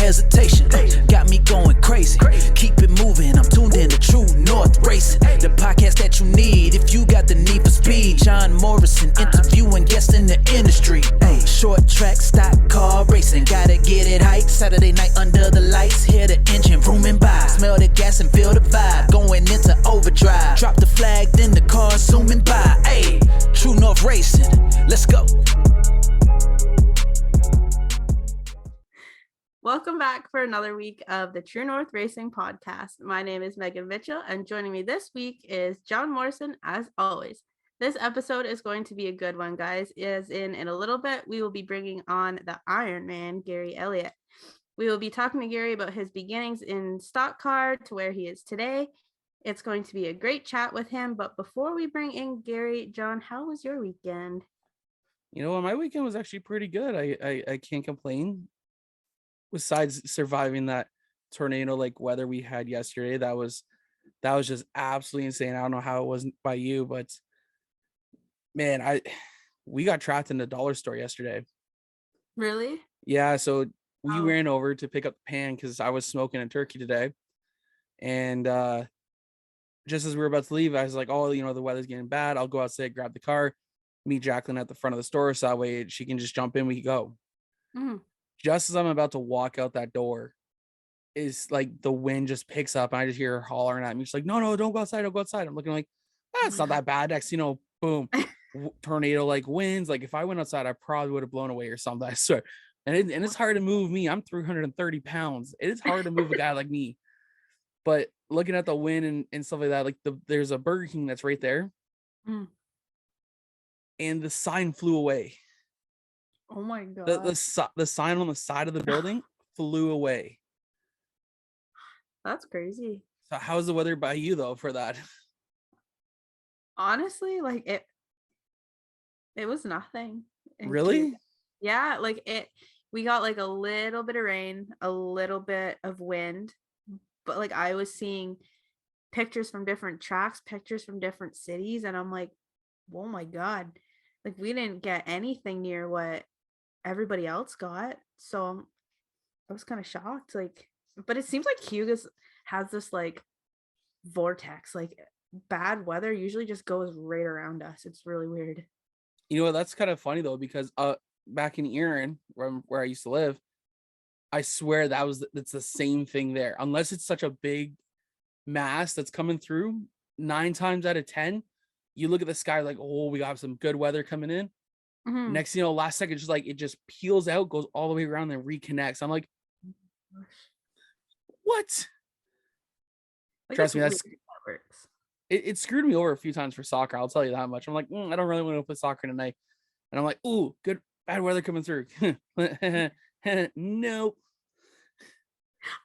hesitation. Got me going crazy. Keep it moving, I'm tuned in to True North Racing. The podcast that you need if you got the need for speed. John Morrison interviewing guests in the industry. Hey, short track, stock car racing. Gotta get it hype. Saturday night under the lights. Hear the engine rooming by. Smell the gas and feel the vibe. Going into overdrive. Drop the flag, then the car zooming by. Hey, True North Racing. Let's go. Welcome back for another week of the True North Racing podcast. My name is Megan Mitchell, and joining me this week is John Morrison, as always. This episode is going to be a good one, guys, as in a little bit, we will be bringing on the Ironman, Gary Elliott. We will be talking to Gary about his beginnings in stock car to where he is today. It's going to be a great chat with him, but before we bring in Gary, John, how was your weekend? You know what? My weekend was actually pretty good. I can't complain. Besides surviving that tornado like weather we had yesterday, that was just absolutely insane. I don't know how it wasn't by you, but man, we got trapped in the dollar store yesterday. Really? Yeah, so we ran over to pick up the pan because I was smoking a turkey today. And just as we were about to leave, I was like, oh, the weather's getting bad. I'll go outside, grab the car, meet Jacqueline at the front of the store so that way she can just jump in, we can go. Mm-hmm. Just as I'm about to walk out that door, is like the wind just picks up and I just hear her hollering at me. She's like, no, don't go outside. Don't go outside. I'm looking like, it's not that bad. Next, boom, tornado like winds. Like if I went outside, I probably would have blown away or something. I swear. And it's hard to move me. I'm 330 pounds. It is hard to move a guy like me. But looking at the wind and stuff like that, like there's a Burger King that's right there. Mm. And the sign flew away. Oh my God. The sign on the side of the building flew away. That's crazy. So how's the weather by you though for that? Honestly, like it was nothing. Really? Yeah, like we got like a little bit of rain, a little bit of wind, but like I was seeing pictures from different tracks, pictures from different cities, and I'm like, oh my God, like we didn't get anything near what everybody else got. So I was kind of shocked. Like, but it seems like Hugo has this like vortex, like bad weather usually just goes right around us. It's really weird. You know what? That's kind of funny though, because back in Erin, where I used to live, I swear that's the same thing there. Unless it's such a big mass that's coming through, 9 times out of 10, you look at the sky like, oh, we got some good weather coming in. Mm-hmm. Next, last second, just like it just peels out, goes all the way around, and reconnects. I'm like, what? Like, trust me, that works. It screwed me over a few times for soccer. I'll tell you that much. I'm like, I don't really want to play soccer tonight. And I'm like, ooh, bad weather coming through. Nope.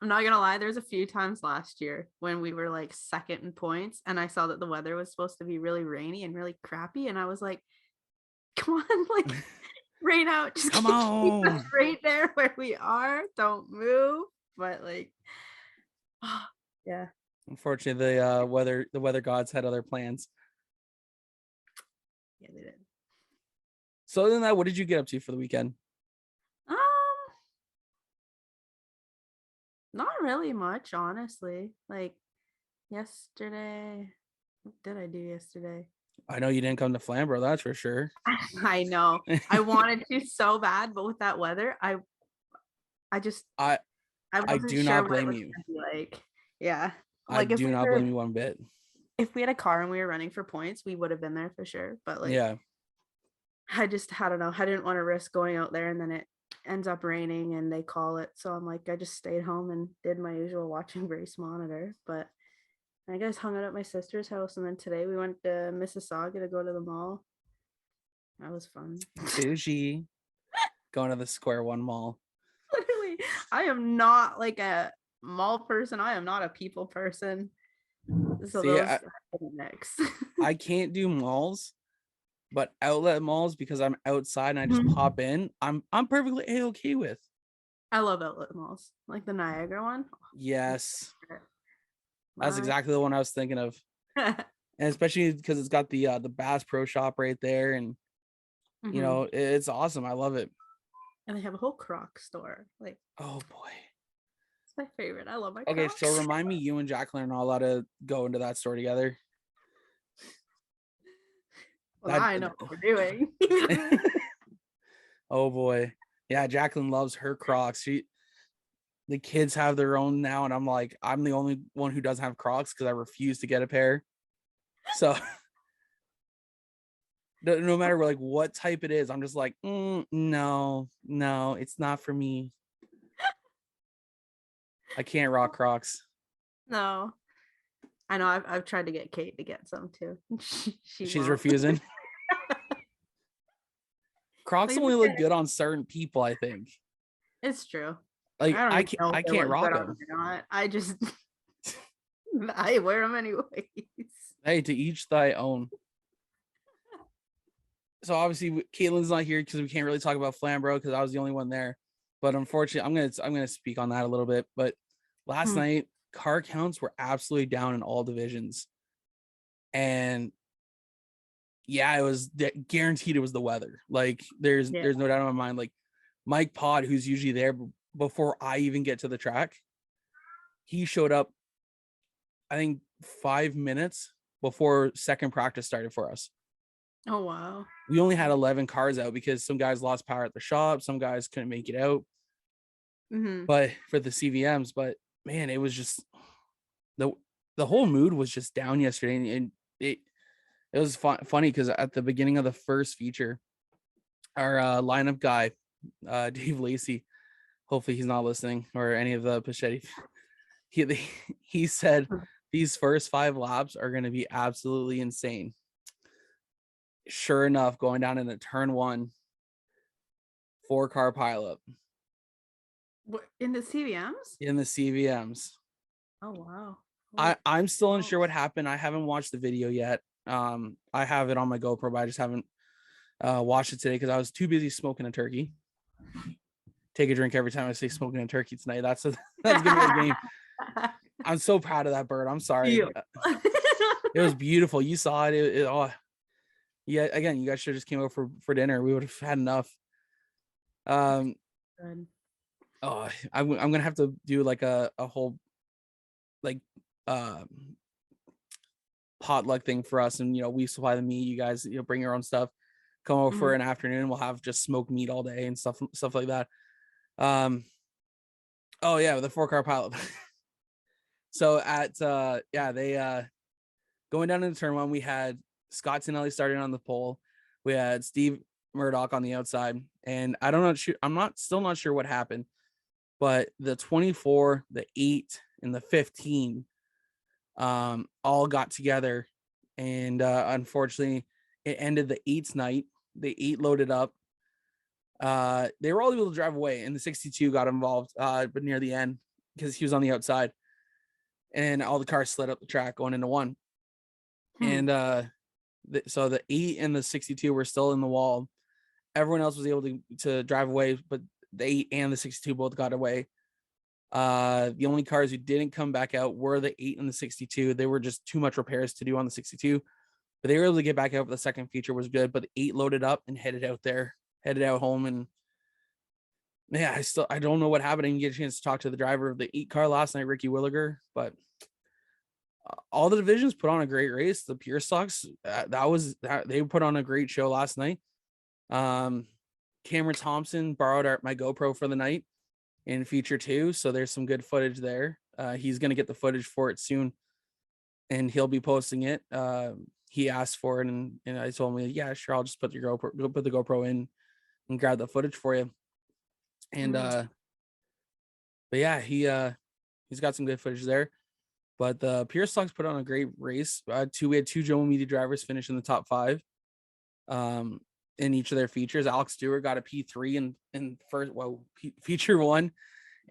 I'm not gonna lie, there's a few times last year when we were like second in points and I saw that the weather was supposed to be really rainy and really crappy, and I was like, come on, like rain out, just come keep on, us right there where we are, don't move. But like, yeah, unfortunately the weather gods had other plans. Yeah, they did. So other than that, what did you get up to for the weekend? Not really much, honestly. Like yesterday, what did I do yesterday? I know you didn't come to Flamborough, that's for sure. I know. I wanted to so bad, but with that weather, I do not blame you. Like, yeah. Like, I do not blame you one bit. If we had a car and we were running for points, we would have been there for sure. But like, yeah, I don't know. I didn't want to risk going out there and then it ends up raining and they call it. So I'm like, I just stayed home and did my usual watching race monitor. But I guess hung out at my sister's house, and then today we went to Mississauga to go to the mall. That was fun. Bougie. Going to the Square One Mall. Literally, I am not like a mall person. I am not a people person. So see, those next. I can't do malls, but outlet malls, because I'm outside and I just pop in, I'm perfectly A-okay with. I love outlet malls, like the Niagara one. Yes. That's exactly the one I was thinking of. And especially because it's got the Bass Pro Shop right there, and you know, it's awesome. I love it. And they have a whole Crocs store. Like, oh boy. my favorite. I love my Okay, Crocs. so remind me, you and Jacqueline are not allowed to go into that store together. Well, I know what we're doing. Oh boy. Yeah, Jacqueline loves her Crocs. The kids have their own now, and I'm like, I'm the only one who doesn't have Crocs because I refuse to get a pair. So no matter like what type it is, I'm just like, no, it's not for me. I can't rock Crocs. No. I know I've tried to get Kate to get some too. She's She's refusing. Crocs only look good on certain people, I think. It's true. Like I can't rock them. Or not. I just I wear them anyways. Hey, to each thy own. So obviously Caitlin's not here because we can't really talk about Flamborough because I was the only one there. But unfortunately, I'm gonna speak on that a little bit. But last night, car counts were absolutely down in all divisions. And yeah, it was guaranteed it was the weather. Like there's no doubt in my mind. Like Mike Pod, who's usually there before I even get to the track, he showed up, I think 5 minutes before second practice started for us. Oh wow. We only had 11 cars out because some guys lost power at the shop, some guys couldn't make it out. But for the CVMs, but man, it was just the whole mood was just down yesterday, and it was funny because at the beginning of the first feature, our lineup guy, Dave Lacey, hopefully he's not listening, or any of the Pachetti, he said these first 5 laps are going to be absolutely insane. Sure enough, going down into turn 1, 4-car pileup. What, in the CVMs? In the CVMs. Oh wow. I'm still unsure what happened. I haven't watched the video yet. I have it on my GoPro, but I just haven't watched it today because I was too busy smoking a turkey. Take a drink every time I say smoking a turkey tonight. That's gonna be a game. I'm so proud of that bird. I'm sorry. It was beautiful. You saw it. Yeah. Again, you guys should have just came over for dinner. We would have had enough. I'm gonna have to do like a whole like potluck thing for us, and we supply the meat. You guys bring your own stuff. Come over for an afternoon. We'll have just smoked meat all day and stuff like that. Oh yeah, the 4-car pileup. So at they going down into turn 1, we had Scott Tinelli starting on the pole. We had Steve Murdoch on the outside, and I'm still not sure what happened, but the 24, the 8, and the 15 all got together, and unfortunately it ended the 8's night. The 8 loaded up. They were all able to drive away, and the 62 got involved but near the end because he was on the outside, and all the cars slid up the track going into 1. And so the 8 and the 62 were still in the wall. Everyone else was able to drive away, but the 8 and the 62 both got away. The only cars who didn't come back out were the 8 and the 62. They were just too much repairs to do on the 62, but they were able to get back out. The second feature was good, but the 8 loaded up and headed out home. And yeah, I don't know what happened. I didn't get a chance to talk to the driver of the 8 car last night, Ricky Williger, but all the divisions put on a great race. The Pure Stocks, they put on a great show last night. Cameron Thompson borrowed my GoPro for the night in feature 2, so there's some good footage there. He's going to get the footage for it soon, and he'll be posting it. He asked for it, and I told him, yeah, sure, I'll just put the GoPro in and grab the footage for you. And but yeah, he's got some good footage there. But the Pure Stocks put on a great race. We had 2 Joe Media drivers finish in the top 5 in each of their features. Alex Stewart got a P3 in feature 1,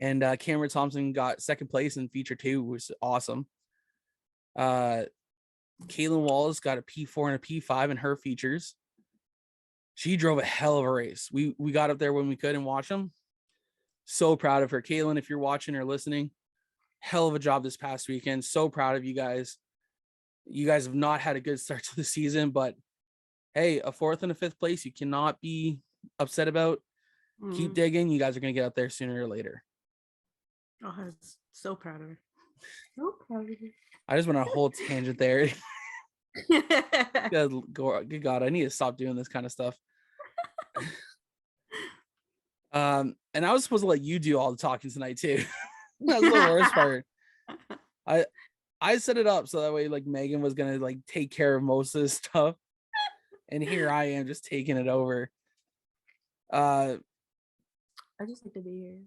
and Cameron Thompson got second place in feature 2, which was awesome. Caitlin Wallace got a P4 and a P5 in her features. She drove a hell of a race. We got up there when we could and watched them. So proud of her. Caitlin, if you're watching or listening, hell of a job this past weekend. So proud of you guys. You guys have not had a good start to the season, but hey, a 4th and a 5th place, you cannot be upset about. Keep digging. You guys are going to get out there sooner or later. Oh, I was so proud of her. So proud of her. I just went on a whole tangent there. Good God, I need to stop doing this kind of stuff. And I was supposed to let you do all the talking tonight too. That's the worst part. I set it up so that way like Megan was gonna like take care of most of this stuff, and here I am just taking it over. I just like to be here.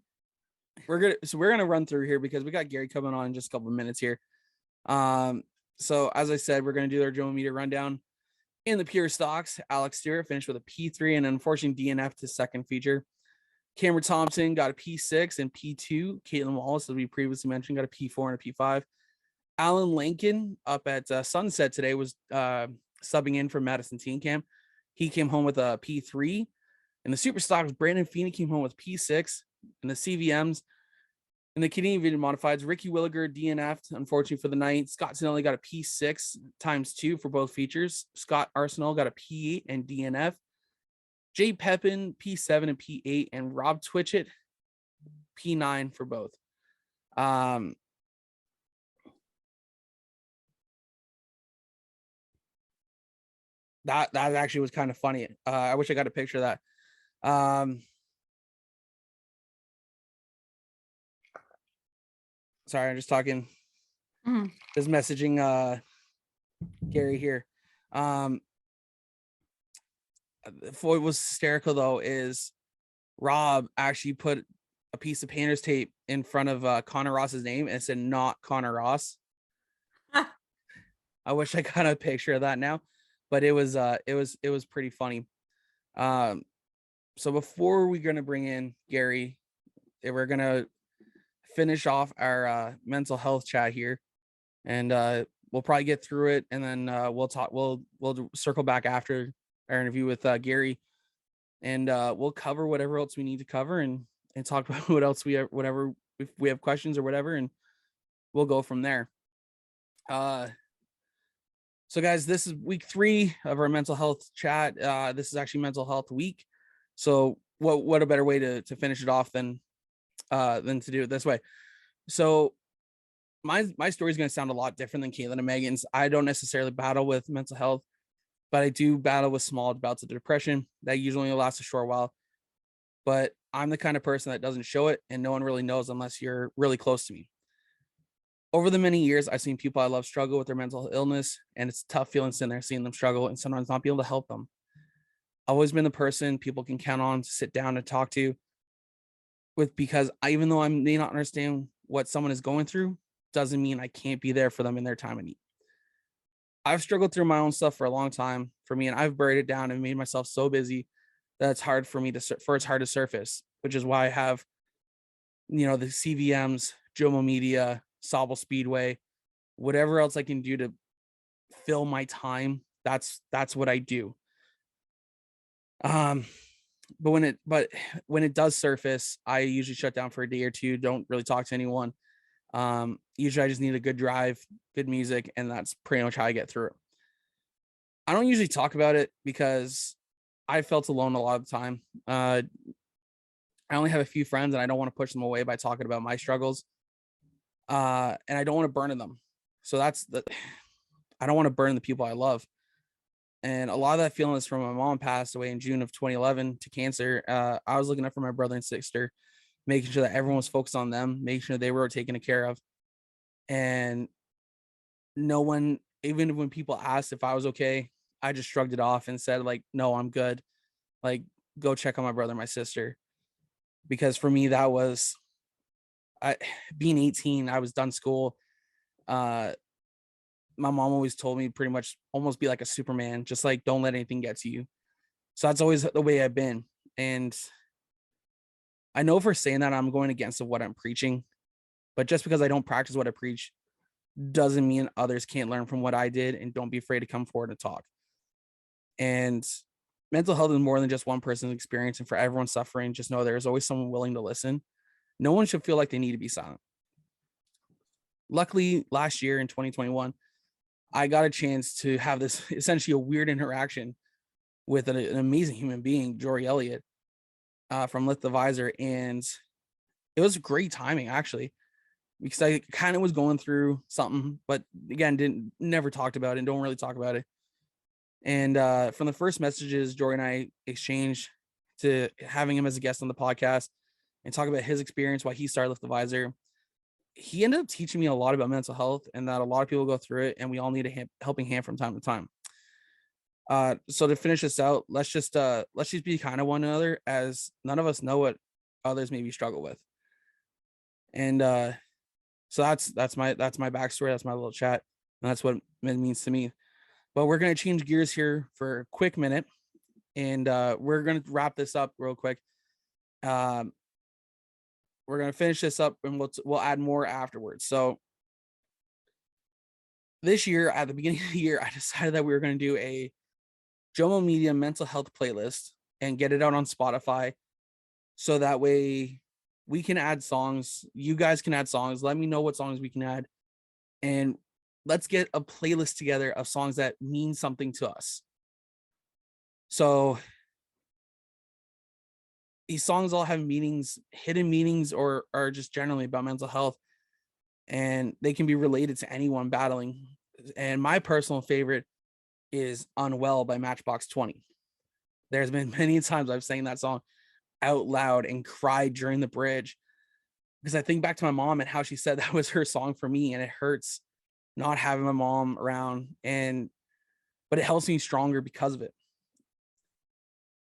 We're gonna run through here because we got Gary coming on in just a couple of minutes here. So as I said, we're gonna do our Joe meter rundown. In the pure stocks, Alex Stewart finished with a P3 and unfortunately DNF to second feature. Cameron Thompson got a P6 and P2. Caitlin Wallace, as we previously mentioned, got a P4 and a P5. Alan Lincoln up at Sunset today was subbing in for Madison Teen Camp. He came home with a P3. In the super stocks, Brandon Feeney came home with P6. In the CVMs, in the Canadian modifieds, Ricky Williger DNF'd, unfortunately for the night. Scott Sinelli got a P6 ×2 for both features. Scott Arsenal got a P8 and DNF. Jay Pepin, P7 and P8, and Rob Twitchett, P9 for both. That actually was kind of funny. I wish I got a picture of that. Sorry, I'm just talking. Just messaging Gary here. What was hysterical though is Rob actually put a piece of painter's tape in front of Connor Ross's name and it said not Connor Ross. I wish I got a picture of that now, but it was pretty funny. So before we're gonna bring in Gary, we're gonna finish off our mental health chat here, and we'll probably get through it, and then we'll talk. We'll circle back after our interview with Gary, and we'll cover whatever else we need to cover, and talk about what else we have, whatever, if we have questions or whatever, and we'll go from there. So guys, this is week 3 of our mental health chat. This is actually mental health week. So what a better way to finish it off than to do it this way. So my story is going to sound a lot different than Caitlin and Megan's. I don't necessarily battle with mental health, but I do battle with small bouts of depression that usually only lasts a short while. But I'm the kind of person that doesn't show it, and no one really knows unless you're really close to me. Over the many years, I've seen people I love struggle with their mental illness, and it's tough feeling sitting there seeing them struggle and sometimes not be able to help them. I've always been the person people can count on to sit down and talk to with, because even though I may not understand what someone is going through, doesn't mean I can't be there for them in their time of need. I've struggled through my own stuff for a long time for me, and I've buried it down and made myself so busy that it's hard for me it's hard to surface, which is why I have, the CVMs, Jomo Media, Sobel Speedway, whatever else I can do to fill my time. That's what I do. But when it does surface, I usually shut down for a day or two, don't really talk to anyone. Usually I just need a good drive, good music, and that's pretty much how I get through it. I don't usually talk about it because I felt alone a lot of the time. I only have a few friends, and I don't want to push them away by talking about my struggles. And I don't want to burden them. So I don't want to burden the people I love. And a lot of that feeling is from my mom passed away in June of 2011 to cancer. I was looking up for my brother and sister, making sure that everyone was focused on them, making sure they were taken care of. And no one, even when people asked if I was okay, I just shrugged it off and said, like, no, I'm good. Like, go check on my brother and my sister. Because for me, that was, being 18, I was done school. My mom always told me pretty much almost be like a Superman, just like don't let anything get to you. So that's always the way I've been. And I know for saying that I'm going against what I'm preaching, but just because I don't practice what I preach doesn't mean others can't learn from what I did, and don't be afraid to come forward and talk. And mental health is more than just one person's experience, and for everyone suffering, just know there's always someone willing to listen. No one should feel like they need to be silent. Luckily, last year in 2021, I got a chance to have this essentially a weird interaction with an amazing human being, Jory Elliott, from Lift the Visor. And it was great timing, actually. because I kind of was going through something, but again, never talked about it and don't really talk about it. And from the first messages Jory and I exchanged to having him as a guest on the podcast and talk about his experience, why he started Lift the Visor, he ended up teaching me a lot about mental health and that a lot of people go through it and we all need a helping hand from time to time. So to finish this out, let's just be kind of one another, as none of us know what others maybe struggle with. And so that's my backstory. That's my little chat. And that's what it means to me. But we're going to change gears here for a quick minute. And we're going to wrap this up real quick. We're going to finish this up and we'll add more afterwards. So this year, at the beginning of the year, I decided that we were going to do a Jomo Media mental health playlist and get it out on Spotify. So that way we can add songs. You guys can add songs. Let me know what songs we can add. And let's get a playlist together of songs that mean something to us. So these songs all have meanings, hidden meanings, or are just generally about mental health. And they can be related to anyone battling. And my personal favorite is Unwell by Matchbox 20. There's been many times I've sang that song out loud and cried during the bridge because I think back to my mom and how she said that was her song for me, and it hurts not having my mom around, but it helps me stronger because of it.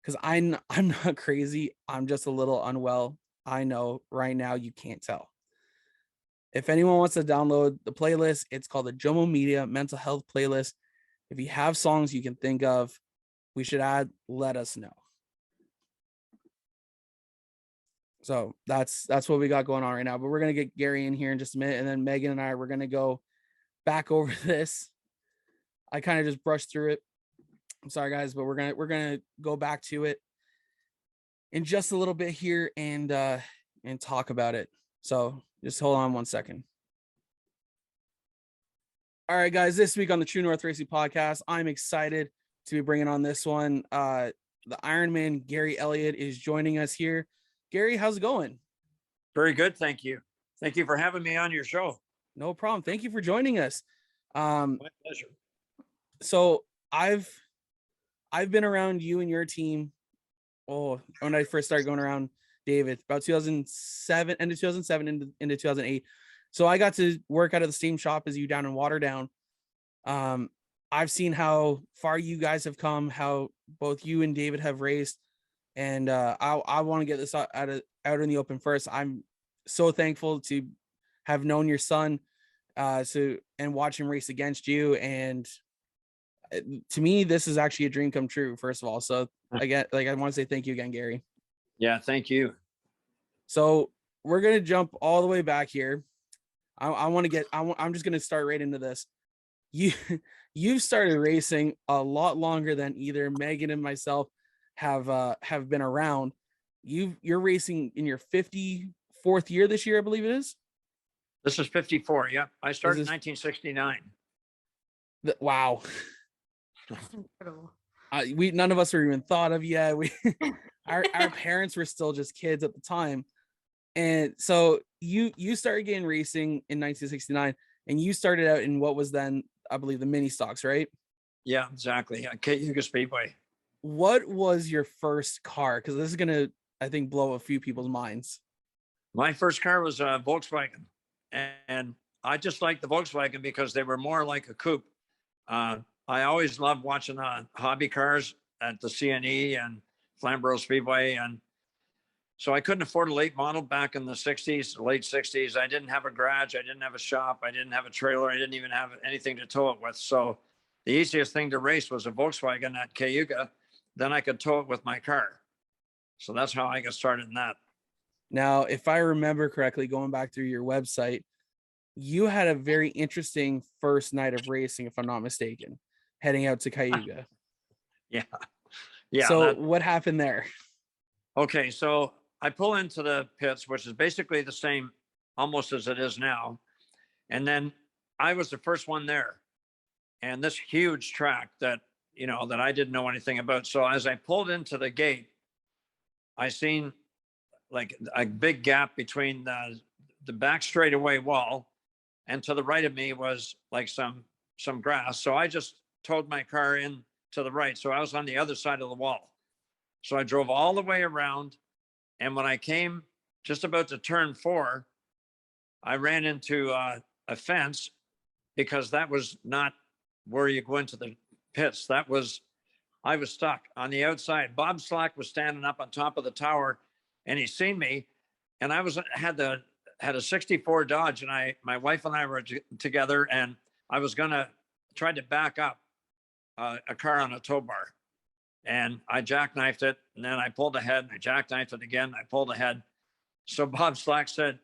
Because I'm not crazy. I'm just a little unwell. I know right now you can't tell. If anyone wants to download the playlist, it's called the Jomo Media Mental Health Playlist. If you have songs you can think of we should add, let us know. So that's what we got going on right now. But we're going to get Gary in here in just a minute. And then Megan and I, we're going to go back over this. I kind of just brushed through it. I'm sorry, guys, but we're going to go back to it in just a little bit here and talk about it. So just hold on one second. All right, guys, this week on the True North Racing Podcast, I'm excited to be bringing on this one. The Ironman, Gary Elliott, is joining us here. Gary, how's it going? Very good. Thank you. Thank you for having me on your show. No problem. Thank you for joining us. My pleasure. So I've been around you and your team. When I first started going around David, about 2007, end of 2007 into 2008. So I got to work out of the same shop as you down in Waterdown. I've seen how far you guys have come, how both you and David have raced. And I want to get this out in the open first. I'm so thankful to have known your son and watch him race against you. And to me, this is actually a dream come true, first of all. So I want to say thank you again, Gary. Yeah, thank you. So we're going to jump all the way back here. I'm just going to start right into this. You've started racing a lot longer than either Megan and myself have been around. You're racing in your 54th year this year, I believe it is. This is 54. Yeah, I started in 1969. Wow. That's incredible. None of us were even thought of yet. Our parents were still just kids at the time. And so you started getting racing in 1969, and you started out in what was then, I believe, the mini stocks, right? Yeah, exactly. Quaker Speedway. What was your first car? Because this is going to, I think, blow a few people's minds. My first car was a Volkswagen. And I just liked the Volkswagen because they were more like a coupe. I always loved watching hobby cars at the CNE and Flamborough Speedway. And so I couldn't afford a late model back in the 60s, late 60s. I didn't have a garage. I didn't have a shop. I didn't have a trailer. I didn't even have anything to tow it with. So the easiest thing to race was a Volkswagen at Cayuga. Then I could tow it with my car. So that's how I got started in that. Now, if I remember correctly, going back through your website, you had a very interesting first night of racing, if I'm not mistaken, heading out to Cayuga. Yeah. So what happened there? Okay, so I pull into the pits, which is basically the same almost as it is now. And then I was the first one there. And this huge track that I didn't know anything about. So as I pulled into the gate, I seen like a big gap between the back straightaway wall, and to the right of me was like some grass. So I just towed my car in to the right. So I was on the other side of the wall. So I drove all the way around. And when I came just about to turn 4, I ran into a fence, because that was not where you go into the pits. I was stuck on the outside. Bob Slack was standing up on top of the tower, and he seen me, and I had a 64 Dodge, and my wife and I were together, and I was gonna try to back up a car on a tow bar, and I jackknifed it, and then I pulled ahead, and I jackknifed it again. I pulled ahead. So Bob Slack said,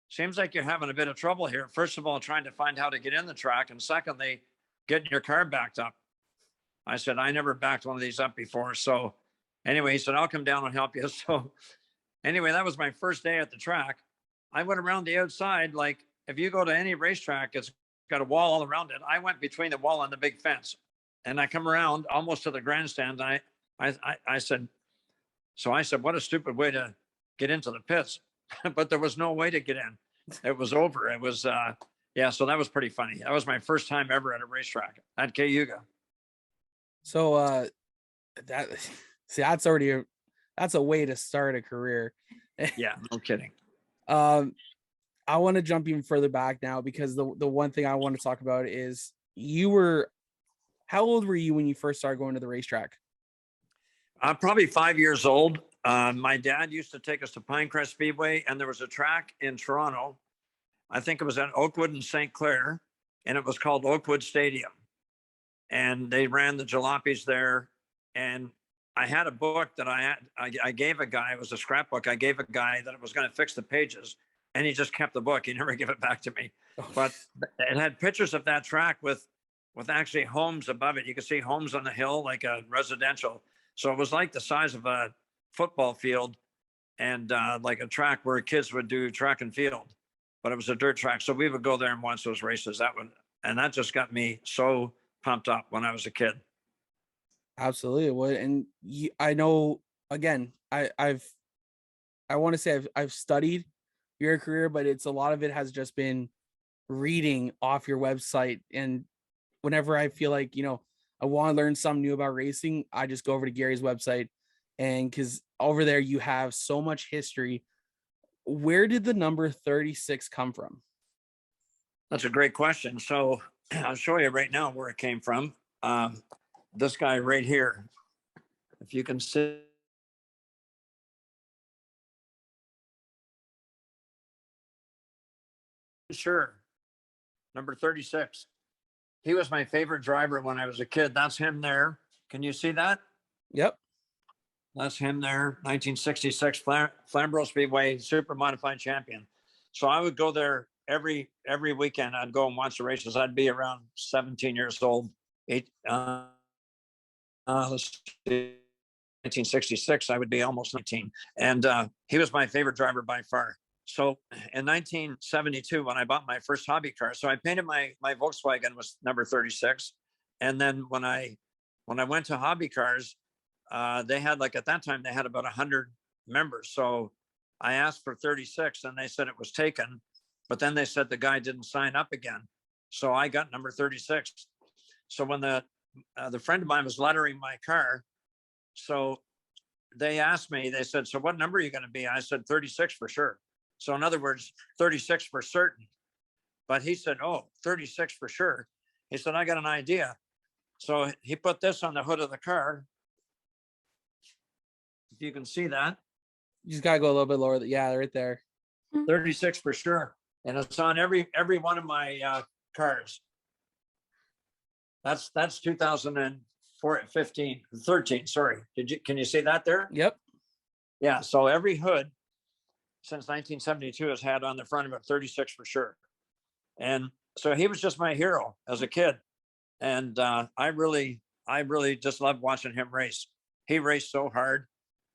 "Seems like you're having a bit of trouble here. First of all, trying to find how to get in the track, and secondly, getting your car backed up." I said, "I never backed one of these up before." So anyway, he said, "I'll come down and help you." So anyway, that was my first day at the track. I went around the outside. Like, if you go to any racetrack, it's got a wall all around it. I went between the wall and the big fence, and I come around almost to the grandstand. I said, "What a stupid way to get into the pits." But there was no way to get in. It was over. It was, yeah. So that was pretty funny. That was my first time ever at a racetrack at Cayuga. So that's already that's a way to start a career. Yeah, no kidding. I want to jump even further back now, because the one thing I want to talk about is how old were you when you first started going to the racetrack? I'm probably 5 years old. My dad used to take us to Pinecrest Speedway, and there was a track in Toronto. I think it was at Oakwood and St. Clair, and it was called Oakwood Stadium. And they ran the jalopies there. And I had a book that I gave a guy. It was a scrapbook. I gave a guy that was going to fix the pages, and he just kept the book. He never gave it back to me. But it had pictures of that track with actually homes above it. You could see homes on the hill, like a residential. So it was like the size of a football field, and like a track where kids would do track and field, but it was a dirt track. So we would go there and watch those races. That just got me so pumped up when I was a kid. Absolutely it would. And I know, again, I want to say I've studied your career, but it's a lot of it has just been reading off your website. And whenever I feel like, I want to learn something new about racing, I just go over to Gary's website, and because over there you have so much history. Where did the number 36 come from? That's a great question. So I'll show you right now where it came from. This guy right here, if you can see. Sure. Number 36. He was my favorite driver when I was a kid. That's him there. Can you see that? Yep. That's him there. 1966 Flamborough Speedway Super Modified Champion. So I would go there every weekend. I'd go and watch the races. I'd be around 17 years old. 1966, I would be almost 19. And he was my favorite driver by far. So in 1972, when I bought my first hobby car, so I painted my Volkswagen was number 36. And then when I went to hobby cars, they had, like, at that time, they had about 100 members. So I asked for 36, and they said it was taken. But then they said the guy didn't sign up again. So I got number 36. So when the friend of mine was lettering my car, so they asked me, they said, "So what number are you going to be?" I said, 36 for sure. So in other words, 36 for certain. But he said, "Oh, 36 for sure." He said, "I got an idea." So he put this on the hood of the car. If you can see that. You just got to go a little bit lower. Yeah, right there. 36 for sure. And it's on every one of my cars. That's 13, sorry. Can you see that there? Yep. Yeah, so every hood since 1972 has had on the front of it 36 for sure. And so he was just my hero as a kid. And I really just loved watching him race. He raced so hard,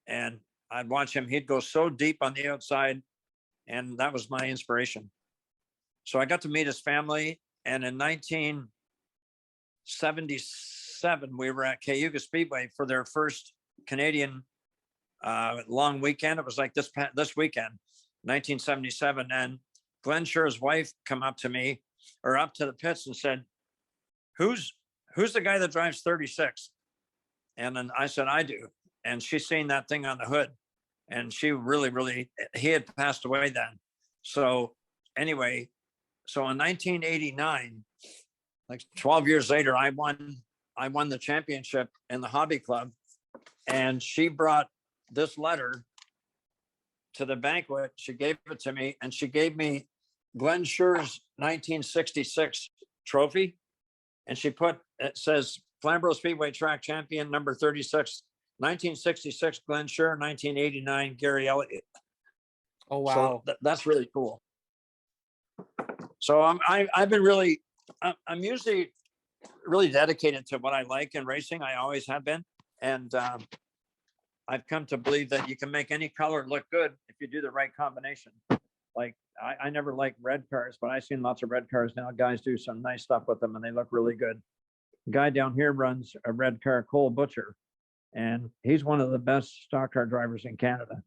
and I'd watch him. He'd go so deep on the outside, and that was my inspiration. So I got to meet his family, and in 1977, we were at Cayuga Speedway for their first Canadian long weekend. It was like this weekend, 1977. And Glensher's wife come up to me or up to the pits and said, who's the guy that drives 36? And then I said, I do. And she seen that thing on the hood, and she really, he had passed away then. So anyway, so in 1989, like 12 years later, I won the championship in the hobby club, and she brought this letter to the banquet. She gave it to me, and she gave me Glensher's 1966 trophy. And she put, it says Flamborough Speedway track champion number 36, 1966 Glensher, 1989 Gary Elliott. Oh, wow. So that's really cool. So I've been really, I'm usually really dedicated to what I like in racing. I always have been. And I've come to believe that you can make any color look good if you do the right combination. Like I never liked red cars, but I've seen lots of red cars now. Guys do some nice stuff with them, and they look really good. The guy down here runs a red car, Cole Butcher, and he's one of the best stock car drivers in Canada.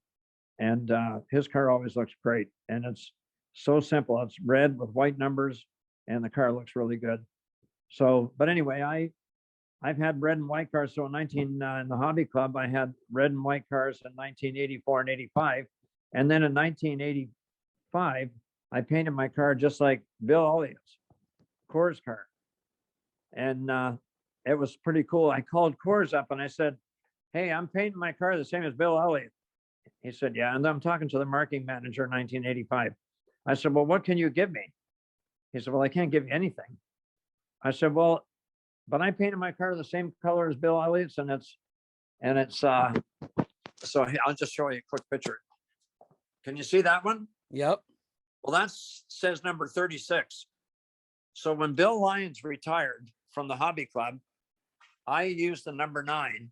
And his car always looks great, and it's so simple. It's red with white numbers, and the car looks really good. So, but anyway, I've had red and white cars. So in the hobby club, I had red and white cars in 1984 and 85. And then in 1985, I painted my car just like Bill Elliott's Coors car. And it was pretty cool. I called Coors up and I said, hey, I'm painting my car the same as Bill Elliott. He said, yeah. And I'm talking to the marketing manager in 1985. I said, well, what can you give me? He said, well, I can't give you anything. I said, well, but I painted my car the same color as Bill Elliott's, and it's so I'll just show you a quick picture. Can you see that one? Yep. Well, that says number 36. So when Bill Lyons retired from the hobby club, I used the number 9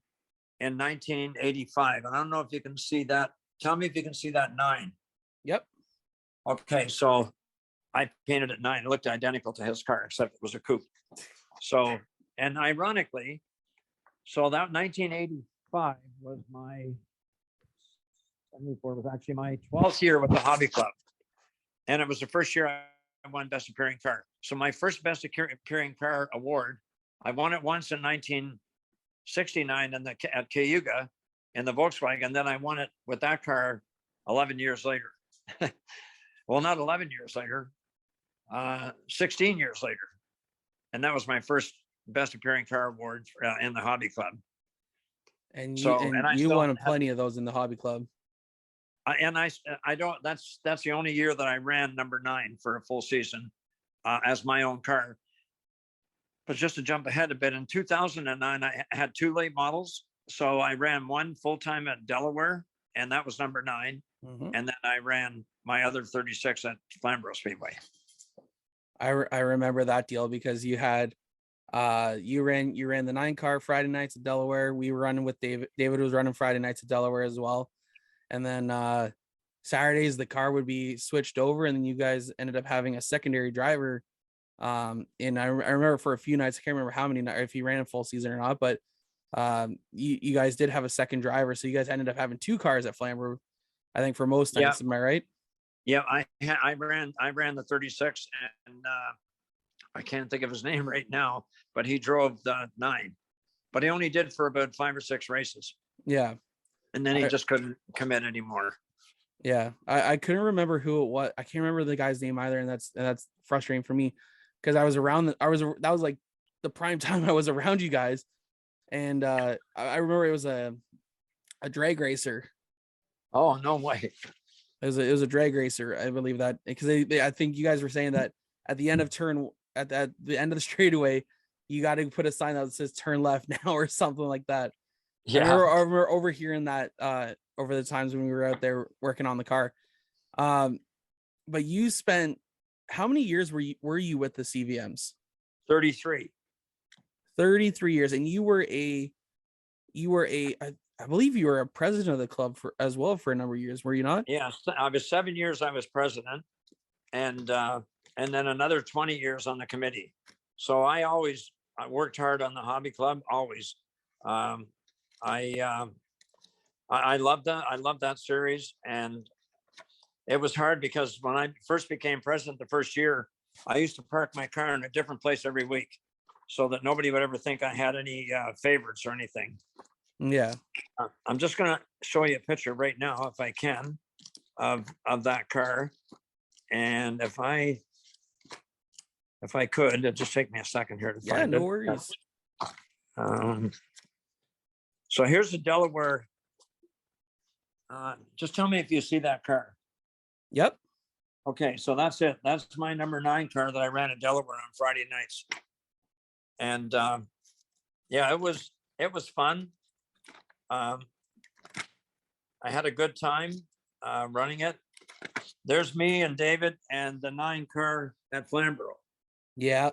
in 1985. And I don't know if you can see that. Tell me if you can see that 9. Yep. Okay, so I painted it 9. It looked identical to his car, except it was a coupe. So, and ironically, so that 1985 was my 74 was actually my 12th year with the hobby club. And it was the first year I won best appearing car. So my first best appearing car award, I won it once in 1969 at Cayuga in the Volkswagen. Then I won it with that car 11 years later. Well, not 11 years later, 16 years later. And that was my first best appearing car award in the hobby club. And So, you, and I you still won plenty of those in the hobby club. I don't, that's the only year that I ran number 9 for a full season as my own car. But just to jump ahead a bit, in 2009, I had 2 late models. So I ran one full-time at Delaware, and that was number 9. Mm-hmm. And then I ran my other 36 at Flamborough Speedway. I remember that deal because you had you ran the 9 car Friday nights at Delaware. We were running with David. David was running Friday nights at Delaware as well. And then Saturdays the car would be switched over, and then you guys ended up having a secondary driver. And I remember for a few nights, I can't remember how many, if he ran a full season or not, but you guys did have a second driver, so you guys ended up having 2 cars at Flamborough, I think, for most nights. Am I right? Yeah, I ran the 36, and I can't think of his name right now, but he drove the 9, but he only did for about 5 or 6 races. Yeah. And then he just couldn't commit anymore. Yeah. I couldn't remember who it was. I can't remember the guy's name either. And that's frustrating for me because I was around, that was like the prime time I was around you guys. And I remember it was a drag racer. Oh, no way. It was a drag racer, I believe that, because I think you guys were saying that at the end of at the end of the straightaway, you got to put a sign that says "turn left now" or something like that. Yeah, I remember overhearing that over the times when we were out there working on the car. But you spent, how many years were you with the CVMs? 33. 33 years, and you were I believe you were a president of the club as well for a number of years, were you not? Yeah, I was 7 years I was president, and then another 20 years on the committee. So I worked hard on the hobby club, always. I love that series, and it was hard because when I first became president the first year, I used to park my car in a different place every week so that nobody would ever think I had any favorites or anything. Yeah. I'm just going to show you a picture right now, if I can, of that car. And if I could, it'll just take me a second here to find it. No worries. So here's the Delaware. Just tell me if you see that car. Yep. Okay, so that's it. That's my number 9 car that I ran at Delaware on Friday nights. And yeah, it was fun. I had a good time running it. There's me and David and the 9 car at Flamborough. Yeah.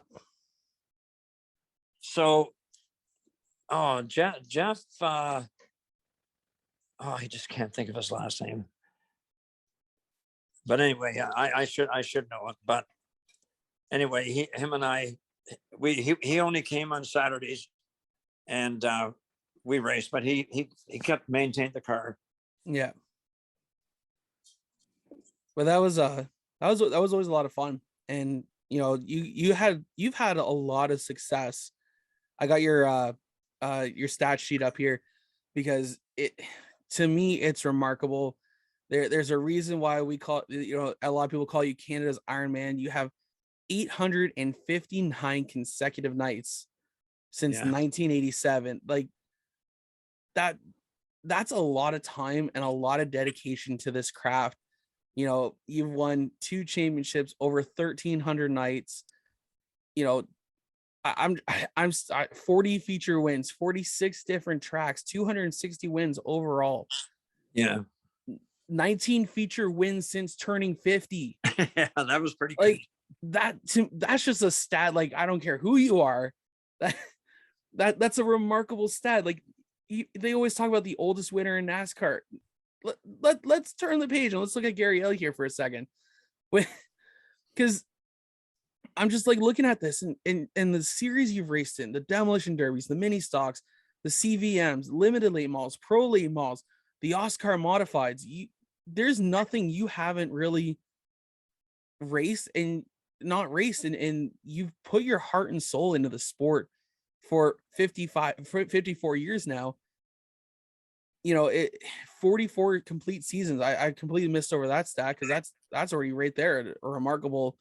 So, Jeff, I just can't think of his last name. But anyway, I should know it. But anyway, he only came on Saturdays, and we raced. But he kept maintained the car. Yeah. But that was always a lot of fun, and you've had a lot of success. I got your stat sheet up here because to me it's remarkable. There's a reason why we call a lot of people call you Canada's Ironman. You have 859 consecutive nights since 1987. Like that's a lot of time and a lot of dedication to this craft. You've won 2 championships, over 1,300 nights. I'm 40 feature wins, 46 different tracks, 260 wins overall. Yeah. 19 feature wins since turning 50. Yeah, that was pretty like good. That's just a stat. Like, I don't care who you are. That's a remarkable stat. Like, they always talk about the oldest winner in NASCAR. Let's turn the page and let's look at Gary Elliott here for a second. Because I'm just like looking at this and the series you've raced in, the demolition derbies, the mini stocks, the CVMs, limited late models, pro late models, the Oscar modifieds. There's nothing you haven't really raced and you've put your heart and soul into the sport for 54 years now. 44 complete seasons. I completely missed over that stat because that's already right there, a remarkable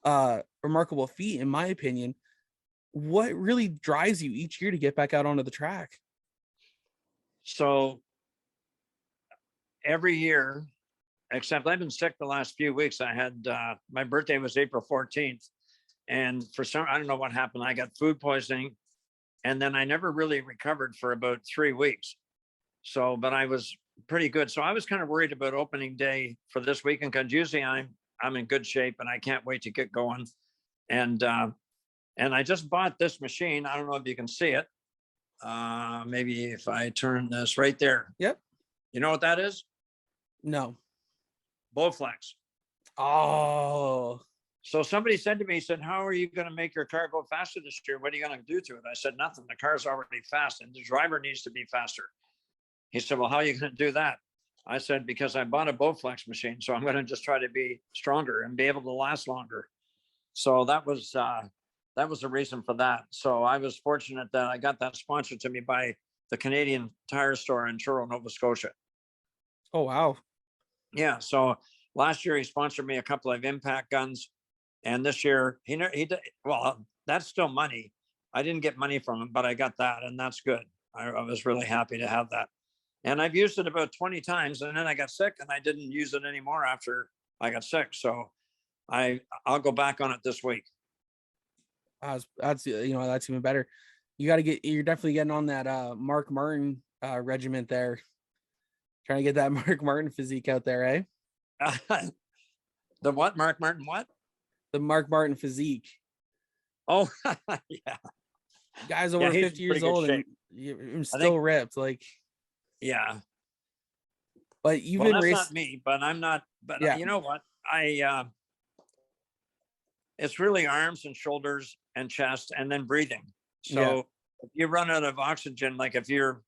feat in my opinion. What really drives you each year to get back out onto the track? So every year, except I've been sick the last few weeks. I had my birthday was April 14th, and for some, I don't know what happened. I got food poisoning, and then I never really recovered for about 3 weeks. So, but I was pretty good. So I was kind of worried about opening day for this weekend because usually I'm in good shape and I can't wait to get going. And I just bought this machine. I don't know if you can see it. Maybe if I turn this right there. Yep. You know what that is? No. Bowflex. Oh. So somebody said to me, he said, how are you going to make your car go faster this year? What are you going to do to it? I said, nothing. The car's already fast and the driver needs to be faster. He said, well, how are you going to do that? I said, because I bought a Bowflex machine, so I'm going to just try to be stronger and be able to last longer. So that was the reason for that. So I was fortunate that I got that sponsored to me by the Canadian Tire Store in Truro, Nova Scotia. Oh, wow. Yeah. So last year he sponsored me a couple of impact guns. And this year he did. Well, that's still money. I didn't get money from him, but I got that. And that's good. I was really happy to have that. And I've used it about 20 times, and then I got sick and I didn't use it anymore after I got sick. So I'll go back on it this week. That's even better. You're definitely getting on that Mark Martin regiment there. Trying to get that Mark Martin physique out there, eh? The what? Mark Martin what? The Mark Martin physique. Oh, yeah. Guy's over 50 years old and you're still ripped. Like, yeah. But you've been racing. That's not me, but I'm not. But yeah. You know what? It's really arms and shoulders and chest and then breathing. So if you run out of oxygen, like if your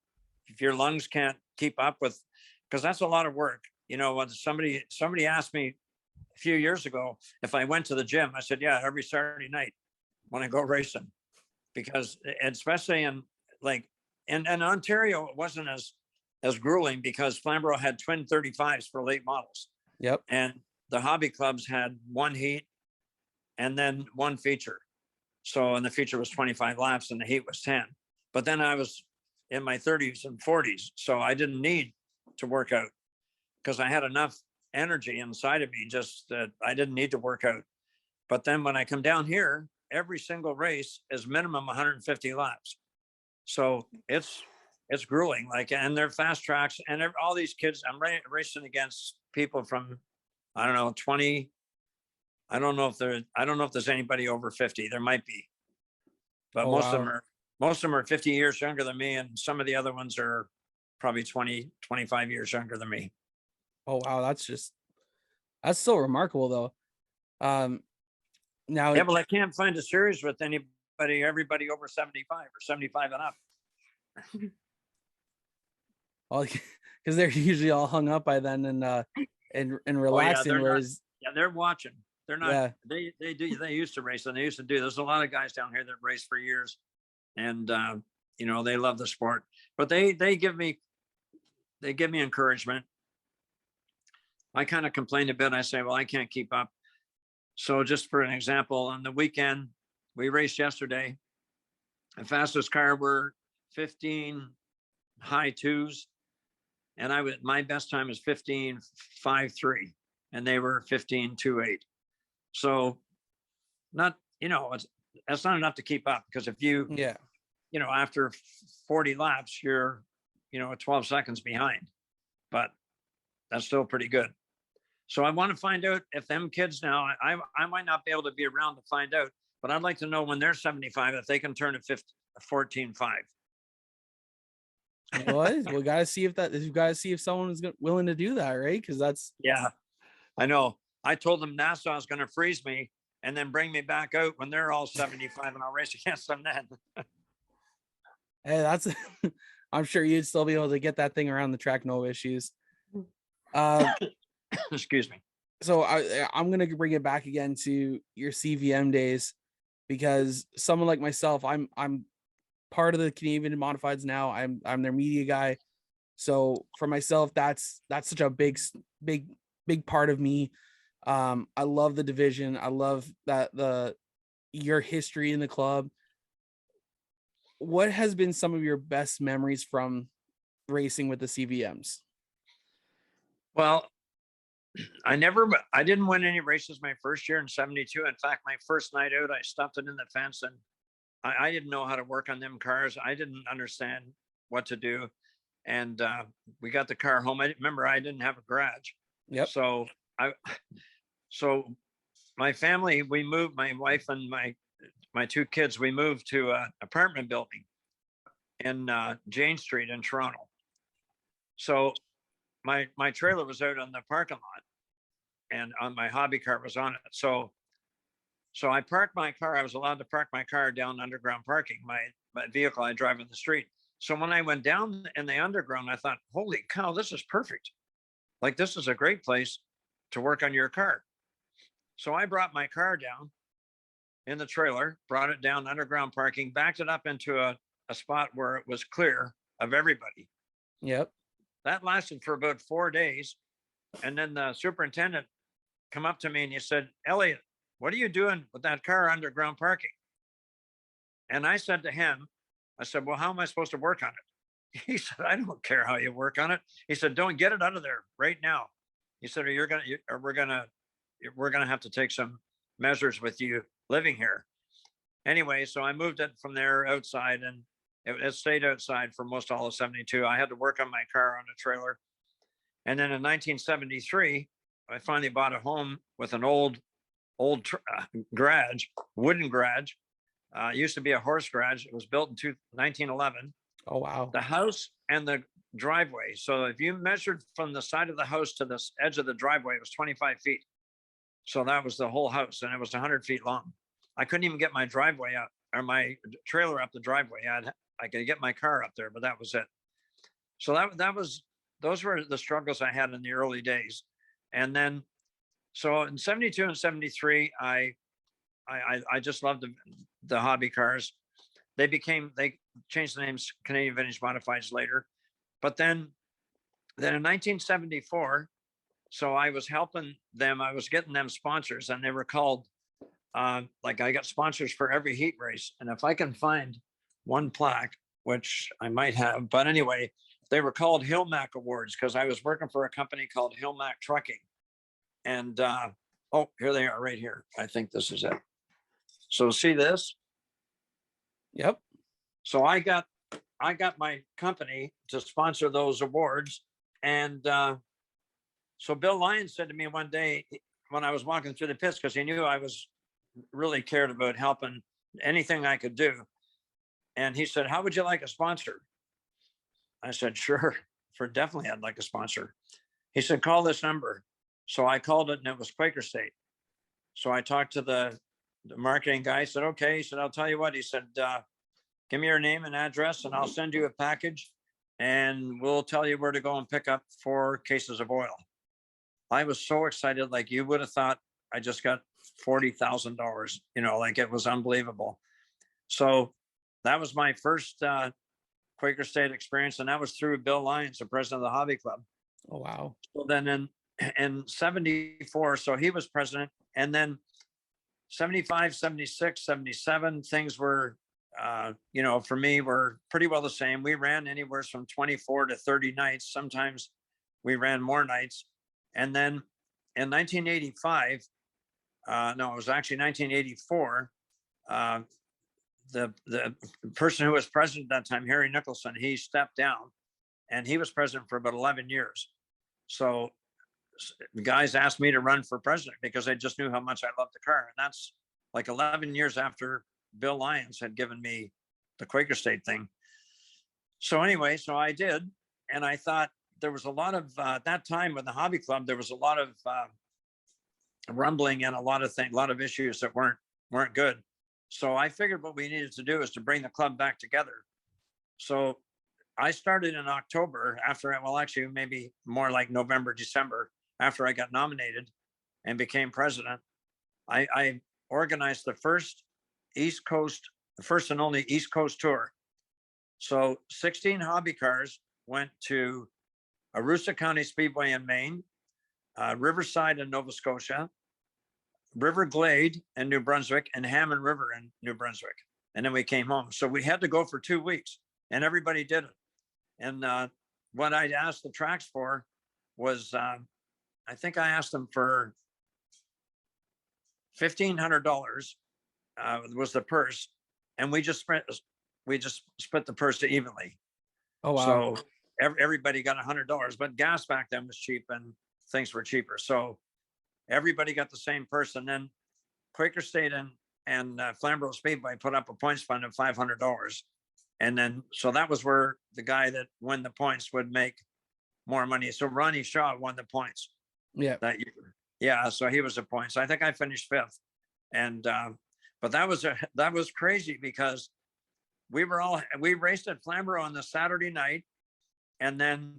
lungs can't keep up with, because that's a lot of work. you know, when somebody asked me a few years ago if I went to the gym, I said, yeah, every Saturday night when I go racing, because especially in like in Ontario, it wasn't as grueling because Flamborough had twin 35s for late models. Yep. And the hobby clubs had one heat and then one feature. So, and the feature was 25 laps and the heat was 10. But then I was in my 30s and 40s. So I didn't need to work out because I had enough energy inside of me, just that I didn't need to work out. But then when I come down here, every single race is minimum 150 laps. So it's grueling, like, and they're fast tracks, and all these kids, I'm racing against people from, I don't know, 20. I don't know if there's anybody over 50. There might be, but most of them are 50 years younger than me. And some of the other ones are probably 20, 25 years younger than me. Oh, wow. That's so remarkable though. Now, yeah, but I can't find a series with everybody over 75 or 75 and up. Well, because they're usually all hung up by then and relaxing. Whereas, they're watching. They're not. Yeah. They used to race, and they used to do. There's a lot of guys down here that race for years, and you know, they love the sport. But they give me encouragement. I kind of complain a bit. I say, well, I can't keep up. So just for an example, on the weekend, we raced yesterday. The fastest car were 15 high twos. And my best time is 15.53, and they were 15.28. So not, you know, that's not enough to keep up, because if you know, after 40 laps, you're, you know, 12 seconds behind, but that's still pretty good. So I want to find out if them kids now, I might not be able to be around to find out, but I'd like to know when they're 75, if they can turn a 14.5. we got to see if someone is willing to do that, right? Because that's, yeah, I know. I told them Nassau is going to freeze me and then bring me back out when they're all 75, and I'll race against them then. Hey, that's I'm sure you'd still be able to get that thing around the track, no issues. Excuse me. So I'm gonna bring it back again to your CVM days, because someone like myself, I'm part of the Canadian Modifieds now. I'm their media guy. So for myself, that's such a big part of me. I love the division. I love that your history in the club. What has been some of your best memories from racing with the CVMs? Well, I didn't win any races my first year in 72. In fact, my first night out, I stopped it in the fence, and I didn't know how to work on them cars. I didn't understand what to do. And we got the car home. I didn't have a garage. Yep. So my family, we moved, my wife and my two kids, we moved to an apartment building in Jane Street in Toronto. So my trailer was out on the parking lot, and my hobby car was on it. So I parked my car. I was allowed to park my car down underground parking, my vehicle I drive in the street. So when I went down in the underground, I thought, holy cow, this is perfect. Like, this is a great place to work on your car. So I brought my car down in the trailer, brought it down underground parking, backed it up into a spot where it was clear of everybody. Yep. That lasted for about 4 days. And then the superintendent come up to me and he said, Elliott, what are you doing with that car underground parking? And I said to him, I said, well, how am I supposed to work on it? He said, I don't care how you work on it. He said, don't get it out of there right now. He said, we're going to have to take some measures with you living here. Anyway, so I moved it from there outside, and it stayed outside for most all of 72. I had to work on my car on a trailer. And then in 1973, I finally bought a home with an old garage, wooden garage. It used to be a horse garage. It was built in 1911. Oh, wow. The house and the driveway. So if you measured from the side of the house to the edge of the driveway, it was 25 feet. So that was the whole house, and it was 100 feet long. I couldn't even get my driveway up, or my trailer up the driveway. I could get my car up there, but that was it. So that those were the struggles I had in the early days. And then, so in 72 and 73, I just loved the hobby cars. They changed the names Canadian Vintage Modifieds later. But then in 1974, so I was helping them, I was getting them sponsors, and they were called, like I got sponsors for every heat race. And if I can find one plaque, which I might have, but anyway, they were called Hillmac Awards because I was working for a company called Hillmac Trucking. And oh, here they are right here. I think this is it. So see this? Yep. So I got my company to sponsor those awards. And so Bill Lyons said to me one day when I was walking through the pits, because he knew I was really cared about helping anything I could do. And he said, how would you like a sponsor? I said, sure, definitely I'd like a sponsor. He said, call this number. So I called it, and it was Quaker State. So I talked to the marketing guy. He said, okay. He said, I'll tell you what. He said, give me your name and address, and I'll send you a package, and we'll tell you where to go and pick up 4 cases of oil. I was so excited. Like, you would have thought I just got $40,000, like it was unbelievable. So that was my first Quaker State experience. And that was through Bill Lyons, the president of the hobby club. Oh, wow. So then in 74, so he was president, and then 75, 76, 77, things were, for me were pretty well the same. We ran anywhere from 24 to 30 nights. Sometimes we ran more nights. And then in 1985, no, it was actually 1984, the person who was president at that time, Harry Nicholson, he stepped down, and he was president for about 11 years. So the guys asked me to run for president because they just knew how much I loved the car. And that's like 11 years after Bill Lyons had given me the Quaker State thing. So anyway, so I did. And I thought there was a lot of, at that time with the hobby club, there was a lot of rumbling and a lot of issues that weren't good. So I figured what we needed to do is to bring the club back together. So I started in October actually maybe more like November, December, after I got nominated and became president. I organized the first and only East Coast tour. So 16 hobby cars went to Aroostook County Speedway in Maine, Riverside in Nova Scotia, River Glade in New Brunswick, and Hammond River in New Brunswick. And then we came home. So we had to go for 2 weeks, and everybody did it. And what I asked the tracks for was, I think I asked them for $1,500 was the purse, and we just split the purse evenly. Oh, wow. So everybody got $100, but gas back then was cheap and things were cheaper. So everybody got the same purse. And then Quaker State and Flamborough Speedway put up a points fund of $500. And then, so that was where the guy that won the points would make more money. So Ronnie Shaw won the points that year. Yeah. So he was a point. So I think I finished 5th. And, but that was crazy because we raced at Flamborough on the Saturday night. And then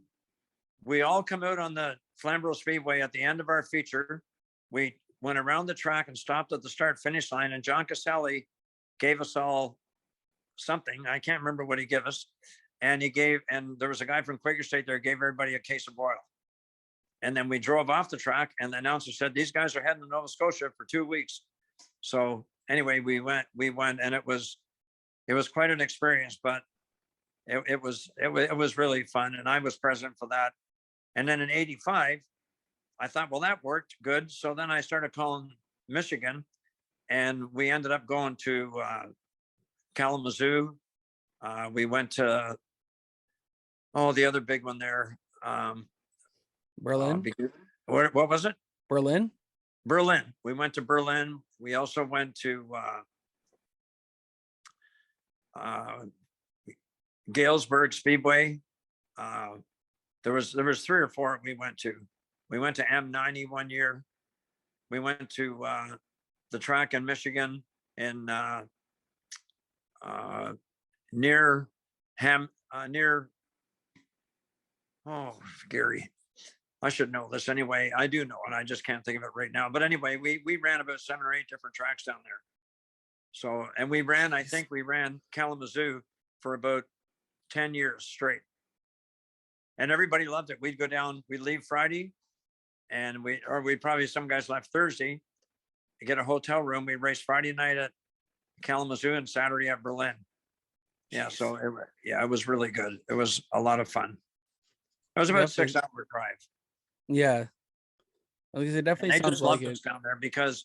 we all come out on the Flamborough Speedway at the end of our feature. We went around the track and stopped at the start finish line. And John Caselli gave us all something. I can't remember what he gave us. And there was a guy from Quaker State there, gave everybody a case of oil. And then we drove off the track, and the announcer said, these guys are heading to Nova Scotia for 2 weeks. So anyway, we went, and it was quite an experience, but it was really fun. And I was president for that. And then in 85, I thought, well, that worked good. So then I started calling Michigan, and we ended up going to Kalamazoo. We went to, the other big one there. Berlin. What was it? Berlin. We went to Berlin. We also went to Galesburg Speedway. There was 3 or 4 we went to. We went to M90 one year. We went to the track in Michigan in near Oh, Gary, I should know this anyway. I do know, and I just can't think of it right now. But anyway, we ran about 7 or 8 different tracks down there. So, and I think we ran Kalamazoo for about 10 years straight. And everybody loved it. We'd go down, we'd leave Friday, and we'd probably, some guys left Thursday to get a hotel room. We raced Friday night at Kalamazoo and Saturday at Berlin. Yeah. So it was really good. It was a lot of fun. It was about a 6-hour drive. Yeah. It definitely they sounds just like loved it. us down there because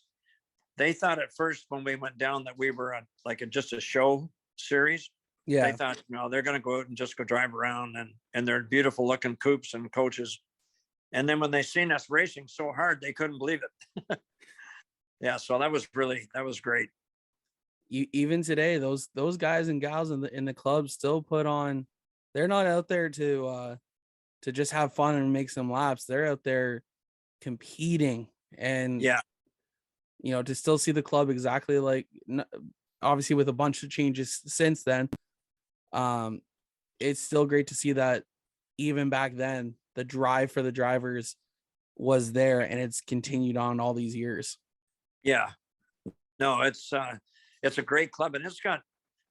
they thought at first when we went down that we were just a show series. Yeah. They thought, they're going to go out and just go drive around and they're beautiful looking coupes and coaches. And then when they seen us racing so hard, they couldn't believe it. Yeah. So that was great. Even today, those guys and gals in the club still put on. They're not out there to just have fun and make some laps. They're out there competing, and yeah, to still see the club exactly like, obviously with a bunch of changes since then. It's still great to see that even back then the drive for the drivers was there, and it's continued on all these years. Yeah, no, it's a great club, and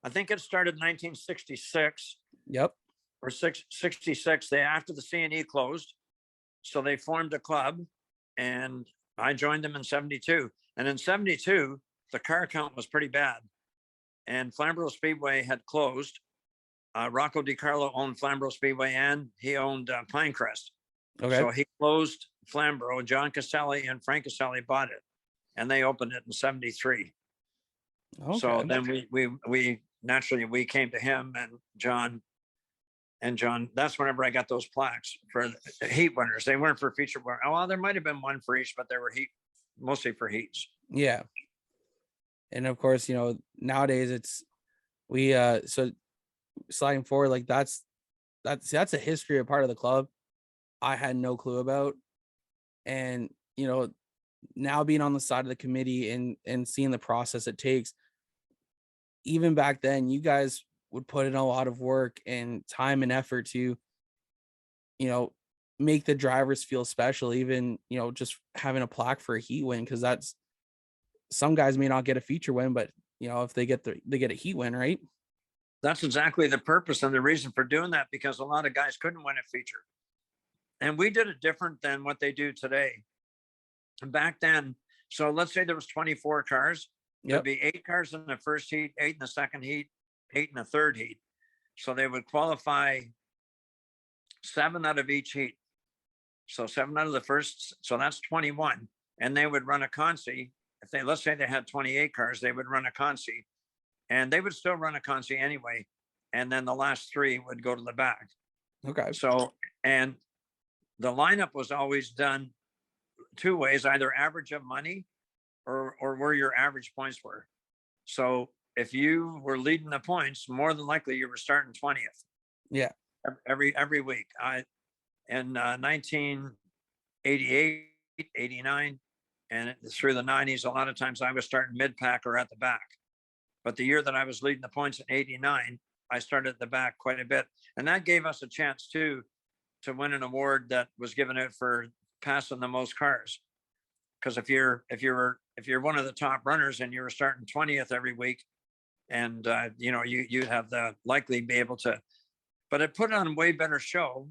I think it started in 1966. Yep. Or 66. After the C&E closed, so they formed a club, and I joined them in 72. And in 72, the car count was pretty bad, and Flamborough Speedway had closed. Rocco DiCarlo owned Flamborough Speedway, and he owned Pinecrest. Okay. So he closed Flamborough. John Caselli and Frank Caselli bought it, and they opened it in 73. Okay. So then we naturally came to him and John. And John, that's whenever I got those plaques for the heat winners. They weren't for feature winners. Well, there might have been one for each, but they were mostly for heats. Yeah. And of course, nowadays it's so sliding forward, like that's a history, a part of the club I had no clue about. And now being on the side of the committee and seeing the process it takes, even back then, you guys would put in a lot of work and time and effort to, make the drivers feel special, even, just having a plaque for a heat win. Cause that's, some guys may not get a feature win, but if they get a heat win, right? That's exactly the purpose and the reason for doing that, because a lot of guys couldn't win a feature. And we did it different than what they do today. And back then, so let's say there was 24 cars. There'd be 8 cars in the first heat, 8 in the second heat, 8 in the third heat. So they would qualify 7 out of each heat. So 7 out of the first, so that's 21. And they would run a consi. Let's say they had 28 cars, they would run a consi, and they would still run a consi anyway. And then the last 3 would go to the back. Okay. So, and the lineup was always done 2 ways, either average of money or where your average points were. So if you were leading the points, more than likely you were starting 20th. Yeah. Every week. In 1988, 89, and through the 90s, a lot of times I was starting mid-pack or at the back. But the year that I was leading the points in 89, I started at the back quite a bit. And that gave us a chance to win an award that was given out for passing the most cars. Because if you're one of the top runners and you were starting 20th every week, and you'd have the likely be able to, but it put on a way better show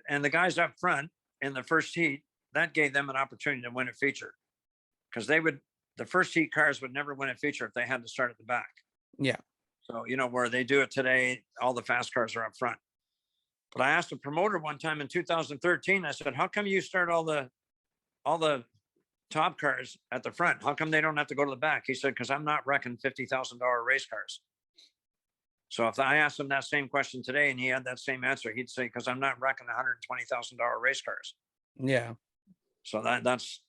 and the guys up front in the first heat, that gave them an opportunity to win a feature, because the first heat cars would never win a feature if they had to start at the back. Yeah. So where they do it today, all the fast cars are up front. But I asked a promoter one time in 2013, I said, how come you start all the top cars at the front? How come they don't have to go to the back? He said, because I'm not wrecking $50,000 race cars. So if I asked him that same question today and he had that same answer, he'd say, because I'm not wrecking $120,000 race cars. Yeah. So that's,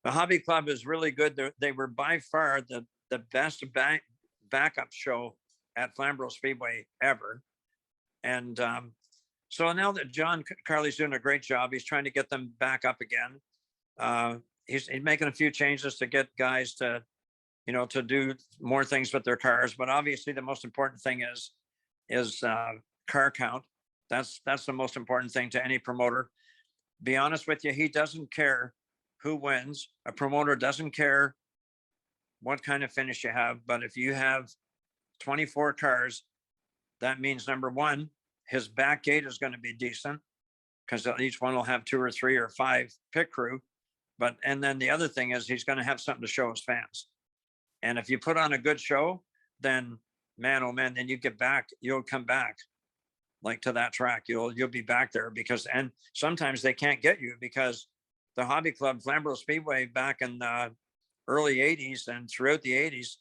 the hobby club is really good. They were by far the best backup show at Flamborough Speedway ever. And so now that John Carley's doing a great job, he's trying to get them back up again. He's making a few changes to get guys to do more things with their cars. But obviously the most important thing is car count. That's the most important thing to any promoter. Be honest with you, he doesn't care who wins. A promoter doesn't care what kind of finish you have, but if you have 24 cars, that means number one, his back gate is going to be decent because each one will have 2 or 3 or 5 pit crew. And then the other thing is he's going to have something to show his fans. And if you put on a good show, then man, oh man, then you'll come back like to that track. You'll be back there and sometimes they can't get you because the hobby club, Flamborough Speedway, back in the early 80s and throughout the 80s,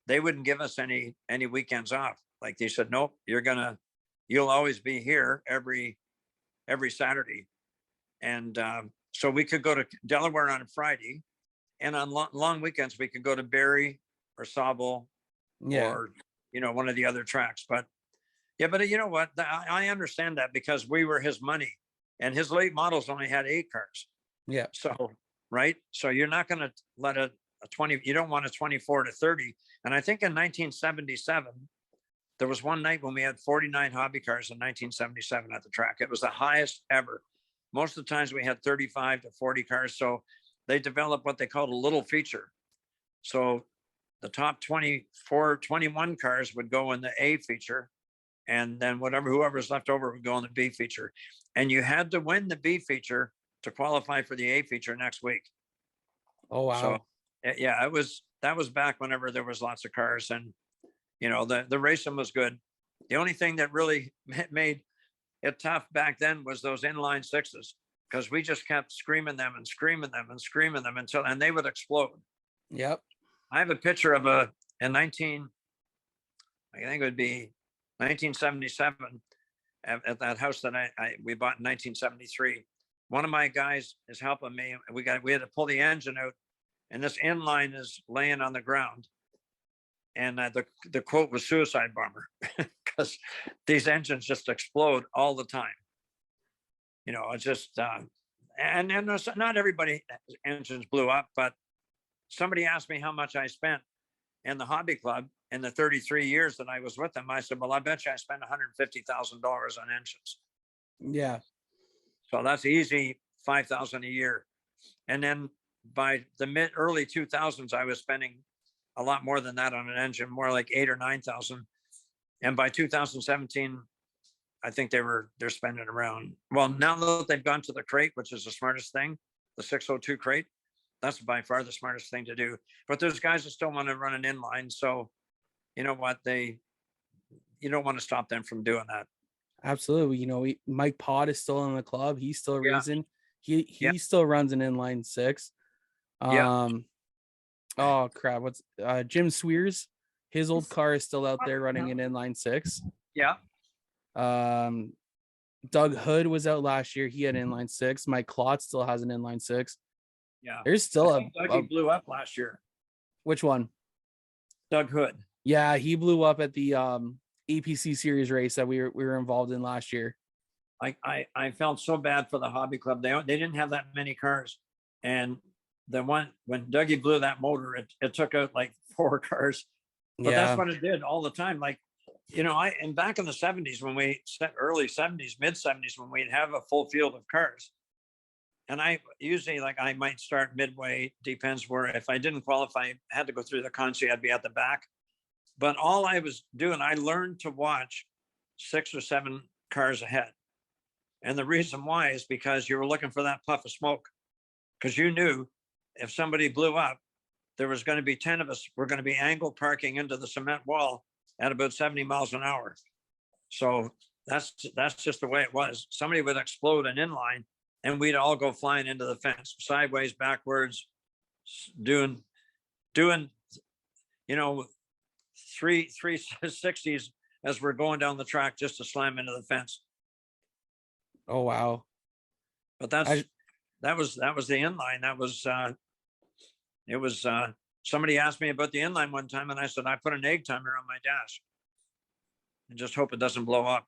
they wouldn't give us any weekends off. Like they said, nope, you'll always be here every Saturday. And so we could go to Delaware on a Friday, and on long weekends we could go to Barrie or Sauble, or one of the other tracks. But you know what? I understand that because we were his money, and his late models only had 8 cars. Yeah. So right. So you're not going to let a 20. You don't want a 24 to 30. And I think in 1977. There was one night when we had 49 hobby cars in 1977 at the track. It was the highest ever. Most of the times we had 35 to 40 cars. So they developed what they called a little feature. So the top 24, 21 cars would go in the A feature. And then whoever's left over would go in the B feature. And you had to win the B feature to qualify for the A feature next week. Oh, wow. So yeah, that was back whenever there was lots of cars, and the racing was good. The only thing that really made it tough back then was those inline 6s, because we just kept screaming them and they would explode. Yep. I have a picture of I think it would be 1977 at that house that we bought in 1973. One of my guys is helping me. We had to pull the engine out, and this inline is laying on the ground. And the quote was "suicide bomber," because these engines just explode all the time. It's just and not everybody engines blew up, but somebody asked me how much I spent in the hobby club in the 33 years that I was with them. I said, well, I bet you I spent $150,000 on engines. Yeah. So that's easy, $5,000 a year. And then by the early 2000s, I was spending a lot more than that on an engine, more like 8,000 or 9,000. And by 2017, I think they're spending around, well, now that they've gone to the crate, which is the smartest thing, the 602 crate, that's by far the smartest thing to do. But there's guys that still want to run an inline. So you know what, you don't want to stop them from doing that. Absolutely. Mike Pod is still in the club. He's still racing. He Yeah. still runs an inline 6. Oh crap. What's Jim Swears? His old car is still out there running an inline 6. Yeah. Doug Hood was out last year. He had an inline 6. Mike Klotz still has an inline 6. Yeah. There's still Dougie blew up last year. Which one? Doug Hood. Yeah, he blew up at the APC series race that we were involved in last year. I felt so bad for the hobby club. They didn't have that many cars, and the one when Dougie blew that motor, it took out like 4 cars. But that's what it did all the time. Like, and back in the 70s, when we set early 70s, mid 70s, when we'd have a full field of cars, and I usually, like, I might start midway, depends where. If I didn't qualify, I had to go through the country, I'd be at the back. But all I was doing, I learned to watch 6 or 7 cars ahead. And the reason why is because you were looking for that puff of smoke, because you knew if somebody blew up, there was going to be 10 of us. We're going to be angled parking into the cement wall at about 70 miles an hour. So that's just the way it was. Somebody would explode an inline, and we'd all go flying into the fence, sideways, backwards, doing 360s as we're going down the track just to slam into the fence. Oh wow! But that was the inline. It was somebody asked me about the inline one time, and I said I put an egg timer on my dash and just hope it doesn't blow up.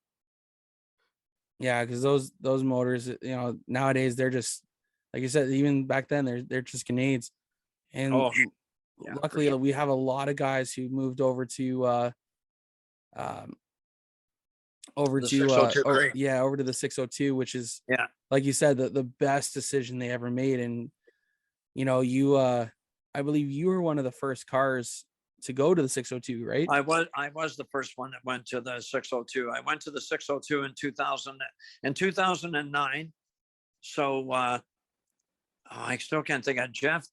Yeah, because those motors, nowadays they're just, like you said, even back then they're just grenades. And luckily sure, we have a lot of guys who moved over to over The to 602 crate. over to the 602, which is, Yeah. like you said, the best decision they ever made. And you know, I believe you were one of the first cars to go to the 602, right? I was the first one that went to the 602. I went to the 602 in 2009. So I still can't think of Jeff.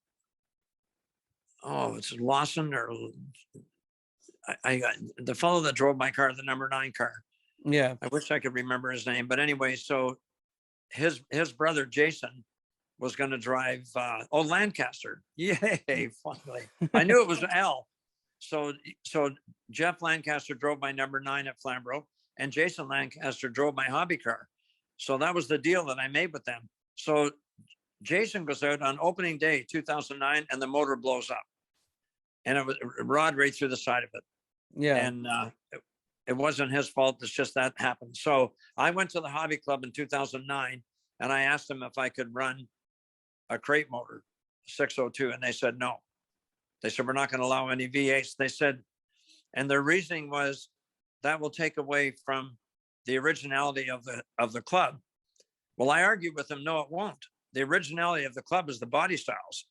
Oh, it's Lawson or I the fellow that drove my car, the number 9 car. Yeah. I wish I could remember his name, but anyway, so his brother Jason was going to drive Lancaster. Yay, finally. I knew it was L. So Jeff Lancaster drove my number 9 at Flamborough, and Jason Lancaster drove my hobby car. So that was the deal that I made with them. So Jason goes out on opening day 2009, and the motor blows up, and it was rod right through the side of it. Yeah. And it wasn't his fault. It's just that happened. So I went to the hobby club in 2009, and I asked them if I could run a crate motor, 602, and they said no. They said, we're not going to allow any V8s. They said, and their reasoning was that will take away from the originality of the club. Well, I argued with them, no, it won't. The originality of the club is the body styles.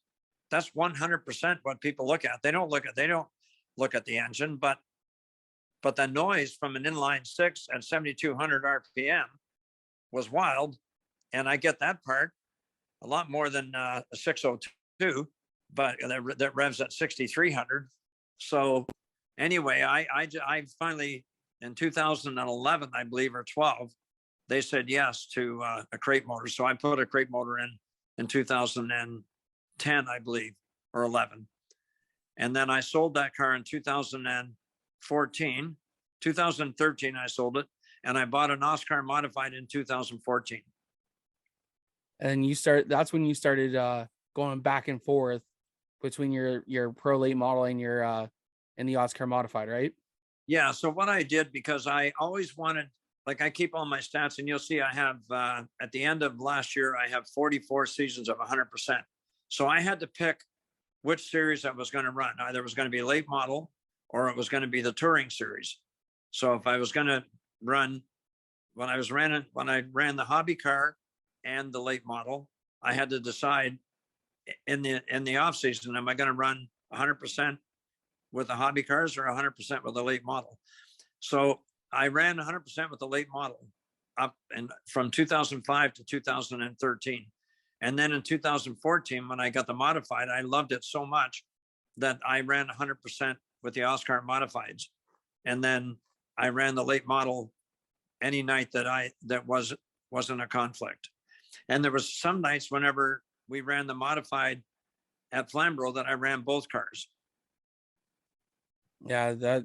That's 100% what people look at. They don't look at the engine, but the noise from an inline 6 at 7,200 RPM was wild. And I get that part a lot more than a 602, but that revs at 6,300. So anyway, I finally, in 2011, I believe, or 12, they said yes to a crate motor. So I put a crate motor in 2010, I believe, or 11. And then I sold that car in 2013, I sold it. And I bought an Oscar modified in 2014. And that's when you started going back and forth between your pro late model and your and the Oscar modified, right? Yeah. So what I did, because I always wanted, like, I keep all my stats, and you'll see I have at the end of last year, I have 44 seasons of 100%. So I had to pick which series I was going to run. Either it was going to be a late model or it was going to be the touring series. So if I was going to run, when I ran the hobby car and the late model, I had to decide in the off season, am I going to run 100% with the hobby cars or 100% with the late model? So I ran 100% with the late model up and from 2005 to 2013. And then in 2014, when I got the modified, I loved it so much that I ran 100% with the Oscar modifieds. And then I ran the late model any night that wasn't a conflict. And there was some nights whenever we ran the modified at Flamborough that I ran both cars. Yeah,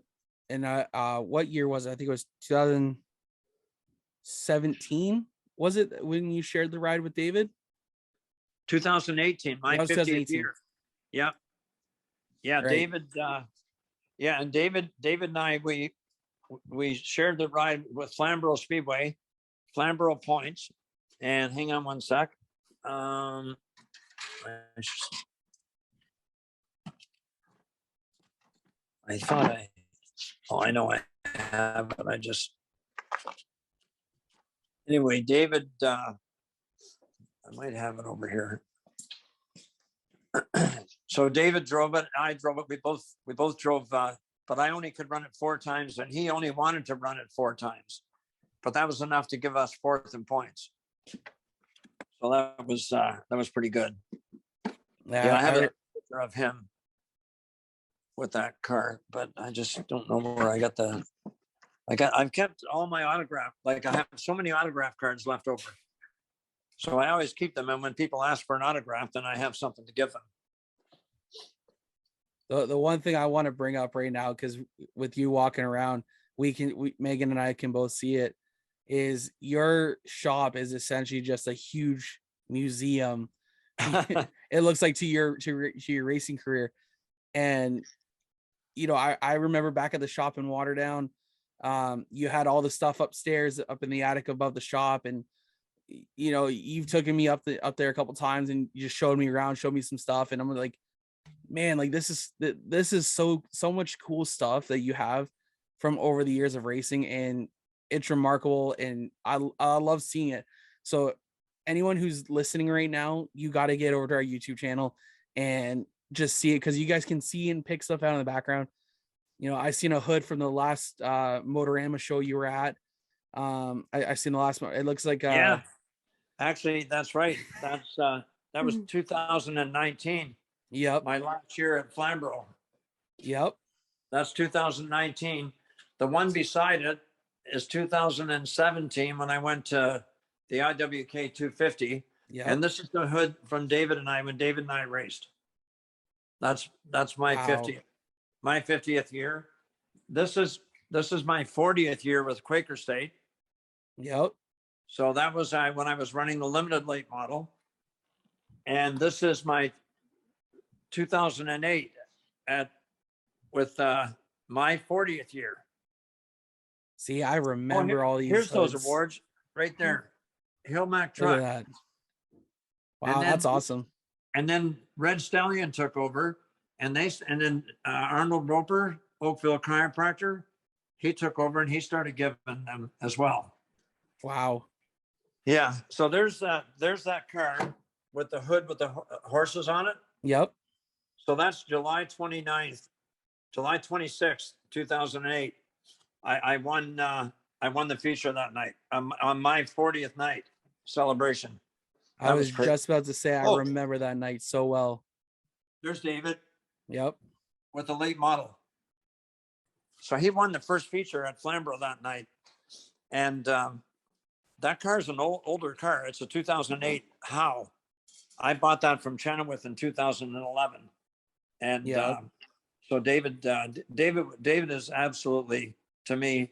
what year was it? I think it was 2017. Was it when you shared the ride with David? 2018, my 50th year. Yeah. Yeah, right. David, David and I, we shared the ride with Flamborough Speedway, Flamborough Points. And hang on one sec. I thought I know I have, but anyway, David, I might have it over here. So David drove it, I drove it, we both drove, but I only could run it 4 times, and he only wanted to run it 4 times, but that was enough to give us 4th in points. So that was pretty good. Yeah, I have a picture of him with that car, but I just don't know where I got I've kept all my autograph, like I have so many autograph cards left over. So I always keep them, and when people ask for an autograph, then I have something to give them. The one thing I want to bring up right now, because with you walking around, Megan and I can both see it, is your shop is essentially just a huge museum. It looks like to your racing career. And you know, I remember back at the shop in Waterdown, you had all the stuff upstairs up in the attic above the shop, and you know, you've taken me up there a couple times and you just showed me around, showed me some stuff, and I'm like, man, like this is so much cool stuff that you have from over the years of racing. And it's remarkable, and I love seeing it. So anyone who's listening right now, you got to get over to our YouTube channel and just see it, because you guys can see and pick stuff out in the background. I seen a hood from the last Motorama show you were at. I seen the last one. It looks like yeah, actually, that's right. That was 2019. Yep. My last year at Flamborough. Yep. That's 2019. The one beside it is 2017 when I went to the IWK 250. Yep. And this is the hood from David and I when David and I raced. That's my Wow. 50th year. This is my 40th year with Quaker State. Yep. So that was when I was running the limited late model. And this is my 2008 with my 40th year. See, I remember all these. Here's hoods. those awards right there. Hillmac Look truck. at that. Wow, that's awesome. And then Red Stallion took over, and then Arnold Roper, Oakville chiropractor, he took over and he started giving them as well. Wow. Yeah. So there's that car with the hood with the horses on it. Yep. So that's July 29th, July 26th, 2008. I won the feature that night on my 40th night celebration. I was just about to say, I remember that night so well. There's David. Yep. With the late model. So he won the first feature at Flamborough that night. And that car is an older car. It's a 2008 Howe. I bought that from Chenoweth in 2011. And so David is absolutely, to me,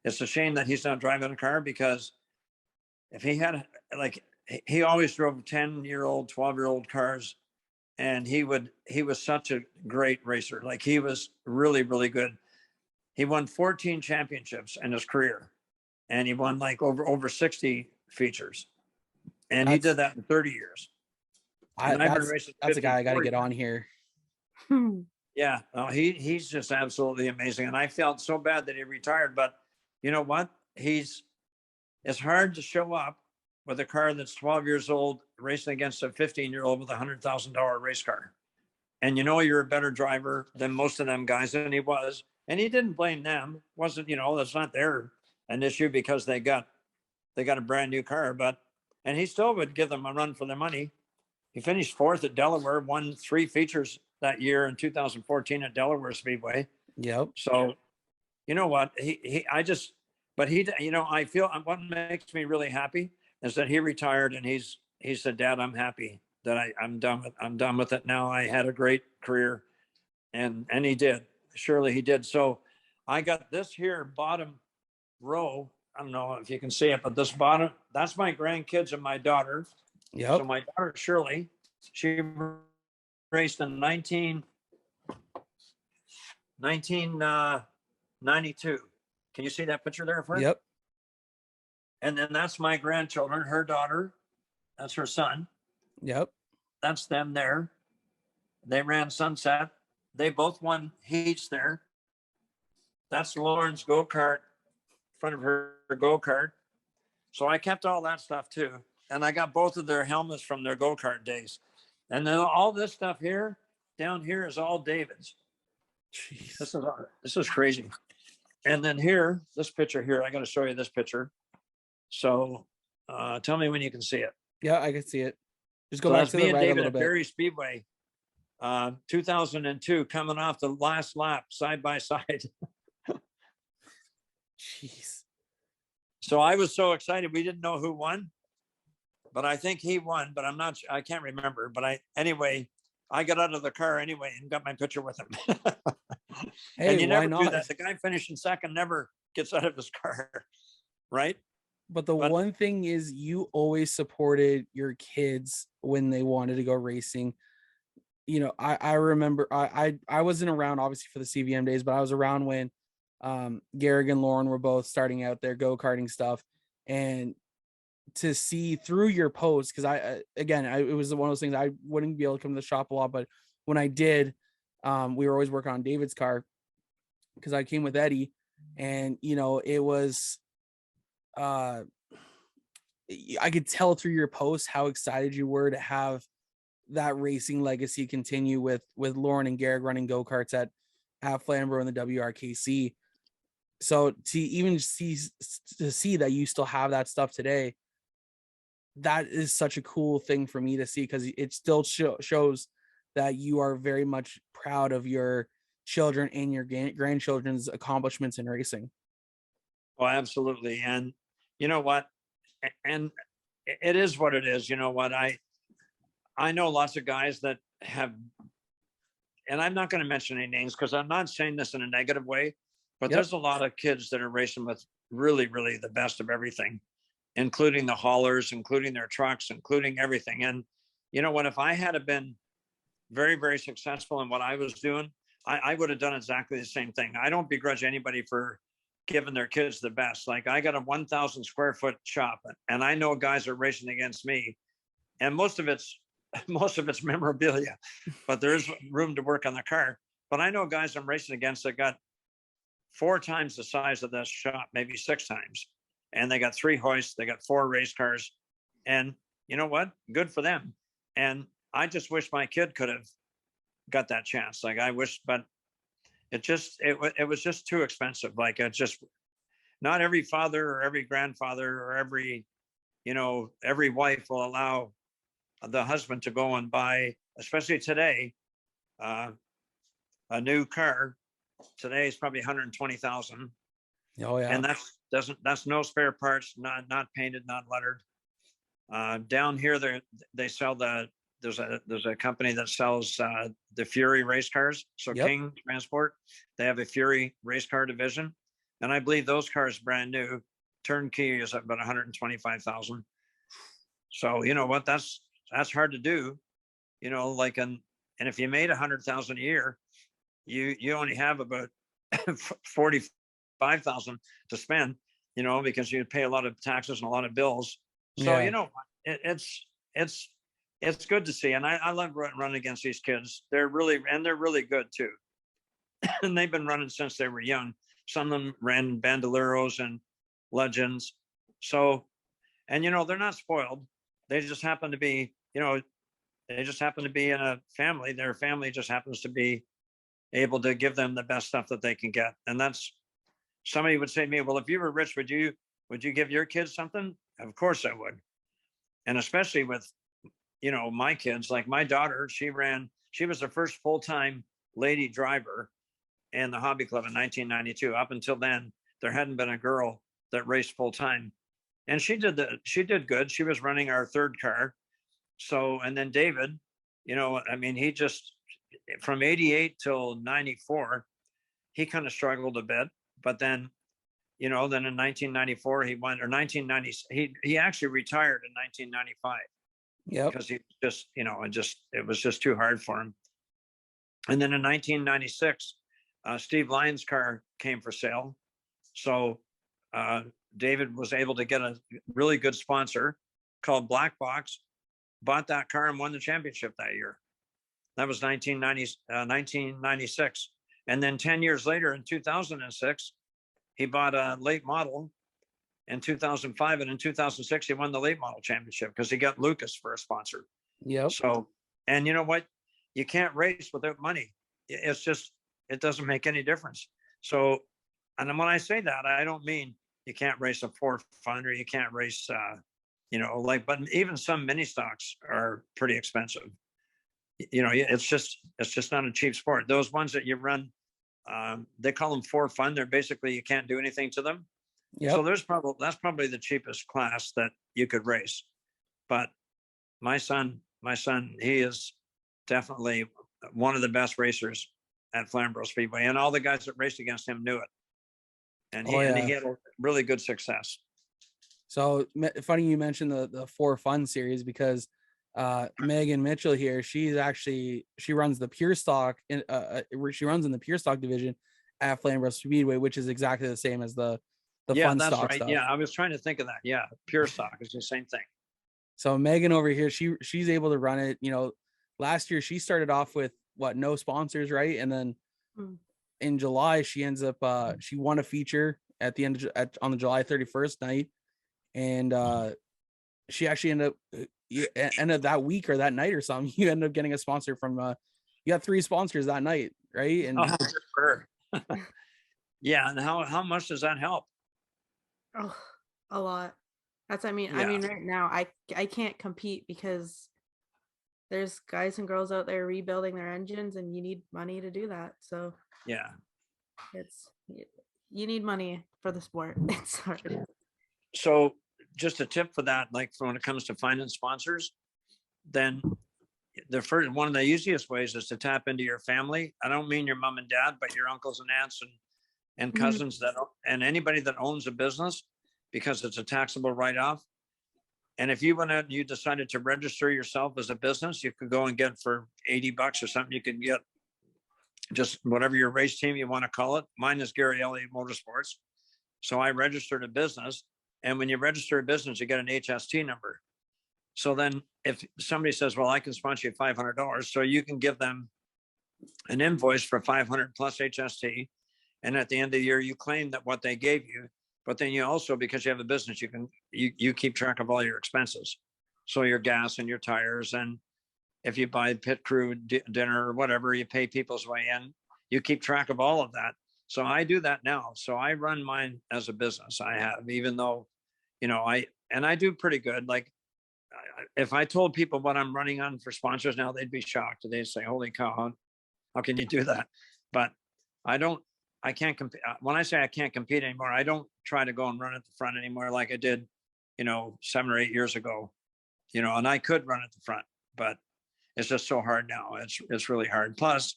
it's a shame that he's not driving a car, because if he had, like, he always drove 10-year-old, 12-year-old cars, and he was such a great racer. Like, he was really, really good. He won 14 championships in his career, and he won like over 60 features, and he did that in 30 years. That's a guy I got to get on here. Yeah, he's just absolutely amazing, and I felt so bad that he retired. But you know what? It's hard to show up with a car that's 12 years old racing against a 15-year-old with a $100,000 race car, and you're a better driver than most of them guys, and he was. And he didn't blame them. Wasn't, that's not an issue, because they got a brand new car, and he still would give them a run for their money. He finished 4th at Delaware, won 3 features that year in 2014 at Delaware Speedway. Yep. So, you know what? I feel what makes me really happy is that he retired, and he said, "Dad, I'm happy that I'm done with it now. I had a great career," and he did. Surely he did. So I got this here bottom row. I don't know if you can see it, but this bottom, that's my grandkids and my daughter. Yep. So my daughter, Shirley, she raced in 1992. Can you see that picture there, Fred? Yep. And then that's my grandchildren, her daughter, that's her son. Yep. That's them there. They ran Sunset. They both won heats there. That's Lauren's go-kart, front of her go-kart. So I kept all that stuff too. And I got both of their helmets from their go-kart days. And then all this stuff here, down here, is all David's. Jeez. This is crazy. And then here, this picture here, I got to show you this picture. So tell me when you can see it. Yeah, I can see it. Just go back to the right a little bit. Berry Speedway, 2002, coming off the last lap, side by side. Jeez. So I was so excited. We didn't know who won, but I think he won. But I can't remember. But anyway, I got out of the car anyway and got my picture with him. Hey, and you why never not? do that. The guy finishing second never gets out of his car, right? But one thing is, you always supported your kids when they wanted to go racing. I remember I wasn't around obviously for the CVM days, but I was around when Garrick and Lauren were both starting out their go-karting stuff, and to see through your posts, because it was one of those things, I wouldn't be able to come to the shop a lot, but when I did, we were always working on David's car because I came with Eddie, and it was I could tell through your posts how excited you were to have that racing legacy continue with Lauren and Garrett running go-karts at Flamborough and the WRKC. So to even see that you still have that stuff today, that is such a cool thing for me to see, because it still shows that you are very much proud of your children and your grandchildren's accomplishments in racing. Oh, absolutely. And you know what? And it is what it is. You know what? I know lots of guys that have, and I'm not going to mention any names because I'm not saying this in a negative way, but there's a lot of kids that are racing with really, really the best of everything, including the haulers, including their trucks, including everything. And you know what? If I had been very, very successful in what I was doing, I would have done exactly the same thing. I don't begrudge anybody for giving their kids the best. Like, I got a 1,000 square foot shop, and I know guys are racing against me, and most of it's memorabilia, but there's room to work on the car. But I know guys I'm racing against that got 4 times the size of this shop, maybe 6 times. And they got 3 hoists, they got 4 race cars. And you know what? Good for them. And I just wish my kid could have got that chance. Like, I wish, but it was just too expensive. Like, it just, not every father or every grandfather or every wife will allow the husband to go and buy, especially today, a new car. Today is probably 120,000. Oh yeah. And that's no spare parts, not painted, not lettered. Down here, they sell there's a company that sells the Fury race cars. So King Transport, they have a Fury race car division, and I believe those cars brand new, turnkey, is about 125,000. So you know what? That's hard to do. You know, like, and if you made 100,000 a year, you only have about 45,000 to spend. You know, because you pay a lot of taxes and a lot of bills. So you know, it's good to see, and I love running against these kids. They're really good too, and they've been running since they were young. Some of them ran Bandoleros and Legends. So, and you know, they're not spoiled. They just happen to be, in a family. Their family just happens to be able to give them the best stuff that they can get. And that's, somebody would say to me, well, if you were rich, would you give your kids something? Of course I would. And especially with, my kids, like my daughter, she was the first full-time lady driver in the hobby club in 1992. Up until then, there hadn't been a girl that raced full-time. And she did good. She was running our 3rd car. So, and then David, he just, from 88 till 94, he kind of struggled a bit, but then, then in 1994, he won, or 1990, he actually retired in 1995. Yeah. Because he just, it was just too hard for him. And then in 1996, Steve Lyons' car came for sale. So David was able to get a really good sponsor called Black Box, bought that car and won the championship that year. That was 1996. And then 10 years later, in 2006, he bought a late model in 2005. And in 2006, he won the late model championship because he got Lucas for a sponsor. Yeah. So, and you know what? You can't race without money. It's just, it doesn't make any difference. So, and when I say that, I don't mean you can't race a for fun, or you can't race, but even some mini stocks are pretty expensive. It's just not a cheap sport. Those ones that you run, they call them for fun. They're basically, you can't do anything to them. Yep. So that's probably the cheapest class that you could race. But my son, he is definitely one of the best racers at Flamborough Speedway, and all the guys that raced against him knew it. And he had a really good success. So funny you mentioned the For Fun series, because Megan Mitchell here, she runs the pure stock she runs in the pure stock division at Flamborough Speedway, which is exactly the same as the fun stock stuff. Yeah, I was trying to think of that. Yeah, pure stock is the same thing. So Megan over here, she's able to run it. Last year she started off with no sponsors, right? And then in July she ends up she won a feature at the end on the July 31st night and she actually ended up that week or that night or something. You ended up getting a sponsor from you got 3 sponsors that night, right? And Oh, sure. Yeah, and how much does that help? Oh, a lot. That's I Yeah. mean right now I can't compete because there's guys and girls out there rebuilding their engines and you need money to do that. So Yeah. it's you need money for the sport. It's hard. So just a tip for that, like for when it comes to finding sponsors, then the first one of the easiest ways is to tap into your family. I don't mean your mom and dad, but your uncles and aunts and Mhm. cousins and anybody that owns a business, because it's a taxable write-off. And if you went out and you decided to register yourself as a business, you could go and get for $80 or something. You could get just whatever your race team you want to call it. Mine is Gary Elliott Motorsports. So I registered a business. And when you register a business, you get an HST number. So then if somebody says, well, I can sponsor you $500, so you can give them an invoice for 500 plus HST. And at the end of the year, you claim that what they gave you, but then you also, because you have a business, you keep track of all your expenses. So your gas and your tires, and if you buy pit crew dinner or whatever, you pay people's way in, you keep track of all of that. So I do that now. So I run mine as a business. I have, even though, I do pretty good. Like if I told people what I'm running on for sponsors now, they'd be shocked. They'd say, holy cow, how can you do that? But I can't compete. When I say I can't compete anymore, I don't try to go and run at the front anymore like I did, 7 or 8 years ago, and I could run at the front, but it's just so hard now. It's really hard. Plus,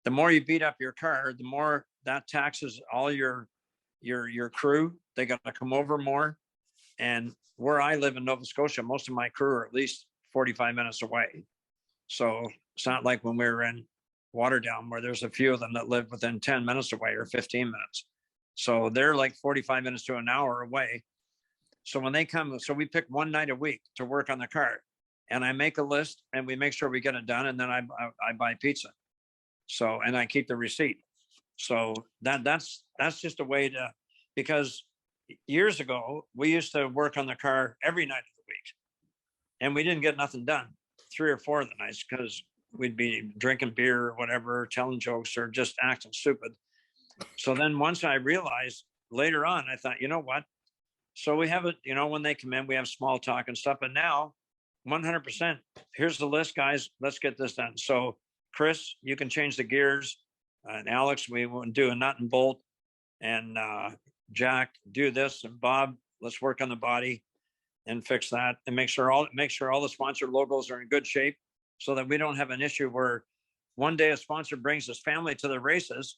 the more you beat up your car, the more that taxes all your crew. They got to come over more. And where I live in Nova Scotia, most of my crew are at least 45 minutes away. So it's not like when we were in Waterdown, where there's a few of them that live within 10 minutes away or 15 minutes. So they're like 45 minutes to an hour away. So when they come, so we pick one night a week to work on the car, and I make a list and we make sure we get it done. And then I buy pizza. So, and I keep the receipt. So that's just a way to, because years ago, we used to work on the car every night of the week and we didn't get nothing done 3 or 4 of the nights because we'd be drinking beer or whatever, telling jokes or just acting stupid. So then once I realized later on, I thought, you know what? So we have it, when they come in, we have small talk and stuff. And now 100%, here's the list, guys, let's get this done. So Chris, you can change the gears. And Alex, we will do a nut and bolt. And Jack, do this. And Bob, let's work on the body and fix that and make sure all the sponsor logos are in good shape so that we don't have an issue where one day a sponsor brings his family to the races,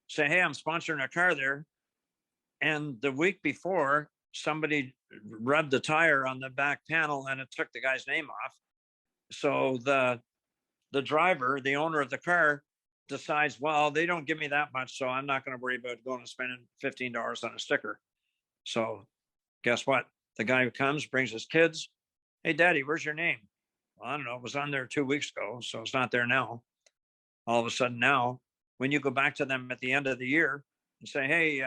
say, hey, I'm sponsoring a car there. And the week before, somebody rubbed the tire on the back panel and it took the guy's name off. So the driver, the owner of the car, decides, well, they don't give me that much, so I'm not going to worry about going and spending $15 on a sticker. So guess what? The guy who comes, brings his kids. Hey, Daddy, where's your name? Well, I don't know. It was on there 2 weeks ago, so it's not there now. All of a sudden now, when you go back to them at the end of the year and say, hey,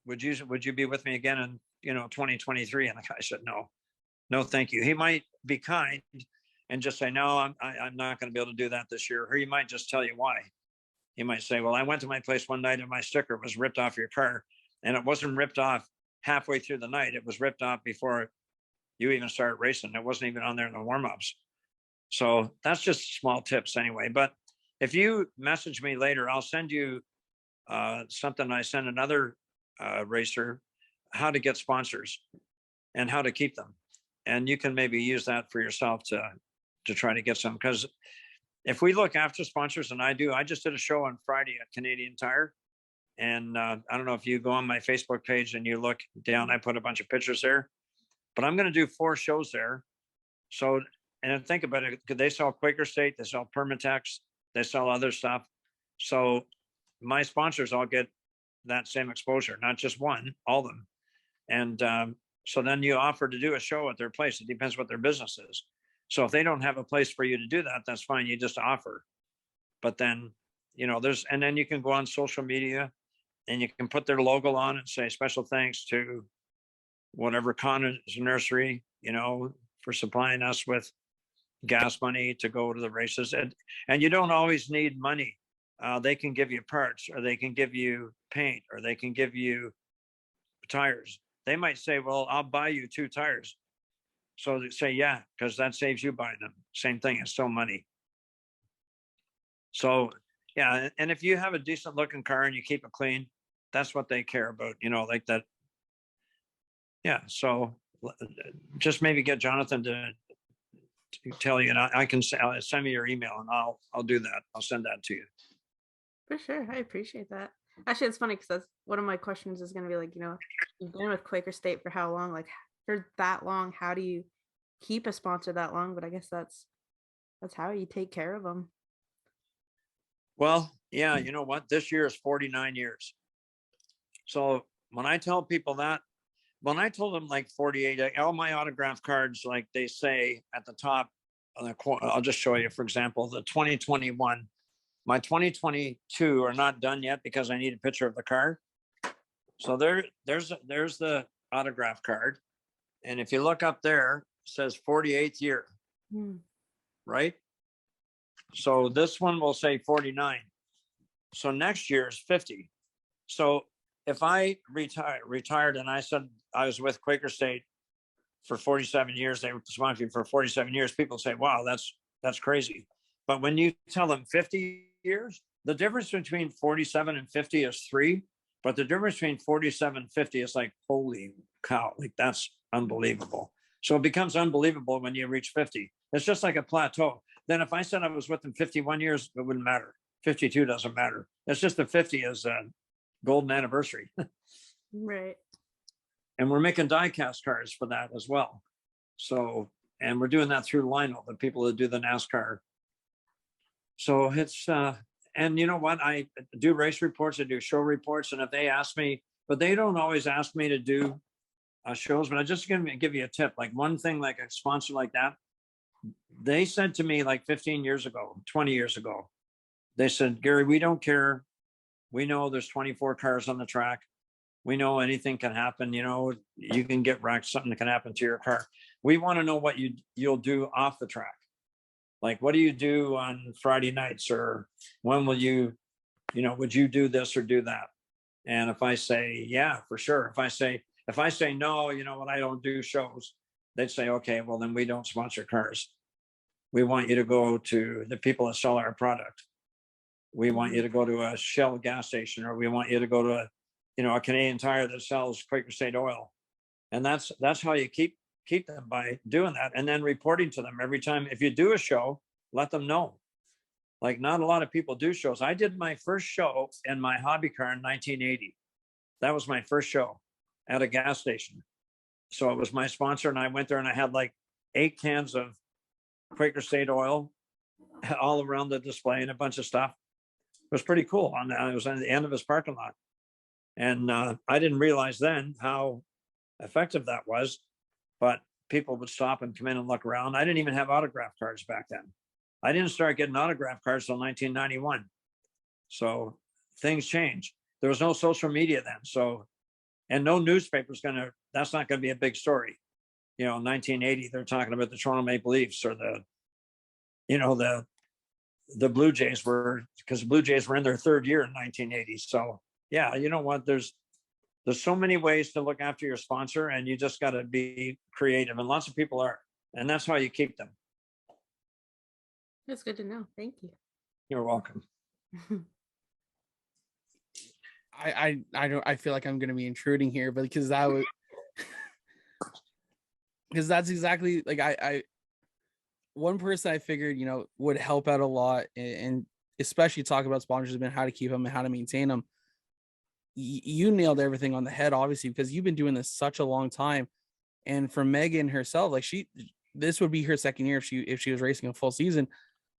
would you be with me again in 2023? And the guy said, no, thank you. He might be kind and just say, no, I'm not going to be able to do that this year. Or he might just tell you why. He might say, well, I went to my place one night and my sticker was ripped off your car. And it wasn't ripped off halfway through the night. It was ripped off before you even started racing. It wasn't even on there in the warm-ups. So that's just small tips anyway. But if you message me later, I'll send you something. I send another racer how to get sponsors and how to keep them. And you can maybe use that for yourself to try to get some, because if we look after sponsors, and I just did a show on Friday at Canadian Tire. And I don't know if you go on my Facebook page and you look down, I put a bunch of pictures there, but I'm going to do 4 shows there. So, and think about it, they sell Quaker State, they sell Permatex, they sell other stuff. So my sponsors all get that same exposure, not just one, all of them. And so then you offer to do a show at their place. It depends what their business is. So if they don't have a place for you to do that, that's fine. You just offer. But then, and then you can go on social media and you can put their logo on and say special thanks to, whatever Connor's Nursery, you know, for supplying us with gas money to go to the races. And you don't always need money. They can give you parts, or they can give you paint, or they can give you tires. They might say, well, I'll buy you 2 tires. So they say, yeah, because that saves you buying them. Same thing, it's still money. So yeah, and if you have a decent looking car and you keep it clean, that's what they care about, you know, like that. Yeah, so just maybe get Jonathan to tell you, and I can send me your email, and I'll do that. I'll send that to you. For sure. I appreciate that. Actually, it's funny because that's one of my questions is going to be like, you know, you've been with Quaker State for how long? Like for that long, how do you keep a sponsor that long? But I guess that's how you take care of them. Well, yeah, you know what? This year is 49 years. So when I tell people that, when I told them like 48, all my autograph cards, like they say at the top, I'll just show you, for example, the 2021, my 2022 are not done yet because I need a picture of the car. So there's the autograph card. And if you look up there, it says 48th year, right? So this one will say 49. So next year is 50. So if I retired and I said I was with Quaker State for 47 years, they were sponsoring for 47 years, people say, wow, that's crazy. But when you tell them 50 years, the difference between 47 and 50 is 3, but the difference between 47 and 50 is like, holy cow, like that's unbelievable. So it becomes unbelievable when you reach 50. It's just like a plateau. Then if I said I was with them 51 years, it wouldn't matter. 52 doesn't matter. It's just the 50 is a golden anniversary. Right. And we're making die-cast cars for that as well. So, and we're doing that through Lionel, the people that do the NASCAR. So it's, and you know what? I do race reports, I do show reports. And if they ask me, but they don't always ask me to do shows, but I'm just going to give you a tip. Like one thing, like a sponsor like that, they said to me like 15 years ago, 20 years ago, they said, Gary, we don't care. We know there's 24 cars on the track. We know anything can happen. You know, you can get wrecked. Something can happen to your car. We want to know what you'll do off the track. Like, what do you do on Friday nights, or when will you know, would you do this or do that? And if I say, yeah, for sure. If I say, no, you know what, I don't do shows, they'd say, okay, well, then we don't sponsor cars. We want you to go to the people that sell our product. We want you to go to a Shell gas station, or we want you to go to a Canadian Tire that sells Quaker State oil. And that's how you keep them, by doing that, and then reporting to them every time. If you do a show, let them know. Like, not a lot of people do shows. I did my first show in my hobby car in 1980. That was my first show at a gas station. So it was my sponsor, and I went there and I had like 8 cans of Quaker State oil all around the display and a bunch of stuff. It was pretty cool. It was on the end of his parking lot. And I didn't realize then how effective that was, but people would stop and come in and look around. I didn't even have autograph cards back then. I didn't start getting autograph cards till 1991. So things change. There was no social media then. So, and no newspaper's that's not going to be a big story. You know, in 1980, they're talking about the Toronto Maple Leafs, or the Blue Jays because Blue Jays were in their 3rd year in 1980. So yeah, you know what? There's so many ways to look after your sponsor, and you just got to be creative, and lots of people are, and that's how you keep them. That's good to know. Thank you. You're welcome. I feel like I'm going to be intruding here, but because that's exactly like I one person I figured, you know, would help out a lot, and especially talk about sponsorship and how to keep them and how to maintain them. You nailed everything on the head, obviously, because you've been doing this such a long time. And for Megan herself, like this would be her 2nd year if she was racing a full season.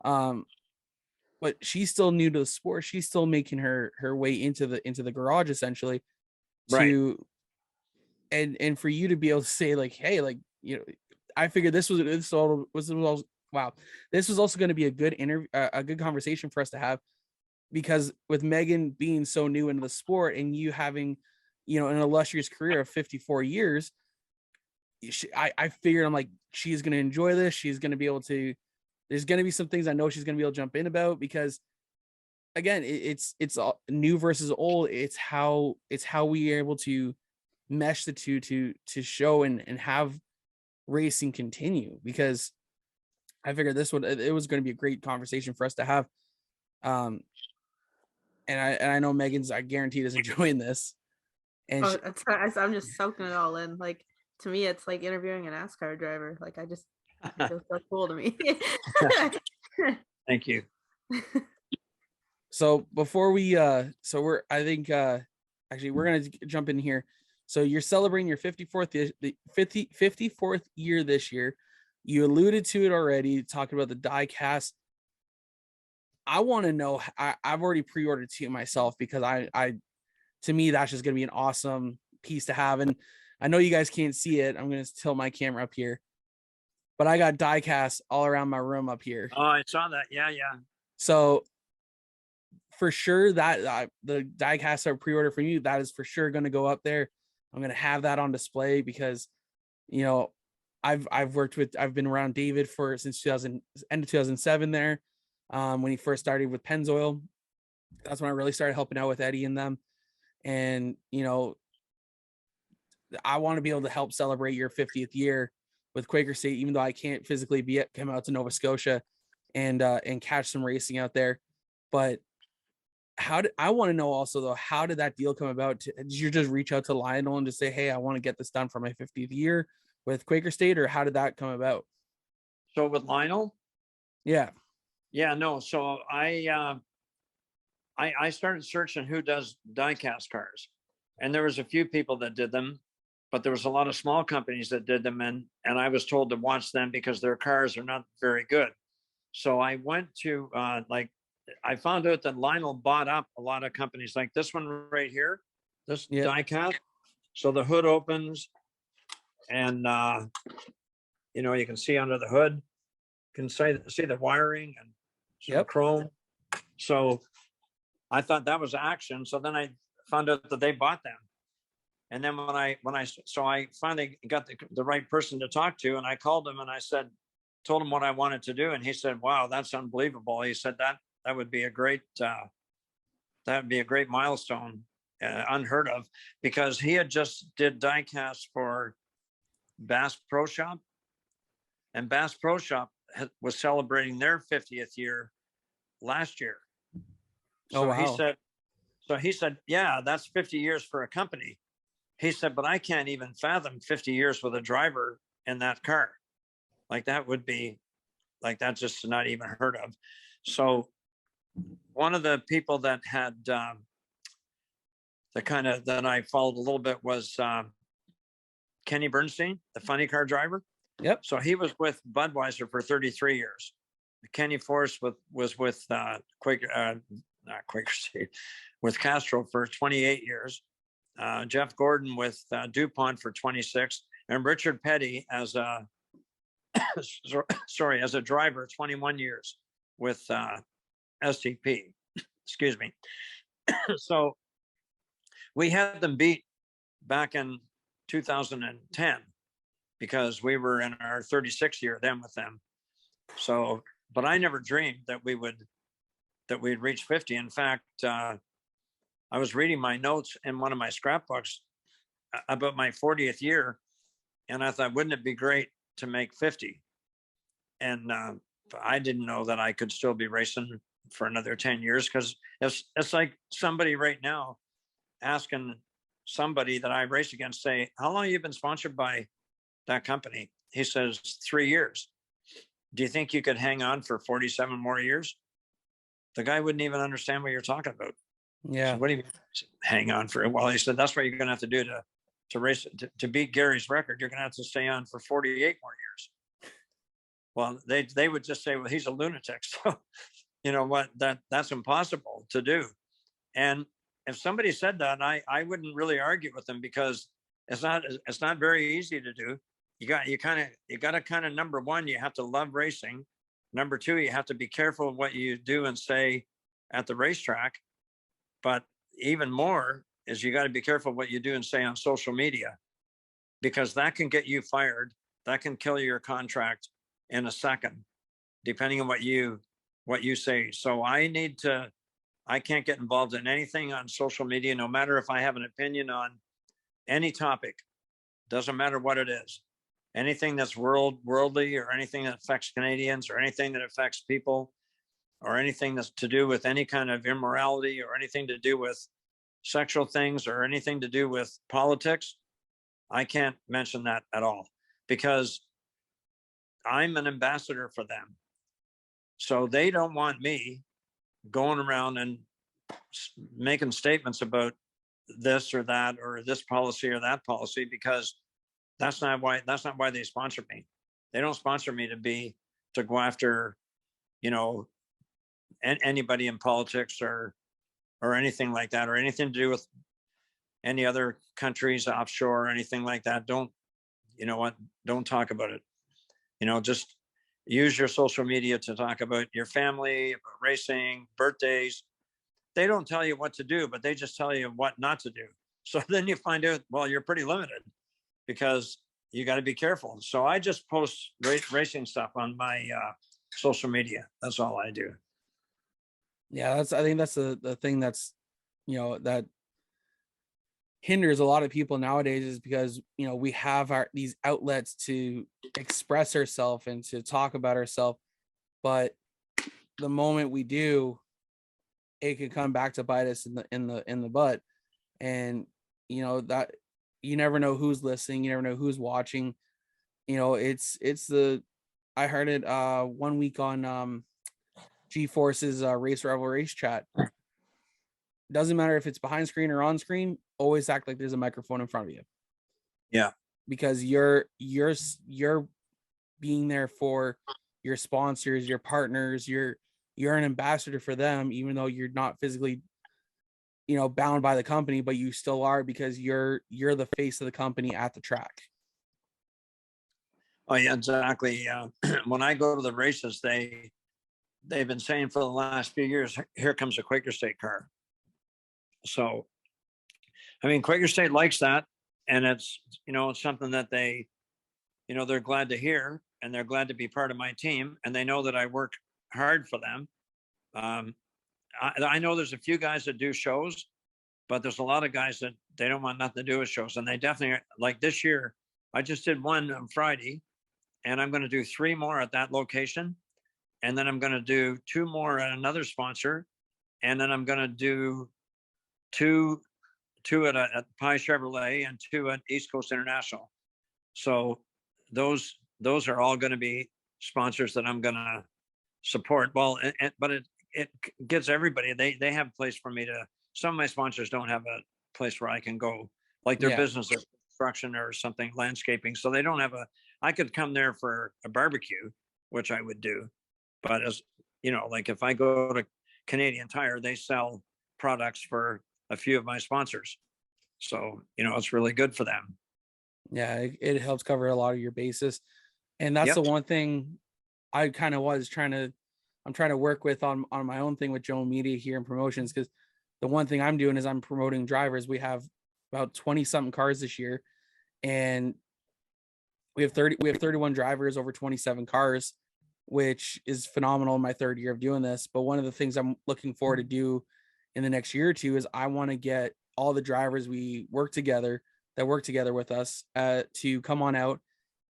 But she's still new to the sport. She's still making her way into the garage, essentially. Right. And for you to be able to say like, hey, like, you know, I figured this was wow, this was also going to be a good interview, a good conversation for us to have, because with Megan being so new into the sport and you having, you know, an illustrious career of 54 years, I figured, I'm like, she's going to enjoy this. She's going to be able to, there's going to be some things I know she's going to be able to jump in about, because again, it's all new versus old. It's how we are able to mesh the two to show and have racing continue, because I figured it was going to be a great conversation for us to have. And I know Megan's, I guarantee, is enjoying this. And I'm just soaking it all in. Like, to me, it's like interviewing a NASCAR driver. Like, it feels so cool to me. Thank you. So before we so we're, I think actually we're gonna jump in here. So you're celebrating your 54th year this year. You alluded to it already, talking about the die cast. I want to know, I've already pre-ordered two myself, because I to me, that's just gonna be an awesome piece to have. And I know you guys can't see it. I'm gonna tilt my camera up here, but I got die casts all around my room up here. Oh, I saw that. Yeah. So for sure, that the die cast I pre-order for you, that is for sure going to go up there. I'm going to have that on display, because, you know, I've been around David since end of 2007 there. When he first started with Pennzoil, that's when I really started helping out with Eddie and them. And, you know, I want to be able to help celebrate your 50th year with Quaker State, even though I can't physically come out to Nova Scotia and catch some racing out there. But I want to know also, though, how did that deal come about? Did you just reach out to Lionel and just say, hey, I want to get this done for my 50th year with Quaker State, or how did that come about? So with Lionel? Yeah. No. So I started searching who does die-cast cars, and there was a few people that did them, but there was a lot of small companies that did them, and I was told to watch them because their cars are not very good. So I went to I found out that Lionel bought up a lot of companies, like this one right here, this die cast. So the hood opens, and you know, you can see under the hood, you can see the wiring and some chrome. So I thought that was action. So then I found out that they bought them. And then when I finally got the right person to talk to, and I called him and I told him what I wanted to do. And he said, wow, that's unbelievable. He said that would be a great, milestone, unheard of, because he had just did die casts for Bass Pro Shop, and Bass Pro Shop was celebrating their 50th year last year. So wow. He said, yeah, that's 50 years for a company. He said, but I can't even fathom 50 years with a driver in that car. Like, that would be like, that's just not even heard of. So one of the people that had that I followed a little bit was Kenny Bernstein, the funny car driver. Yep. So he was with Budweiser for 33 years. Kenny Force was with not Quaker State, with Castro for 28 years. Jeff Gordon with DuPont for 26, and Richard Petty as a driver, 21 years with STP. Excuse me. So we had them beat back in 2010 because we were in our 36th year then with them. So, but I never dreamed that we'd reach 50. In fact, I was reading my notes in one of my scrapbooks about my 40th year, and I thought, wouldn't it be great to make 50? And I didn't know that I could still be racing for another 10 years, because it's like somebody right now asking somebody that I race against, say, how long have you been sponsored by that company? He says 3 years. Do you think you could hang on for 47 more years? The guy wouldn't even understand what you're talking about. Yeah. So what do you hang on for? Well, he said, that's what you're going to have to do to race, to beat Gary's record. You're going to have to stay on for 48 more years. Well, they would just say, well, he's a lunatic. So, you know what, that's impossible to do. And if somebody said that, I wouldn't really argue with them, because it's not very easy to do. You got to kind of, number one, you have to love racing. Number two, you have to be careful of what you do and say at the racetrack. But even more is you got to be careful what you do and say on social media, because that can get you fired. That can kill your contract in a second, depending on what you say. So I can't get involved in anything on social media, no matter if I have an opinion on any topic. Doesn't matter what it is. Anything that's worldly, or anything that affects Canadians, or anything that affects people, or anything that's to do with any kind of immorality, or anything to do with sexual things, or anything to do with politics, I can't mention that at all, because I'm an ambassador for them. So they don't want me going around and making statements about this or that, or this policy or that policy, because that's not why they sponsor me. They don't sponsor me to go after, anybody in politics or anything like that, or anything to do with any other countries offshore or anything like that. Don't talk about it. Just use your social media to talk about your family, about racing, birthdays. They don't tell you what to do, but they just tell you what not to do. So then you find out, well, you're pretty limited, because you got to be careful. So I just post racing stuff on my social media. That's all I do. Yeah, I think that's the thing that's, that hinders a lot of people nowadays, is because, we have these outlets to express ourselves and to talk about ourselves. But the moment we do, it can come back to bite us in the butt. And, that you never know who's listening. You never know who's watching. I heard it 1 week on G-Force's Race Rival Race Chat. Doesn't matter if it's behind screen or on screen, always act like there's a microphone in front of you. Yeah. Because you're being there for your sponsors, your partners, you're an ambassador for them, even though you're not physically, bound by the company, but you still are, because you're the face of the company at the track. Oh yeah, exactly. When I go to the races, they've been saying for the last few years, here comes a Quaker State car. So, Quaker State likes that, and it's something that they're glad to hear, and they're glad to be part of my team, and they know that I work hard for them. I know there's a few guys that do shows, but there's a lot of guys that they don't want nothing to do with shows, and they definitely, like this year, I just did one on Friday, and I'm going to do 3 more at that location, and then I'm going to do 2 more at another sponsor, and then I'm going to do two at Pi Chevrolet and 2 at East Coast International. So those are all going to be sponsors that I'm going to support. Well, but it gives everybody, they have a place for me to. Some of my sponsors don't have a place where I can go, like their business or construction or something, landscaping. So they don't have I could come there for a barbecue, which I would do. But as like if I go to Canadian Tire, they sell products for a few of my sponsors. So, it's really good for them. Yeah, it helps cover a lot of your bases. And that's the one thing I kind of I'm trying to work with on my own thing with Joe Media here in promotions, because the one thing I'm doing is I'm promoting drivers. We have about 20 something cars this year, and we have 31 drivers over 27 cars, which is phenomenal in my 3rd year of doing this. But one of the things I'm looking forward to do in the next year or two is I want to get all the drivers that work together with us to come on out,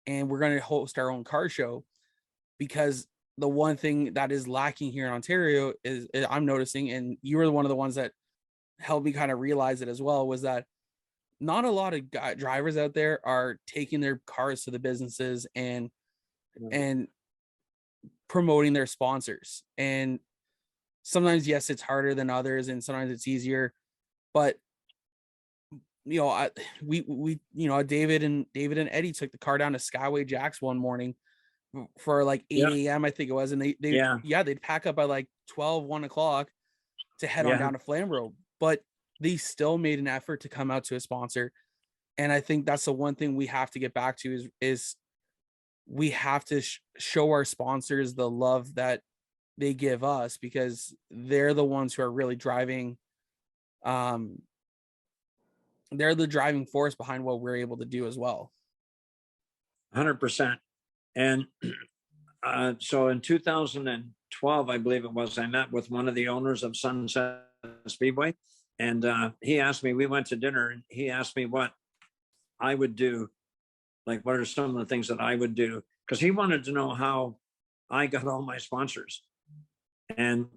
and we're going to host our own car show, because the one thing that is lacking here in Ontario is I'm noticing, and you were one of the ones that helped me kind of realize it as well, was that not a lot of drivers out there are taking their cars to the businesses and promoting their sponsors. And sometimes, yes, it's harder than others, and sometimes it's easier, but David and Eddie took the car down to Skyway Jacks one morning for like 8 a.m. I think it was, and they'd pack up by like 1 o'clock to head on down to Flamborough, but they still made an effort to come out to a sponsor. And I think that's the one thing we have to get back to is we have to show our sponsors the love that they give us, because they're the ones who are really driving they're the driving force behind what we're able to do as well. 100%. And so in 2012, I believe it was, I met with one of the owners of Sunset Speedway, and he asked me, we went to dinner, and he asked me what I would do, like what are some of the things that I would do, because he wanted to know how I got all my sponsors and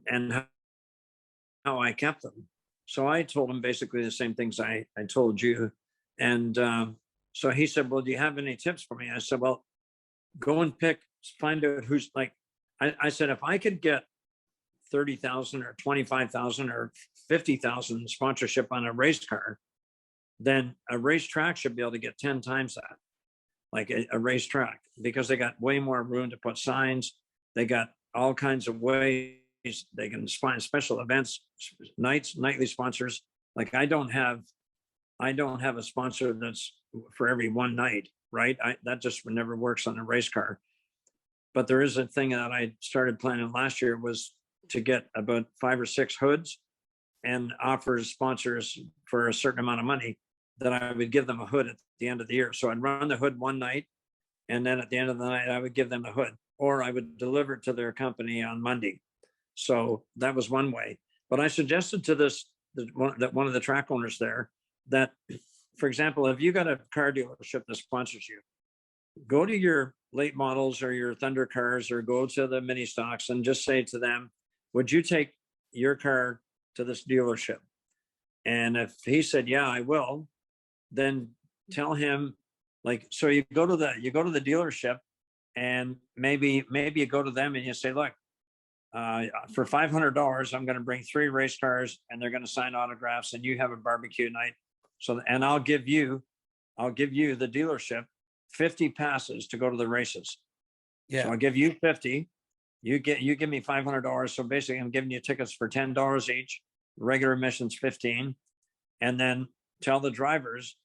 how I kept them. So I told him basically the same things I told you. And so he said, well, do you have any tips for me? I said, well, go and find out who's like, I said, if I could get 30,000 or 25,000 or 50,000 sponsorship on a race car, then a racetrack should be able to get 10 times that, like a racetrack, because they got way more room to put signs. They got all kinds of ways they can find special events, nightly sponsors. Like I don't have a sponsor that's for every one night, right? That just never works on a race car. But there is a thing that I started planning last year, was to get about 5 or 6 hoods and offer sponsors for a certain amount of money that I would give them a hood at the end of the year. So I'd run the hood one night, and then at the end of the night, I would give them the hood, or I would deliver it to their company on Monday. So that was one way. But I suggested to one of the track owners there that, for example, if you got a car dealership that sponsors you, go to your late models or your Thunder cars, or go to the mini stocks and just say to them, would you take your car to this dealership? And if he said, yeah, I will, then tell him, like, so you go to the dealership, and maybe you go to them and you say, look, for $500, I'm going to bring 3 race cars, and they're going to sign autographs, and you have a barbecue night. So, and I'll give you the dealership 50 passes to go to the races. Yeah. So I'll give you 50. You give me $500. So basically I'm giving you tickets for $10 each, regular admissions 15. And then tell the drivers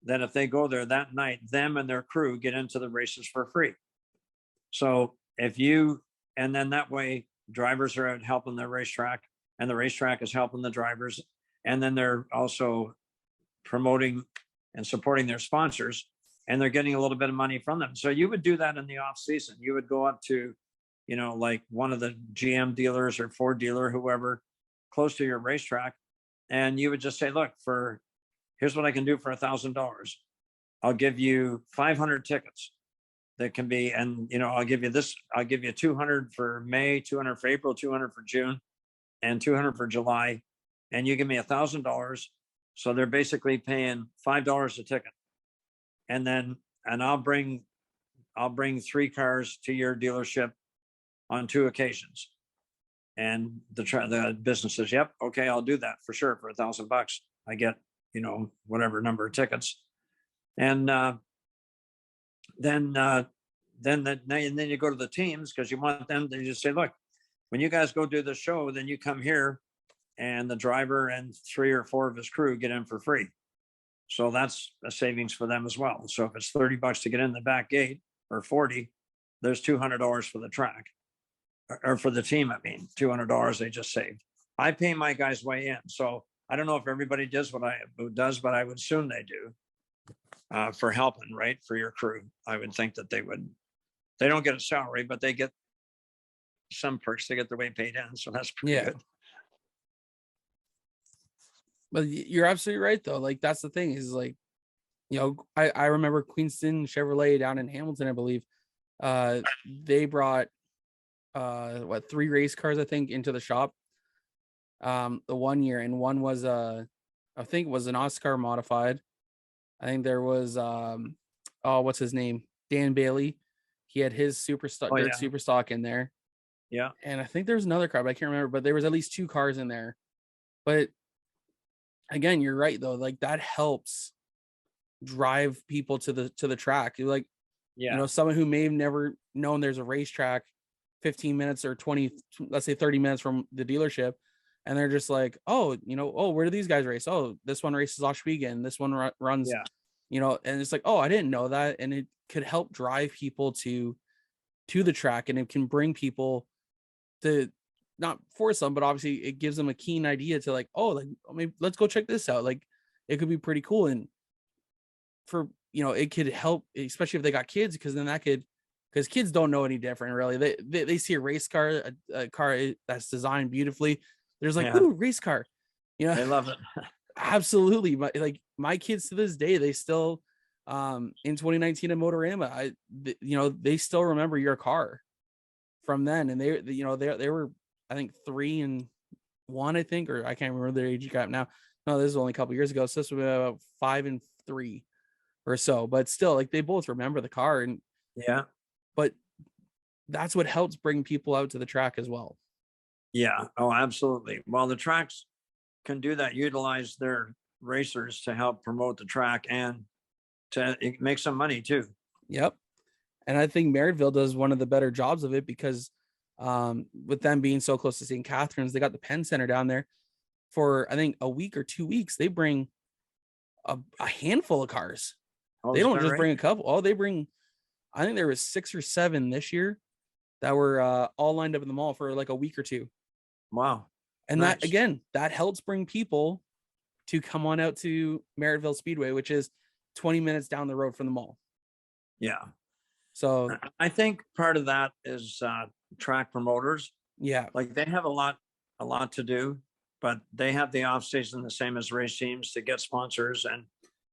that if they go there that night, them and their crew get into the races for free. So and then that way drivers are out helping the racetrack, and the racetrack is helping the drivers. And then they're also promoting and supporting their sponsors, and they're getting a little bit of money from them. So you would do that in the off season. You would go up to, like one of the GM dealers or Ford dealer, whoever, close to your racetrack. And you would just say, look, here's what I can do for $1,000. I'll give you 500 tickets that can be, and, I'll give you 200 for May, 200 for April, 200 for June, and 200 for July. And you give me $1,000. So they're basically paying $5 a ticket. And I'll bring 3 cars to your dealership on 2 occasions. And the business says, yep, okay, I'll do that for sure. For $1,000, I get, whatever number of tickets. And then you go to the teams, because you want them to just say, look, when you guys go do the show, then you come here, and the driver and 3 or 4 of his crew get in for free. So that's a savings for them as well. So if it's $30 to get in the back gate, or 40, there's $200 for the track, or for the team. I mean, $200 they just saved. I pay my guys way in. So I don't know if everybody does what I does, but I would assume they do, for helping, right? For your crew. I would think that they would. They don't get a salary, but they get some perks. They get their way paid in. So that's pretty good. But you're absolutely right, though. Like, that's the thing is, like, I remember Queenston Chevrolet down in Hamilton, I believe. They brought 3 race cars, I think, into the shop the one year, and one was I think was an Oscar modified. I think there was what's his name, Dan Bailey. He had his super stock in there. Yeah, and I think there's another car, but I can't remember. But there was at least 2 cars in there. But again, you're right, though. Like, that helps drive people to the track. You're like, someone who may have never known there's a racetrack 15 minutes or 20, let's say 30 minutes from the dealership, and they're just like, where do these guys race? Oh, this one races Oshpegen, this one runs, and it's like, I didn't know that. And it could help drive people to the track, and it can bring people to, not force them, but obviously it gives them a keen idea to, like, maybe let's go check this out. Like, it could be pretty cool. And for, it could help, especially if they got kids, because then because kids don't know any different, really. They see a race car, a car that's designed beautifully. There's like, ooh, race car. They love it. Absolutely. My kids to this day, they still, in 2019 at Motorama, they still remember your car from then. And they were, I think 3 and 1, I think, or I can't remember their age gap now. No, this was only a couple years ago. So this was about 5 and 3 or so, but still, like, they both remember the car. And but that's what helps bring people out to the track as well. Yeah. Oh, absolutely. Well, the tracks can do that, utilize their racers to help promote the track and to make some money too. Yep. And I think Merrittville does one of the better jobs of it, because with them being so close to St. Catharines, they got the Penn Center down there for, I think, a week or 2 weeks. They bring a handful of cars. They don't just bring a couple. Oh, they bring, I think there was 6 or 7 this year that were all lined up in the mall for like a week or 2. Wow. And nice. That, again, that helps bring people to come on out to Merrittville Speedway, which is 20 minutes down the road from the mall. Yeah. So I think part of that is track promoters. Yeah. Like, they have a lot to do, but they have the off season the same as race teams to get sponsors and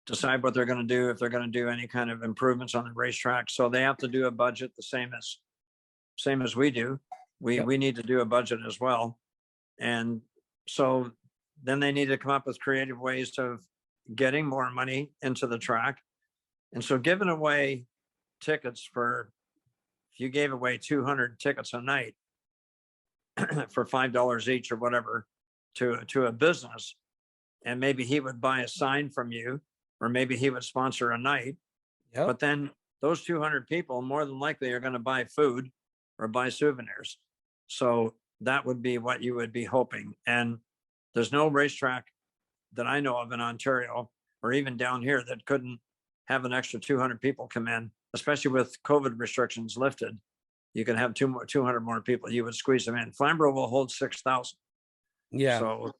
decide what they're going to do, if they're going to do any kind of improvements on the racetrack. So they have to do a budget the same as we do. We need to do a budget as well. And so then they need to come up with creative ways of getting more money into the track. And so giving away tickets if you gave away 200 tickets a night for $5 each or whatever to a business, and maybe he would buy a sign from you, or maybe he would sponsor a night. But then those 200 people more than likely are going to buy food or buy souvenirs. So that would be what you would be hoping. And there's no racetrack that I know of in Ontario or even down here that couldn't have an extra 200 people come in, especially with COVID restrictions lifted. You can have 200 more people. You would squeeze them in. Flamborough will hold 6,000. Yeah. So,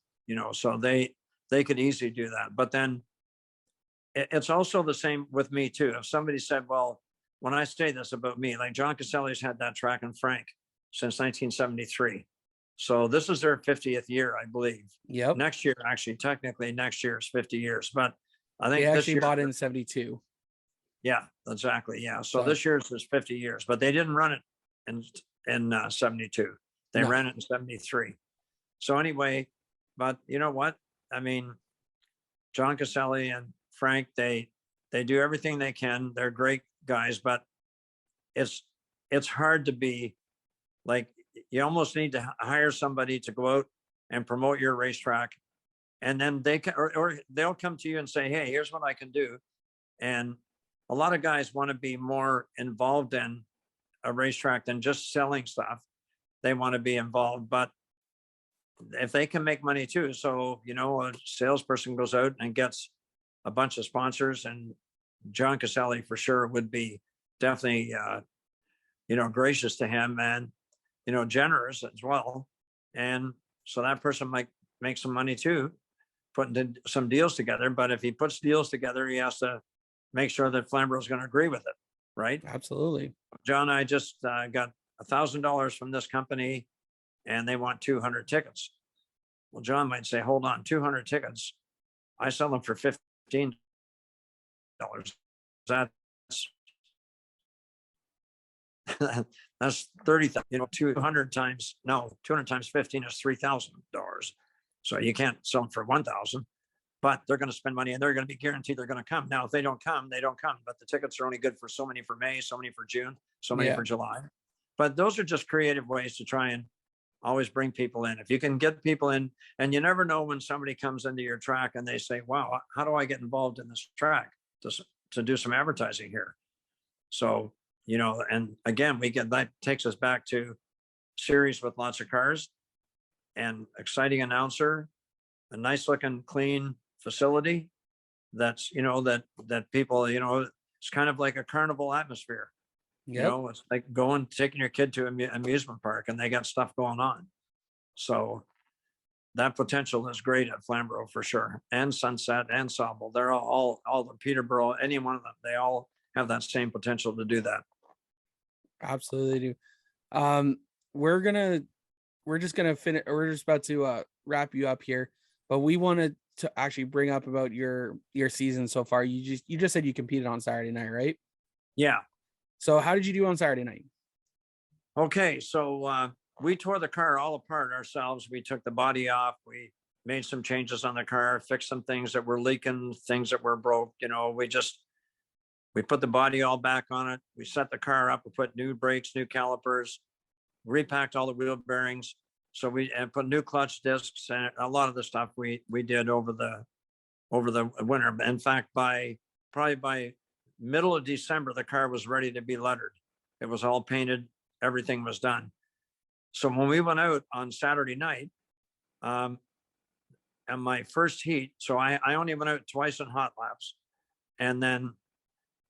so they could easily do that. But then it's also the same with me too. If somebody said, well, when I say this about me, like John Caselli's had that track in Frank since 1973. So this is their 50th year, I believe. Yep. Next year, actually, technically next year is 50 years, but I think they actually this year, bought in 72. Yeah, exactly. Yeah. So this year's is 50 years, but they didn't run it in 72. They ran it in 73. So anyway, but you know what? I mean, John Caselli and Frank, they do everything they can. They're great guys, but it's hard to be like, you almost need to hire somebody to go out and promote your racetrack. And then they can, or they'll come to you and say, hey, here's what I can do. And a lot of guys want to be more involved in a racetrack than just selling stuff. They want to be involved, but if they can make money too. So, a salesperson goes out and gets a bunch of sponsors, and John Caselli for sure would be definitely, gracious to him and, generous as well. And so that person might make some money too, putting some deals together. But if he puts deals together, he has to make sure that Flamborough is going to agree with it. Right. Absolutely. John, I just got $1,000 from this company and they want 200 tickets. Well, John might say, hold on, 200 tickets. I sell them for $15. That's 30,000, 200 times 15 is $3,000. So you can't sell them for 1,000, but they're going to spend money and they're going to be guaranteed they're going to come. Now, if they don't come, they don't come, but the tickets are only good for so many for May, so many for June, so many for July. But those are just creative ways to try and always bring people in. If you can get people in, and you never know when somebody comes into your track and they say, wow, how do I get involved in this track to do some advertising here? So, and again, that takes us back to series with lots of cars and exciting announcer, a nice looking, clean facility. That's, that people, it's kind of like a carnival atmosphere. It's like taking your kid to an amusement park and they got stuff going on. So that potential is great at Flamborough for sure, and Sunset and Sauble. They're all the Peterborough, any one of them, they all have that same potential to do that. Absolutely do. We're just gonna finish. We're just about to wrap you up here, but we wanted to actually bring up about your season so far. You just said you competed on Saturday night, right? Yeah. So how did you do on Saturday night? Okay, so we tore the car all apart ourselves. We took the body off. We made some changes on the car, fixed some things that were leaking, things that were broke. You know, we put the body all back on it. We set the car up. We put new brakes, new calipers, repacked all the wheel bearings. So we put new clutch discs, and a lot of the stuff we did over the winter. In fact, probably by middle of December, the car was ready to be lettered. It was all painted. Everything was done. So when we went out on Saturday night, and my first heat, so I only went out twice in hot laps, and then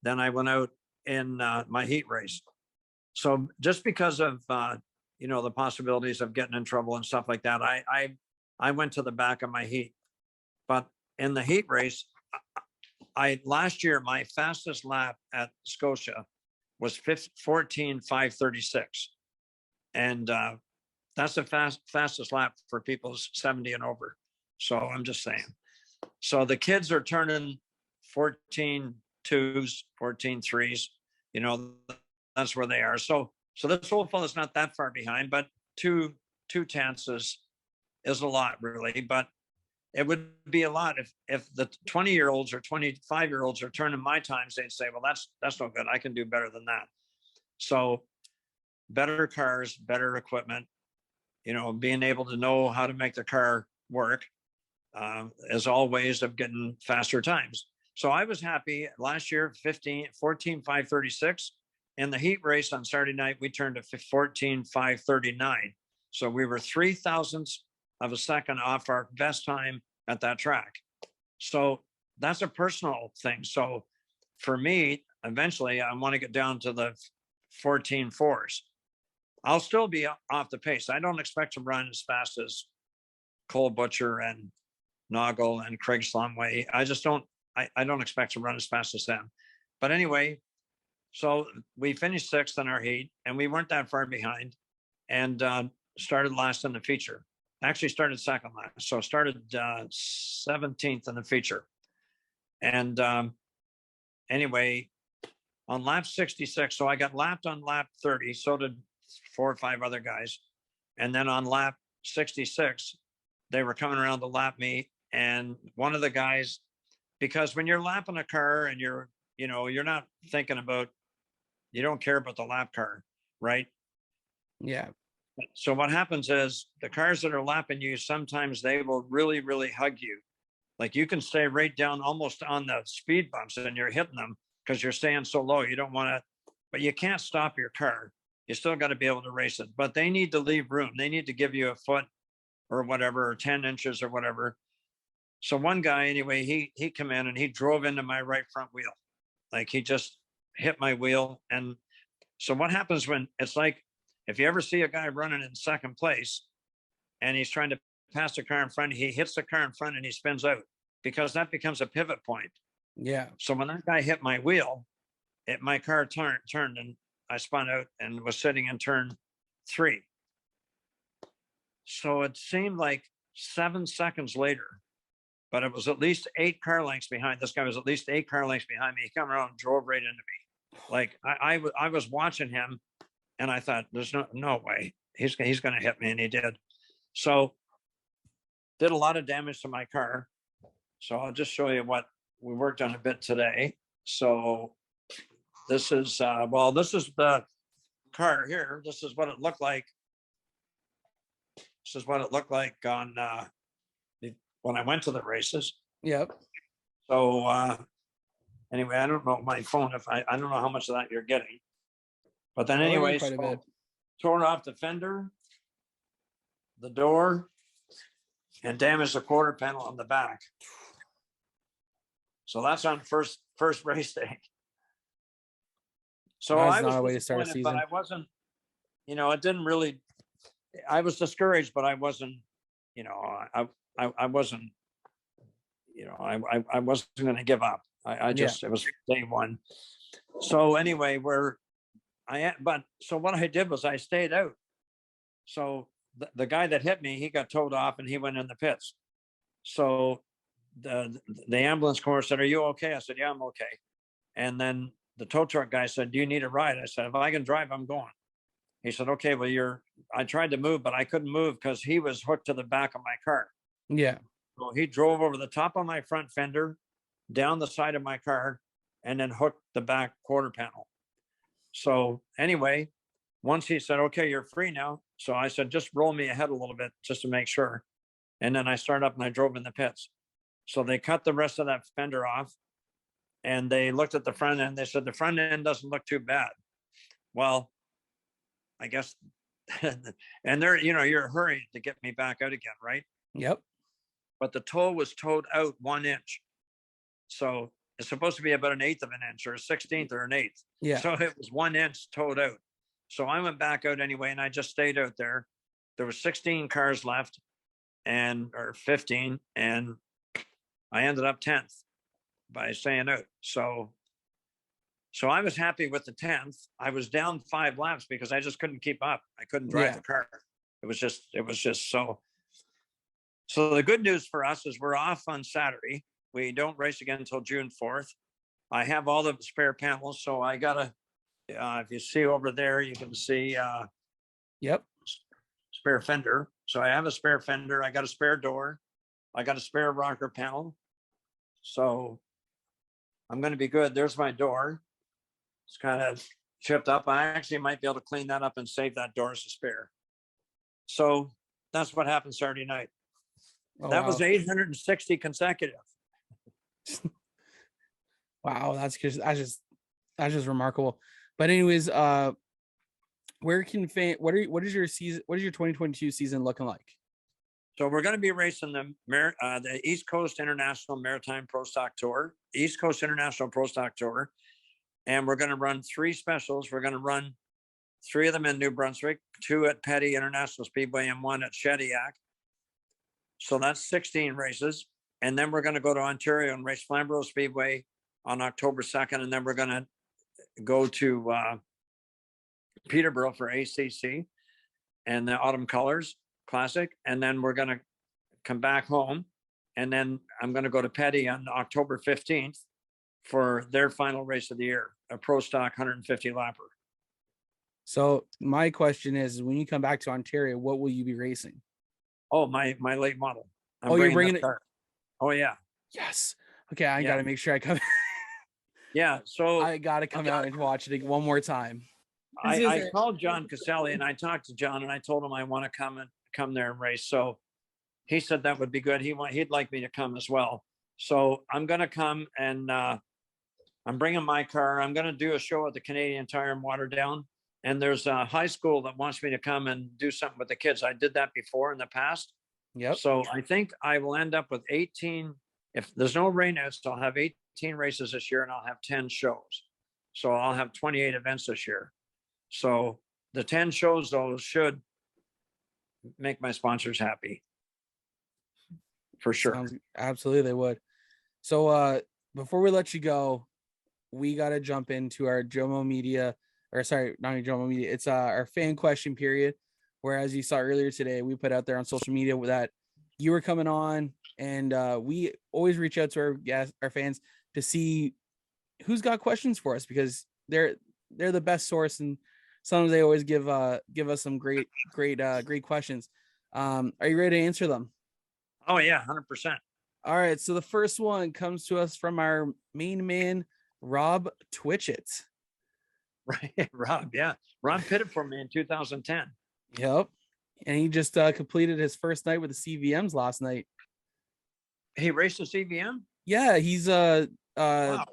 I went out in my heat race. So just because of the possibilities of getting in trouble and stuff like that, I went to the back of my heat. But in the heat race, last year my fastest lap at Scotia was 14:5:36, and that's the fastest lap for people 70 and over. So I'm just saying. So the kids are turning 14.2s, 14.3s. You know, that's where they are. So this old fellow's not that far behind, but two tenths is a lot, really. But it would be a lot if the 20-year-olds or 25-year-olds are turning my times. They'd say, well, that's no good. I can do better than that. So better cars, better equipment, being able to know how to make the car work is all ways of getting faster times. So I was happy last year, 14:5:36. In the heat race on Saturday night, we turned to 14:5:39. So we were 0.003 of a second off our best time at that track. So that's a personal thing. So for me, eventually I want to get down to the 14.4s. I'll still be off the pace. I don't expect to run as fast as Cole Butcher and Noggle and Craig Slumway. I don't expect to run as fast as them. But anyway, so we finished 6th in our heat, and we weren't that far behind, and started last in the feature. Actually started second last. So started 17th in the feature. And anyway, on lap 66, so I got lapped on lap 30. So did 4 or 5 other guys. And then on lap 66, they were coming around to lap me. And one of the guys, because when you're lapping a car and you're not thinking about, you don't care about the lap car, right? Yeah. So what happens is the cars that are lapping you, sometimes they will really, really hug you. Like you can stay right down almost on the speed bumps and you're hitting them because you're staying so low. You don't want to, but you can't stop your car. You still got to be able to race it, but they need to leave room. They need to give you a foot or whatever, or 10 inches or whatever. So one guy, anyway, he came in and he drove into my right front wheel. Like he just hit my wheel. And so what happens when it's like, if you ever see a guy running in second place and he's trying to pass the car in front, he hits the car in front and he spins out, because that becomes a pivot point. Yeah. So when that guy hit my wheel, my car turned and I spun out and was sitting in turn 3. So it seemed like 7 seconds later, but it was at least 8 car lengths behind. This guy was at least 8 car lengths behind me. He came around and drove right into me. Like I was watching him, and I thought, there's no way he's going to hit me, and he did. So did a lot of damage to my car. So I'll just show you what we worked on a bit today. So this is this is the car here. This is what it looked like. This is what it looked like on when I went to the races. Yep. So anyway, I don't know my phone, if I don't know how much of that you're getting. But then anyway, quite a bit. Tore off the fender, the door, and damaged the quarter panel on the back. So that's on first race day. So That's I was not a way to start a disappointed, season. but I wasn't, it didn't really, I was discouraged, but I wasn't you know, I wasn't, you know, I wasn't going to give up. I just, it was day one. So anyway, so what I did was I stayed out. So the guy that hit me, he got towed off and he went in the pits. So the ambulance corps said, "Are you okay?" I said, "Yeah, I'm okay." And then the tow truck guy said, "Do you need a ride?" I said, "If I can drive, I'm going." He said, "Okay, well, I tried to move, but I couldn't move because he was hooked to the back of my car." Yeah. So he drove over the top of my front fender, down the side of my car, and then hooked the back quarter panel. So anyway, once he said, "Okay, you're free now." So I said, "Just roll me ahead a little bit just to make sure." And then I started up and I drove in the pits. So they cut the rest of that fender off and they looked at the front end. They said, "The front end doesn't look too bad." Well, I guess, and they're, you know, you're hurried to get me back out again, right? Yep. But the toe was towed out 1 inch. So it's supposed to be about 1/8 of an inch or a 16th or an eighth. Yeah. So it was 1 inch towed out. So I went back out anyway, and I just stayed out there. There were 16 cars left or 15, and I ended up 10th by staying out. So I was happy with the 10th. I was down 5 laps because I just couldn't keep up. I couldn't drive the car. It was just so. So the good news for us is we're off on Saturday. We don't race again until June 4th. I have all the spare panels. So I got if you see over there, you can see Yep. spare fender. So I have a spare fender. I got a spare door. I got a spare rocker panel. So I'm going to be good. There's my door. It's kind of chipped up. I actually might be able to clean that up and save that door as a spare. So that's what happened Saturday night. Oh, that wow. was 860 consecutive. Wow, that's just remarkable. But anyways, what is your season? What is your 2022 season looking like? So we're going to be racing the East Coast International Maritime Pro Stock Tour, East Coast International Pro Stock Tour, and we're going to run 3 specials. We're going to run 3 of them in New Brunswick, 2 at Petty International Speedway, and 1 at Shediac. So that's 16 races. And then we're going to go to Ontario and race Flamborough Speedway on October 2nd. And then we're going to go to Peterborough for ACC and the Autumn Colors Classic. And then we're going to come back home. And then I'm going to go to Petty on October 15th for their final race of the year, a Pro Stock 150 lapper. So my question is, when you come back to Ontario, what will you be racing? Oh, my late model. You're bringing it? Oh, yeah. Yes. Okay, I got to make sure I come. Yeah, so I got to come out and watch it one more time. I called John Caselli and I talked to John and I told him I want to come there and race. So he said that would be good. He'd like me to come as well. So I'm going to come and I'm bringing my car. I'm going to do a show at the Canadian Tire in Waterdown. And there's a high school that wants me to come and do something with the kids. I did that before in the past. Yep. So I think I will end up with 18. If there's no rainouts, I'll have 18 races this year and I'll have 10 shows. So I'll have 28 events this year. So the 10 shows, though, should make my sponsors happy. For sure. Absolutely, they would. So before we let you go, we got to jump into our Jomo Media. Or sorry, not Jomo Media. It's our fan question period, where, as you saw earlier today, we put out there on social media that you were coming on, and we always reach out to our fans to see who's got questions for us, because they're the best source, and sometimes they always give us some great questions. Are you ready to answer them? Oh yeah, 100%. All right. So the first one comes to us from our main man, Rob Twitchett. Right, Rob. Yeah, Rob pitted for me in 2010. Yep, and he just completed his first night with the CVMs last night. He raced a CVM. Yeah, he's wow.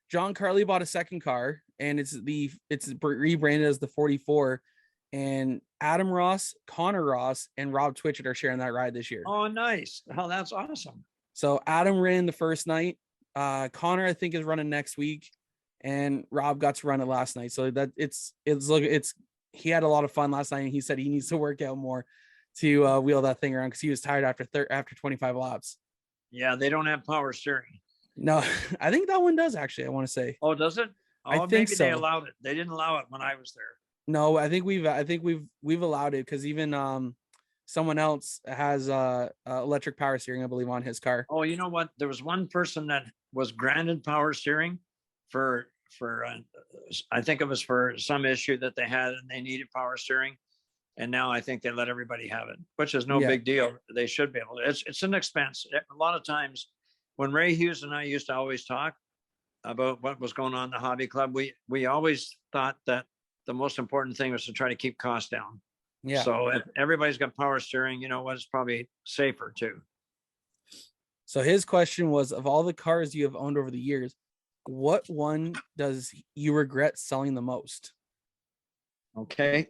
John Carley bought a second car, and it's rebranded as the 44. And Adam Ross, Connor Ross, and Rob Twitchett are sharing that ride this year. Oh, nice! Oh, that's awesome. So Adam ran the first night. Connor, I think, is running next week. And Rob got to run it last night. So that he had a lot of fun last night, and he said he needs to work out more to wheel that thing around because he was tired after 25 laps. Yeah, they don't have power steering. No, I think that one does actually. I want to say. Oh, does it? Oh, I think maybe so. they allowed it. They didn't allow it when I was there. No, I think we've allowed it because even someone else has electric power steering, I believe, on his car. Oh, you know what? There was one person that was granted power steering for I think it was for some issue that they had and they needed power steering. And now I think they let everybody have it, which is no big deal. They should be able to. It's an expense. A lot of times when Ray Hughes and I used to always talk about what was going on in the hobby club, we always thought that the most important thing was to try to keep costs down. Yeah. So if everybody's got power steering, you know what, it's probably safer too. So his question was, of all the cars you have owned over the years, what one does you regret selling the most? Okay.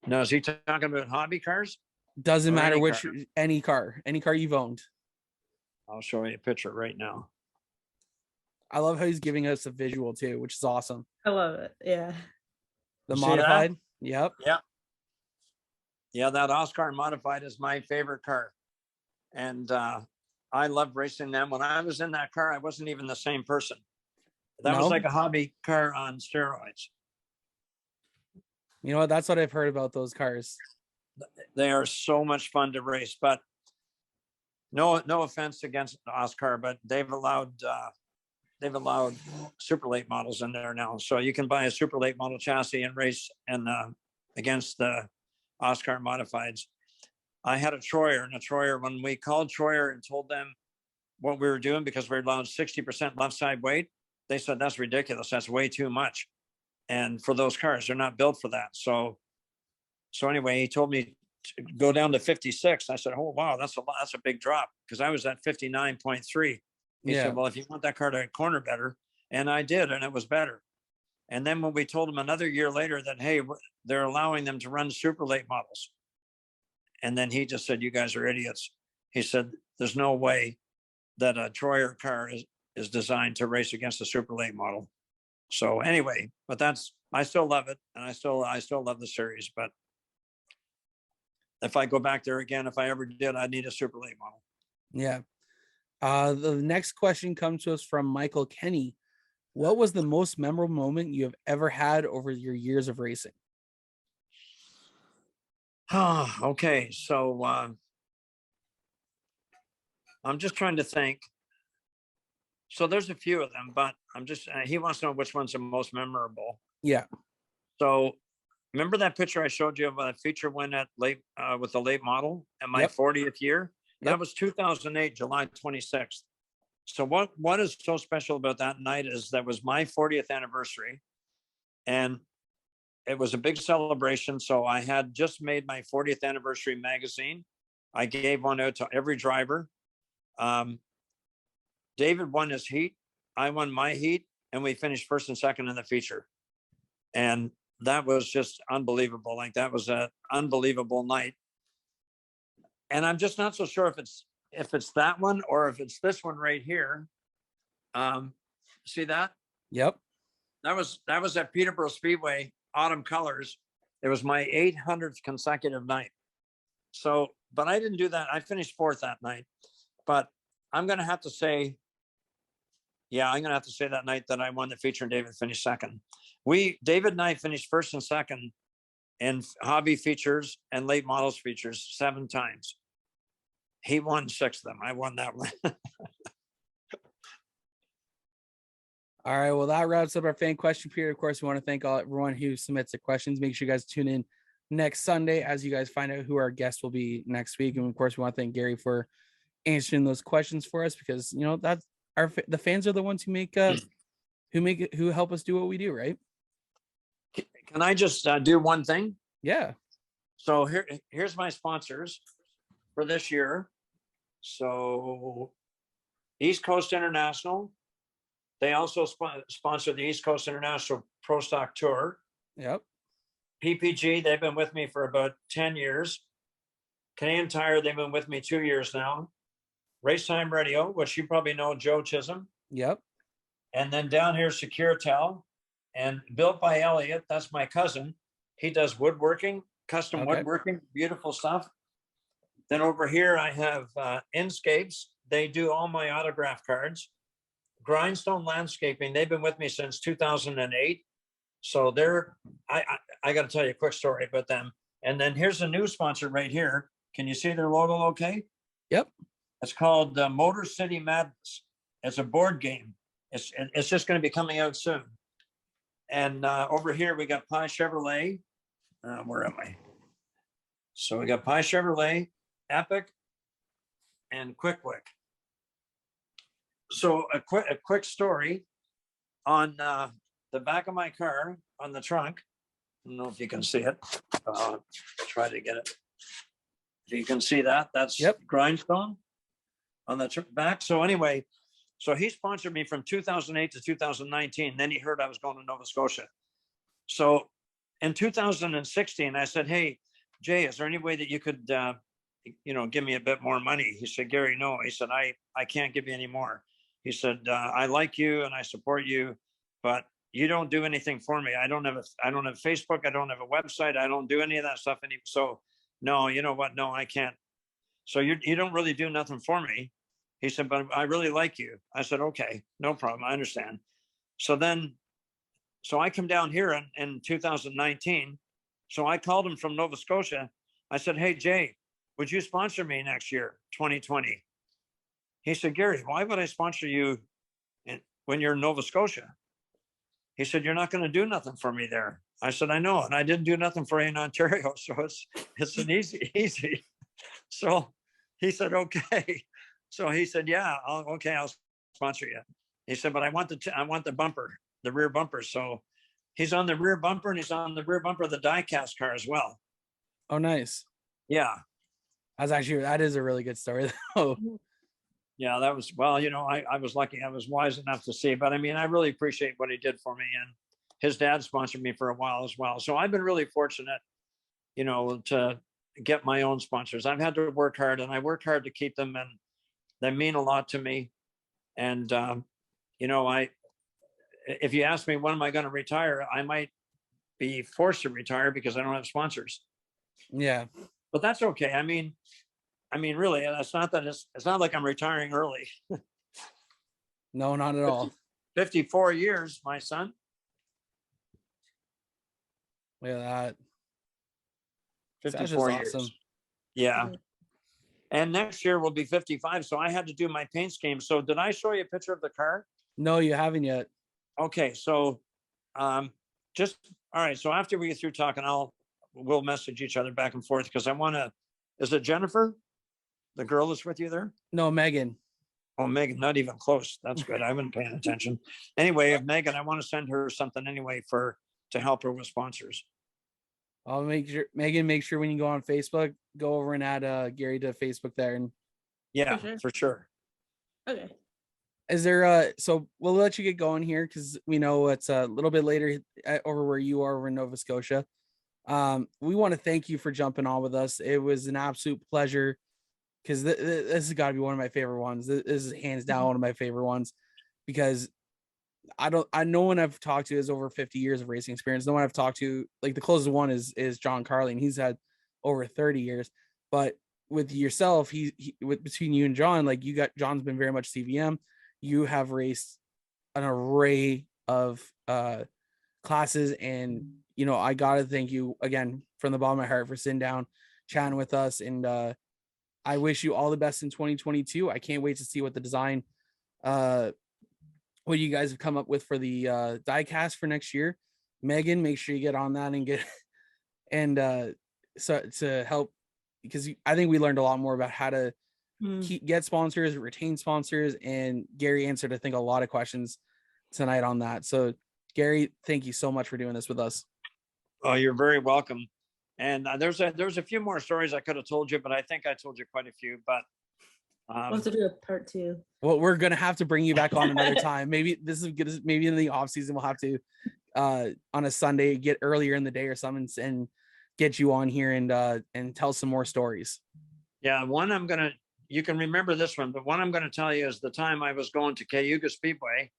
Now, is he talking about hobby cars? Doesn't matter which car? any car you've owned. I'll show you a picture right now. I love how he's giving us a visual too, which is awesome. I love it. Yeah. The You see modified. that? Yep. Yeah, that Oscar modified is my favorite car. And I love racing them. When I was in that car, I wasn't even the same person. That was like a hobby car on steroids. You know what? That's what I've heard about those cars. They are so much fun to race, but no offense against Oscar, but they've allowed super late models in there now. So you can buy a super late model chassis and race and against the Oscar modifieds. I had a Troyer, when we called Troyer and told them what we were doing, because we were allowed 60% left side weight, they said, that's ridiculous. That's way too much. And for those cars, they're not built for that. So anyway, he told me to go down to 56. I said, oh, wow, that's a lot. That's a big drop, because I was at 59.3. He said, well, if you want that car to corner better, and I did, and it was better. And then when we told him another year later that, hey, they're allowing them to run super late models. And then he just said, you guys are idiots. He said, there's no way that a Troyer car is designed to race against a super late model. So anyway, but I still love it. And I still love the series, but if I go back there again, if I ever did, I'd need a super late model. Yeah. The next question comes to us from Michael Kenny. What was the most memorable moment you have ever had over your years of racing? Okay. So I'm just trying to think. So there's a few of them, but he wants to know which one's the most memorable. Yeah. So remember that picture I showed you of a feature win at late with the late model at my 40th year? That was 2008, July 26th. So what is so special about that night is that was my 40th anniversary, and it was a big celebration. So I had just made my 40th anniversary magazine. I gave one out to every driver. David won his heat. I won my heat, and we finished first and second in the feature. And that was just unbelievable. Like, that was an unbelievable night. And I'm just not so sure if it's that one or if it's this one right here. See that? Yep. That was at Peterborough Speedway, Autumn Colors. It was my 800th consecutive night. So, but I didn't do that. I finished fourth that night. But I'm going to have to say, that night that I won the feature and David finished second. David and I finished first and second in hobby features and late models features 7 times. He won 6 of them. I won that one. All right. Well, that wraps up our fan question period. Of course, we want to thank everyone who submits their questions. Make sure you guys tune in next Sunday as you guys find out who our guest will be next week. And of course, we want to thank Gary for answering those questions for us, because that's the fans are the ones who help us do what we do, right? Can I just do one thing? Yeah. So here's my sponsors for this year. So East Coast International. They also sponsor the East Coast International Pro Stock Tour. Yep. PPG, they've been with me for about 10 years. Canadian Tire, they've been with me 2 years now. Race Time Radio, which you probably know, Joe Chisholm. Yep. And then down here, Securitel, and built by Elliott. That's my cousin. He does woodworking, custom woodworking, beautiful stuff. Then over here, I have Inscapes. They do all my autograph cards. Grindstone Landscaping, they've been with me since 2008. So I got to tell you a quick story about them. And then here's a new sponsor right here. Can you see their logo okay? Yep. It's called Motor City Madness. It's a board game. It's just going to be coming out soon. And over here, we got Pi Chevrolet. Where am I? So we got Pi Chevrolet, Epic, and Quick Wick. So a quick story on the back of my car, on the trunk. I don't know if you can see it. Try to get it. If you can see that, that's Grindstone on the back. So anyway, so he sponsored me from 2008 to 2019. Then he heard I was going to Nova Scotia. So in 2016, I said, hey, Jay, is there any way that you could, give me a bit more money? He said, Gary, no. He said, I can't give you any more. He said, I like you and I support you, but you don't do anything for me. I don't have Facebook. I don't have a website. I don't do any of that stuff. So no, you know what? No, I can't. So you don't really do nothing for me. He said, but I really like you. I said, okay, no problem. I understand. So I come down here in 2019. So I called him from Nova Scotia. I said, hey, Jay, would you sponsor me next year, 2020? He said, Gary, why would I sponsor you when you're in Nova Scotia? He said, you're not going to do nothing for me there. I said, I know. And I didn't do nothing for you in Ontario. So it's an easy. So he said, okay. So he said, yeah, I'll sponsor you. He said, but I want the bumper, the rear bumper. So he's on the rear bumper and he's on the rear bumper of the die-cast car as well. Oh, nice. Yeah. That is a really good story though. Yeah, that was, well, I was lucky. I was wise enough to see, but I mean, I really appreciate what he did for me. And his dad sponsored me for a while as well. So I've been really fortunate, to get my own sponsors. I've had to work hard and I work hard to keep them, and they mean a lot to me. And, if you ask me, when am I going to retire? I might be forced to retire because I don't have sponsors. Yeah. But that's okay. I mean, really, it's not like I'm retiring early. No, not at all. 54 years, my son. Look at that. 54 years. Awesome. Yeah. And next year will be 55. So I had to do my paint scheme. So did I show you a picture of the car? No, you haven't yet. Okay. So all right. So after we get through talking, we'll message each other back and forth because I want to, is it Jennifer? The girl that's with you there? No, Megan. Oh, Megan, not even close. That's good. I wasn't paying attention. Anyway, Megan, I want to send her something anyway to help her with sponsors. I'll make sure when you go on Facebook, go over and add Gary to Facebook there. And yeah, for sure. Okay. Is there so we'll let you get going here because we know it's a little bit later over where you are over in Nova Scotia. We want to thank you for jumping on with us. It was an absolute pleasure because this has got to be one of my favorite ones. This is hands down one of my favorite ones because no one I've talked to has over 50 years of racing experience. No one I've talked to, like the closest one is John Carley, and he's had over 30 years. But with yourself, between you and John, like John's been very much CVM. You have raced an array of classes, and I gotta thank you again from the bottom of my heart for sitting down, chatting with us, and I wish you all the best in 2022. I can't wait to see what the design, what you guys have come up with for the die cast for next year. Megan, make sure you get on that and so to help, because I think we learned a lot more about how to get sponsors, retain sponsors, and Gary answered, I think, a lot of questions tonight on that. So Gary, thank you so much for doing this with us. Oh, you're very welcome. And there's a few more stories I could have told you, but I think I told you quite a few. But we'll have to do a part 2. Well, we're gonna have to bring you back on another time. Maybe this is good. Maybe in the off season we'll have to on a Sunday get earlier in the day or something and get you on here and tell some more stories. Yeah, you can remember this one, but one I'm going to tell you is the time I was going to Cayuga Speedway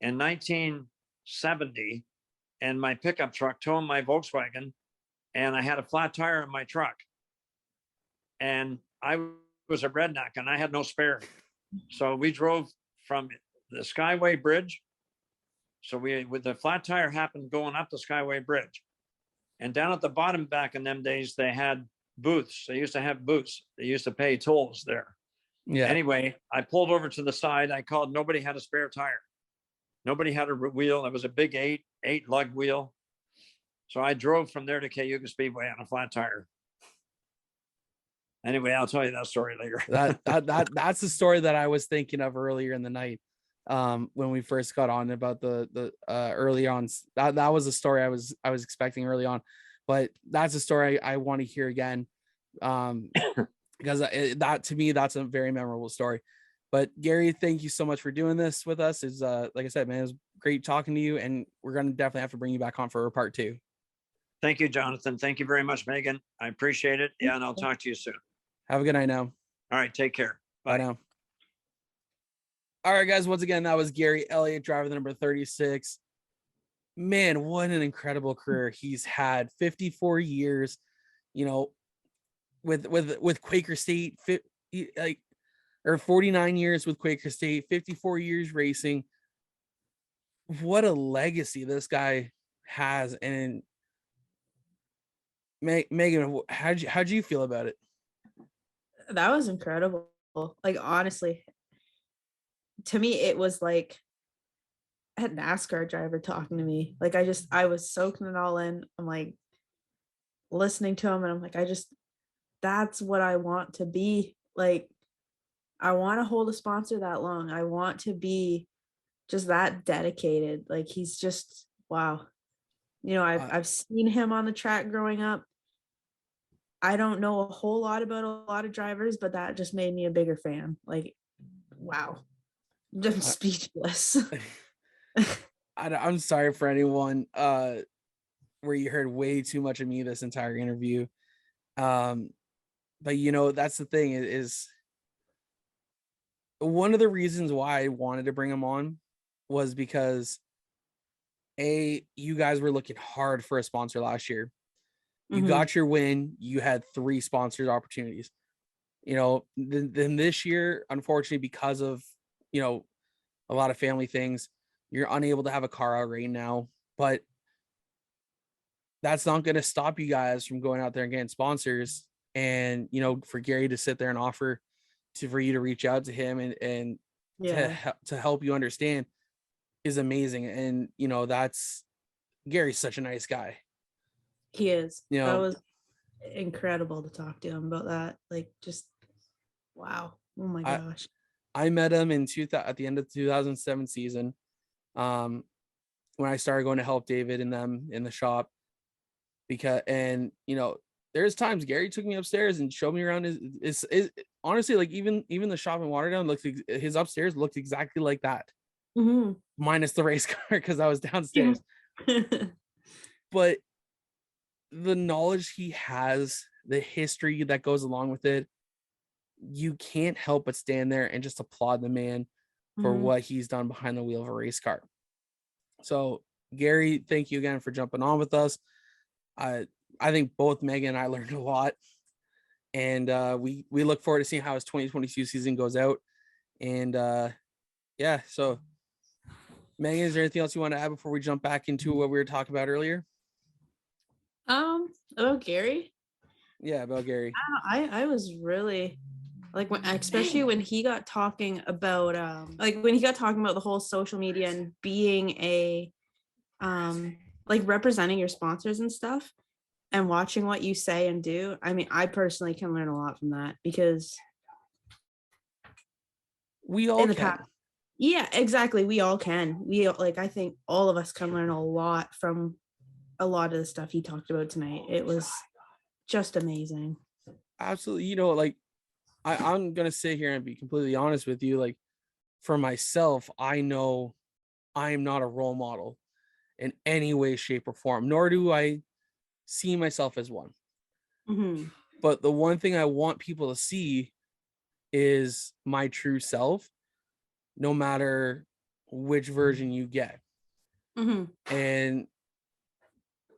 in 1970, and my pickup truck towed my Volkswagen, and I had a flat tire in my truck. And I was a redneck and I had no spare. So we drove from the Skyway Bridge. So with the flat tire happened going up the Skyway Bridge. And down at the bottom back in them days, they had booths. They used to have booths. They used to pay tolls there. Yeah. Anyway, I pulled over to the side. I called. Nobody had a spare tire. Nobody had a wheel. It was a big eight lug wheel. So I drove from there to Cayuga Speedway on a flat tire. Anyway, I'll tell you that story later. That's the story that I was thinking of earlier in the night. When we first got on about the early on, that was a story I was expecting early on, but that's a story I want to hear again. Because that to me, that's a very memorable story. But Gary, thank you so much for doing this with us. Is like I said, man, it was great talking to you, and we're going to definitely have to bring you back on for part 2. Thank you, Jonathan. Thank you very much, Megan. I appreciate it. Yeah, and I'll talk to you soon. Have a good night now. All right, take care. Bye now. All right, guys. Once again, that was Gary Elliott, driver number 36. Man, what an incredible career he's had. 54 years, with Quaker State, 49 years with Quaker State, 54 years racing. What a legacy this guy has. And Megan, how'd you feel about it? That was incredible. Like, honestly, to me, it was like a NASCAR driver talking to me. Like, I was soaking it all in. I'm like listening to him, and I'm like, that's what I want to be. Like, I want to hold a sponsor that long. I want to be just that dedicated. Like, he's just, wow. I've seen him on the track growing up. I don't know a whole lot about a lot of drivers, but that just made me a bigger fan. Like, wow. I'm speechless. I'm sorry for anyone where you heard way too much of me this entire interview. But that's the thing is one of the reasons why I wanted to bring him on was because you guys were looking hard for a sponsor last year. You got your win. You had 3 sponsors opportunities. Then this year, unfortunately, because of, a lot of family things, you're unable to have a car out right now. But that's not going to stop you guys from going out there and getting sponsors. And, for Gary to sit there and offer for you to reach out to him and to help you understand is amazing. And, that's Gary's such a nice guy. He is. That was incredible to talk to him about that. Like, just wow. Oh my gosh. I met him at the end of the 2007 season. When I started going to help David and them in the shop, there's times Gary took me upstairs and showed me around his honestly, like even the shop in Waterdown his upstairs looked exactly like that. Minus the race car, because I was downstairs. But the knowledge he has, the history that goes along with it, you can't help but stand there and just applaud the man for what he's done behind the wheel of a race car. So Gary, thank you again for jumping on with us. I think both Megan and I learned a lot, and we look forward to seeing how his 2022 season goes out. And so Megan, is there anything else you want to add before we jump back into what we were talking about earlier? About Gary? Yeah, about Gary. I was really like, especially when he got talking about the whole social media and being a like representing your sponsors and stuff and watching what you say and do. I mean, I personally can learn a lot from that, because we all can. Yeah, exactly. We all can. I think all of us can learn a lot from a lot of the stuff he talked about tonight. It was just amazing. Absolutely. I'm going to sit here and be completely honest with you. Like, for myself, I know I am not a role model in any way, shape, or form, nor do I see myself as one. But the one thing I want people to see is my true self, no matter which version you get. And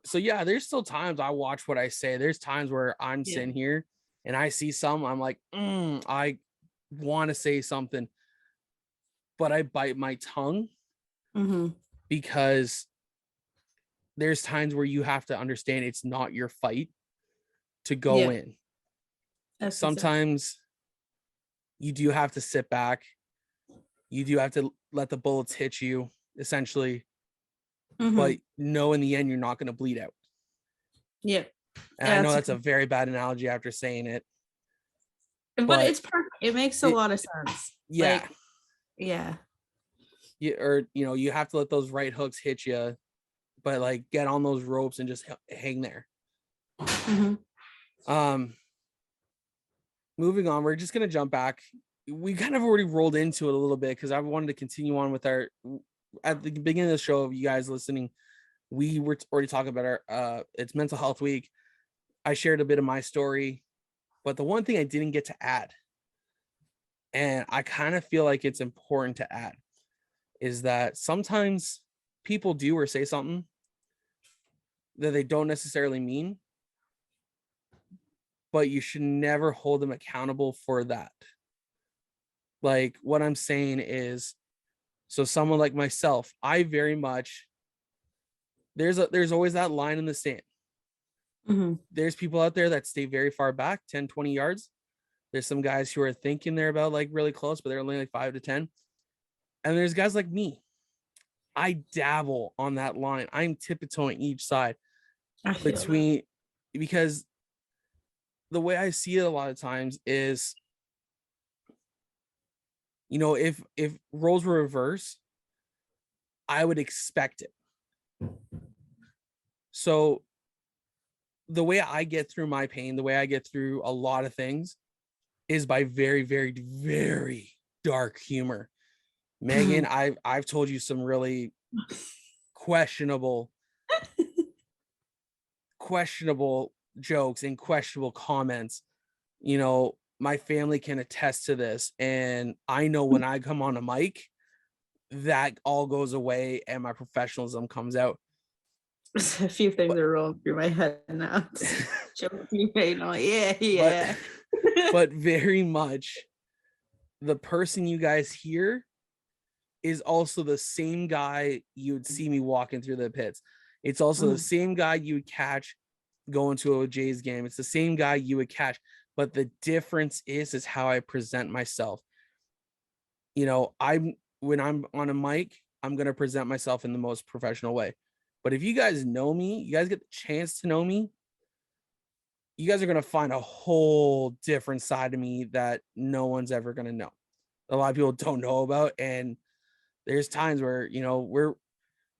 so, yeah, there's still times I watch what I say. There's times where I'm sitting here and I see some, I'm like, I want to say something, but I bite my tongue because there's times where you have to understand it's not your fight to go in. Sometimes you do have to sit back. You do have to let the bullets hit you, essentially. But know in the end, you're not going to bleed out. Yeah. And I know that's a very bad analogy after saying it. But it's perfect. It makes a lot of sense. Yeah. Like, yeah. You have to let those right hooks hit you, but like get on those ropes and just hang there. Moving on, we're just going to jump back. We kind of already rolled into it a little bit because I wanted to continue on with at the beginning of the show, you guys listening, we were already talking about it's mental health week. I shared a bit of my story, but the one thing I didn't get to add, and I kind of feel like it's important to add, is that sometimes people do or say something that they don't necessarily mean, but you should never hold them accountable for that. Like what I'm saying is, so someone like myself, I very much, there's always that line in the sand. There's people out there that stay very far back, 10, 20 yards. There's some guys who are thinking they're about like really close, but they're only like 5 to 10. And there's guys like me. I dabble on that line. I'm tiptoeing each side because the way I see it a lot of times is, if roles were reversed, I would expect it. So the way I get through my pain, the way I get through a lot of things is by very, very, very dark humor. Megan, I've told you some really questionable jokes and questionable comments. My family can attest to this. And I know when I come on a mic, that all goes away and my professionalism comes out. A few things are rolling through my head now. Yeah. But very much the person you guys hear is also the same guy you would see me walking through the pits. It's also the same guy you would catch going to a Jays game. It's the same guy you would catch, but the difference is how I present myself. When I'm on a mic, I'm going to present myself in the most professional way. But if you guys know me, you guys get the chance to know me, you guys are going to find a whole different side of me that no one's ever going to know. A lot of people don't know about. And there's times where,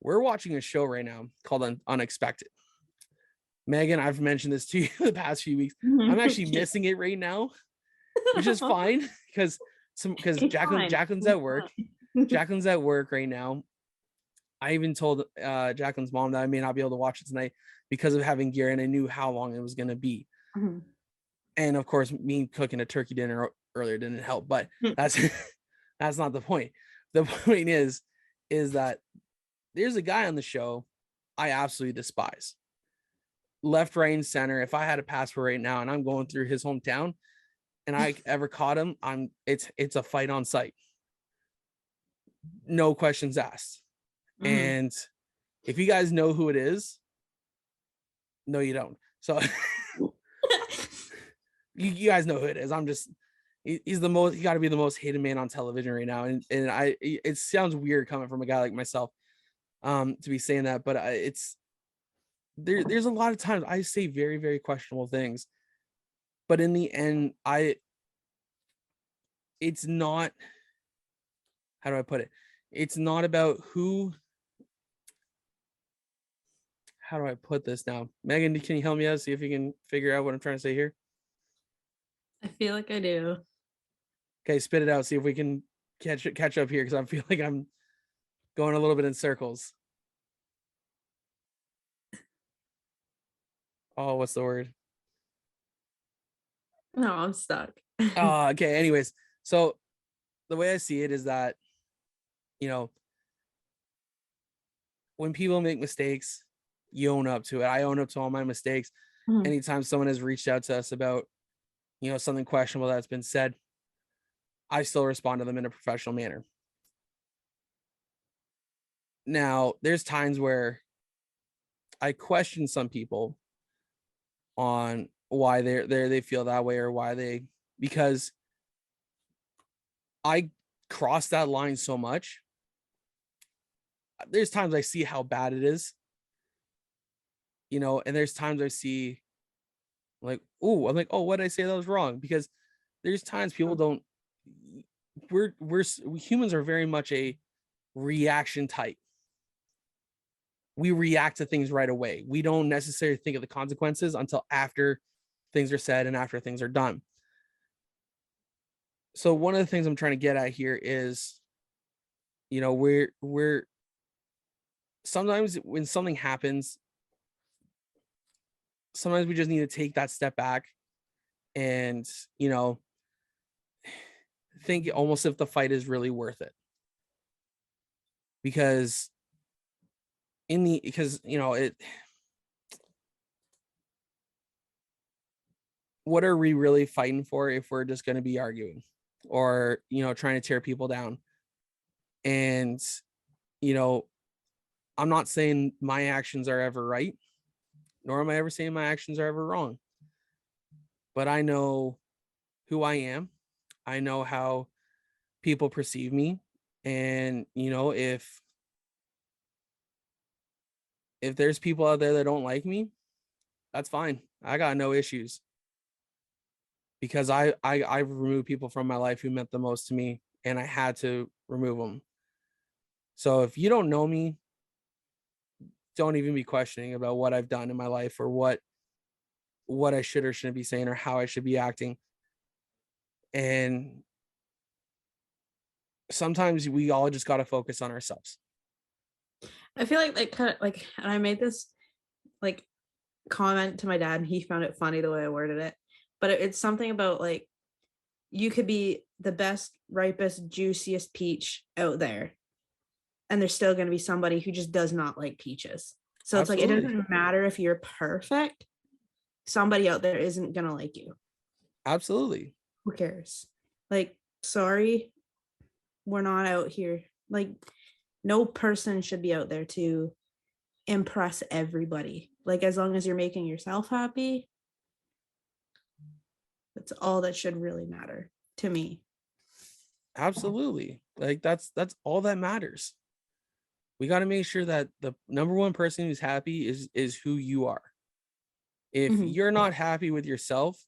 we're watching a show right now called Unexpected. Megan, I've mentioned this to you the past few weeks. I'm actually missing it right now, which is fine because Jacqueline's at work. Jacqueline's at work right now. I even told Jacqueline's mom that I may not be able to watch it tonight because of having gear, and I knew how long it was going to be. And of course, me cooking a turkey dinner earlier didn't help, but that's not the point. The point is that there's a guy on the show I absolutely despise. Left, right, and center. If I had a passport right now and I'm going through his hometown and I ever caught him, it's a fight on site. No questions asked. And if you guys know who it is, no, you don't. So you guys know who it is. He's he got to be the most hated man on television right now. And it sounds weird coming from a guy like myself, to be saying that, but there's a lot of times I say very, very questionable things, but in the end, it's not, how do I put it? It's not about how do I put this now? Megan, can you help me out? See if you can figure out what I'm trying to say here. I feel like I do. Okay, spit it out. See if we can catch up here, because I feel like I'm going a little bit in circles. Oh, what's the word? No, I'm stuck. Okay. Anyways, so the way I see it is that, when people make mistakes, you own up to it. I own up to all my mistakes. Anytime someone has reached out to us about something questionable that's been said, I still respond to them in a professional manner. Now, there's times where I question some people on why they feel that way, or because I cross that line so much. There's times I see how bad it is, and there's times I see like, I'm like, oh, what did I say that was wrong? Because there's times people don't, we humans are very much a reaction type. We react to things right away. We don't necessarily think of the consequences until after things are said and after things are done. So one of the things I'm trying to get at here is, we're sometimes when something happens, sometimes we just need to take that step back and, think almost if the fight is really worth it. Because what are we really fighting for if we're just going to be arguing or, trying to tear people down? And, I'm not saying my actions are ever right, nor am I ever saying my actions are ever wrong. But I know who I am. I know how people perceive me. And, if there's people out there that don't like me, that's fine. I got no issues. Because I've removed people from my life who meant the most to me, and I had to remove them. So if you don't know me, don't even be questioning about what I've done in my life or what I should or shouldn't be saying or how I should be acting. And sometimes we all just got to focus on ourselves. I feel like kind of like, and I made this like comment to my dad, and he found it funny the way I worded it. But it's something about like, you could be the best, ripest, juiciest peach out there, and there's still going to be somebody who just does not like peaches. So Absolutely. It's like, it doesn't matter if you're perfect. Somebody out there isn't going to like you. Absolutely. Who cares? Like, sorry, we're not out here. Like, no person should be out there to impress everybody. Like, as long as you're making yourself happy, that's all that should really matter to me. Absolutely. Like, that's all that matters. We got to make sure that the number one person who's happy is who you are. If you're not happy with yourself,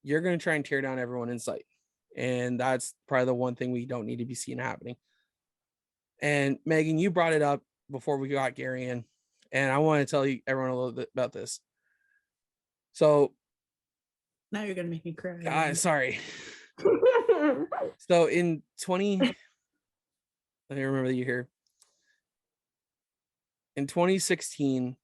you're going to try and tear down everyone in sight. And that's probably the one thing we don't need to be seeing happening. And Megan, you brought it up before we got Gary in, and I want to tell you everyone a little bit about this. So now you're going to make me cry. Sorry. So in 20, let me remember the year here. In 2016,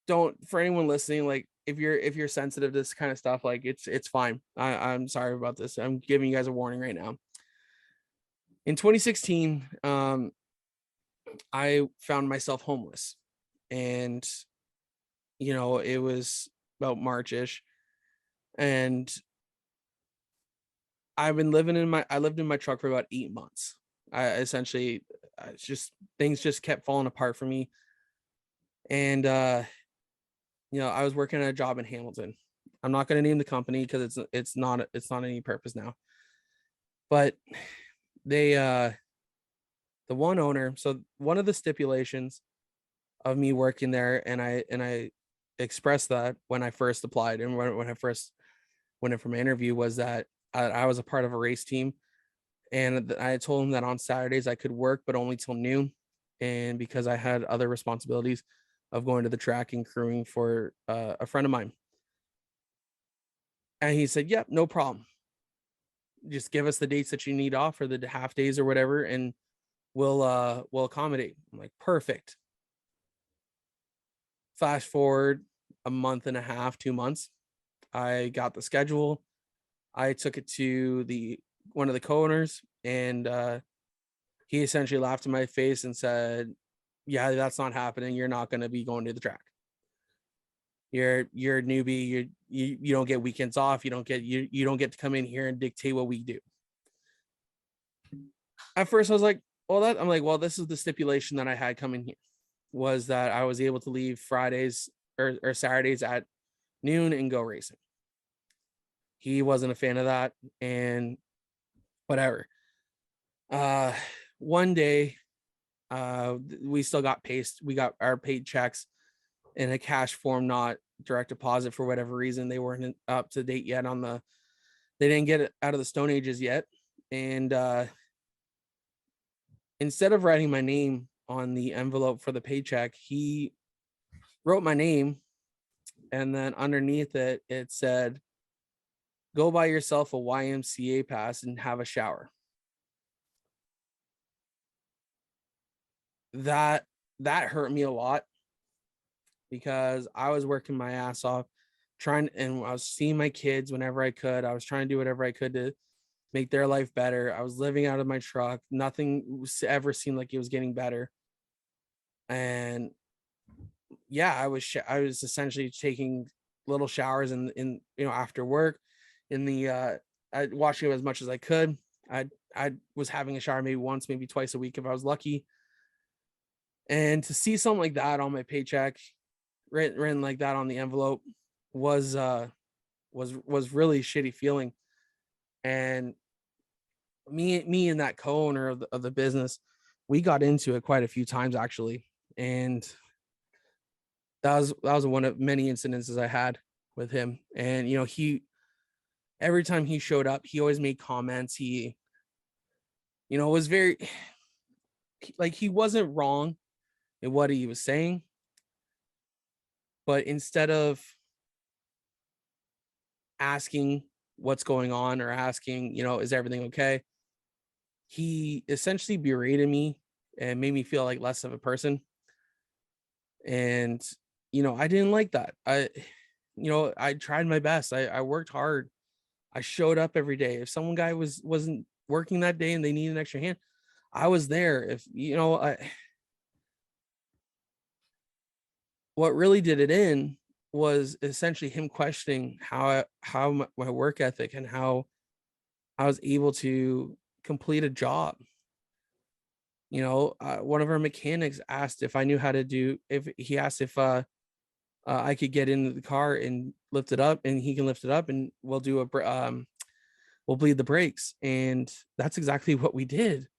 don't, for anyone listening, like if you're sensitive to this kind of stuff, like it's fine. I'm sorry about this. I'm giving you guys a warning right now. In 2016, I found myself homeless, and it was about March-ish, and I lived in my truck for about 8 months. Things just kept falling apart for me. And, I was working at a job in Hamilton. I'm not going to name the company because it's not any purpose now, but the one owner. So one of the stipulations of me working there, and I expressed that when I first applied and when I first went in for my interview, was that I was a part of a race team, and I told him that on Saturdays I could work, but only till noon. And because I had other responsibilities of going to the track and crewing for a friend of mine. And he said, yep, no problem. Just give us the dates that you need off, or the half days or whatever, and we'll accommodate. I'm like, perfect. Fast forward a month and a half, 2 months. I got the schedule. I took it to one of the co-owners, and he essentially laughed in my face and said, yeah, that's not happening. You're not going to be going to the track. you're a newbie, you don't get weekends off, you don't get to come in here and dictate what we do. At first I was like, well, this is the stipulation that I had coming here, was that I was able to leave Fridays or Saturdays at noon and go racing. He wasn't a fan of that, and whatever. One day, we still got we got our paid checks in a cash form, not direct deposit for whatever reason. They weren't up to date yet they didn't get it out of the Stone Ages yet. And instead of writing my name on the envelope for the paycheck, he wrote my name, and then underneath it, it said, "Go buy yourself a YMCA pass and have a shower." That hurt me a lot, because I was working my ass off and I was seeing my kids whenever I could. I was trying to do whatever I could to make their life better. I was living out of my truck. Nothing ever seemed like it was getting better. And yeah, I was essentially taking little showers in after work, in the washing as much as I could. I was having a shower maybe once, maybe twice a week if I was lucky. And to see something like that on my paycheck, written like that on the envelope, was really shitty feeling. And me and that co-owner of the business, we got into it quite a few times actually, and that was one of many incidences I had with him. And he, every time he showed up, he always made comments. He was very, like, he wasn't wrong in what he was saying, but instead of asking what's going on or asking, is everything okay, he essentially berated me and made me feel like less of a person. And I didn't like that. I tried my best. I worked hard. I showed up every day. If someone guy wasn't working that day and they needed an extra hand, I was there. If what really did it in was essentially him questioning how my work ethic and how I was able to complete a job. One of our mechanics asked if I knew how to if I could get into the car and lift it up, and he can lift it up, and we'll bleed the brakes. And that's exactly what we did.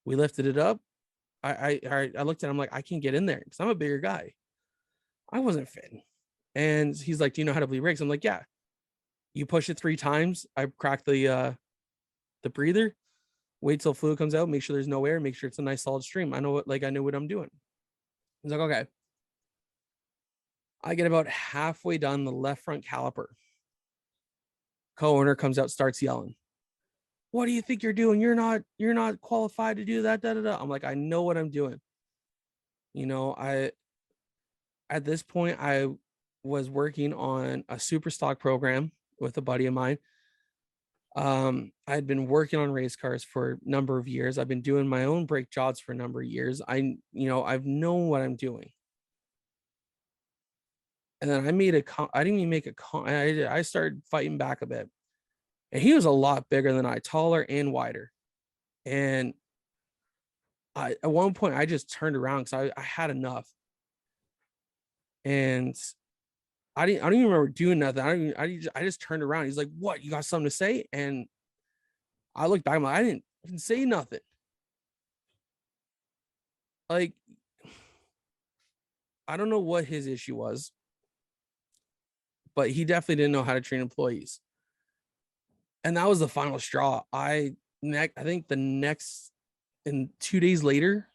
We lifted it up. I looked at him like, I can't get in there because I'm a bigger guy. I wasn't fitting. And he's like, "Do you know how to bleed brakes?" I'm like, "Yeah." You push it 3 times. I crack the breather, wait till fluid comes out, make sure there's no air, make sure it's a nice solid stream. I know what I'm doing. He's like, "Okay." I get about halfway done the left front caliper. Co-owner comes out, starts yelling, "What do you think you're doing? You're not qualified to do that." Da, da, da. I'm like, "I know what I'm doing." At this point, I was working on a super stock program with a buddy of mine. I'd been working on race cars for a number of years. I've been doing my own brake jobs for a number of years. I've known what I'm doing. And then I didn't even make I started fighting back a bit. And he was a lot bigger than I, taller and wider. And at one point I just turned around because I had enough. And I don't even remember doing nothing. I just turned around. He's like, "What? You got something to say?" And I looked back. I'm like, "I didn't even say nothing." Like, I don't know what his issue was, but he definitely didn't know how to train employees. And that was the final straw. I think in 2 days later,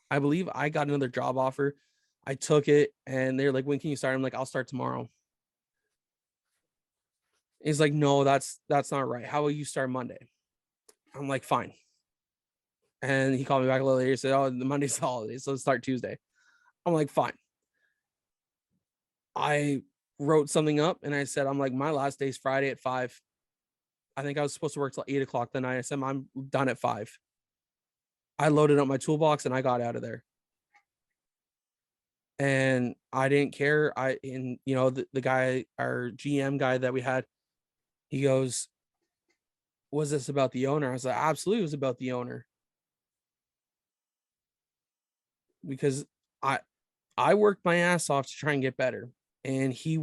I believe I got another job offer. I took it, and they're like, "When can you start?" I'm like, "I'll start tomorrow." He's like, "No, that's not right. How will you start Monday?" I'm like, "Fine." And he called me back a little later. He said, "Oh, the Monday's the holiday, so let's start Tuesday." I'm like, "Fine." I wrote something up and I said, I'm like, "My last day's Friday at 5. I think I was supposed to work till 8:00 that night. I said, I'm done at 5. I loaded up my toolbox and I got out of there. And I didn't care. And you know, the guy, our GM guy that we had, he goes, was this about the owner? I was like, absolutely, it was about the owner. Because I worked my ass off to try and get better. And he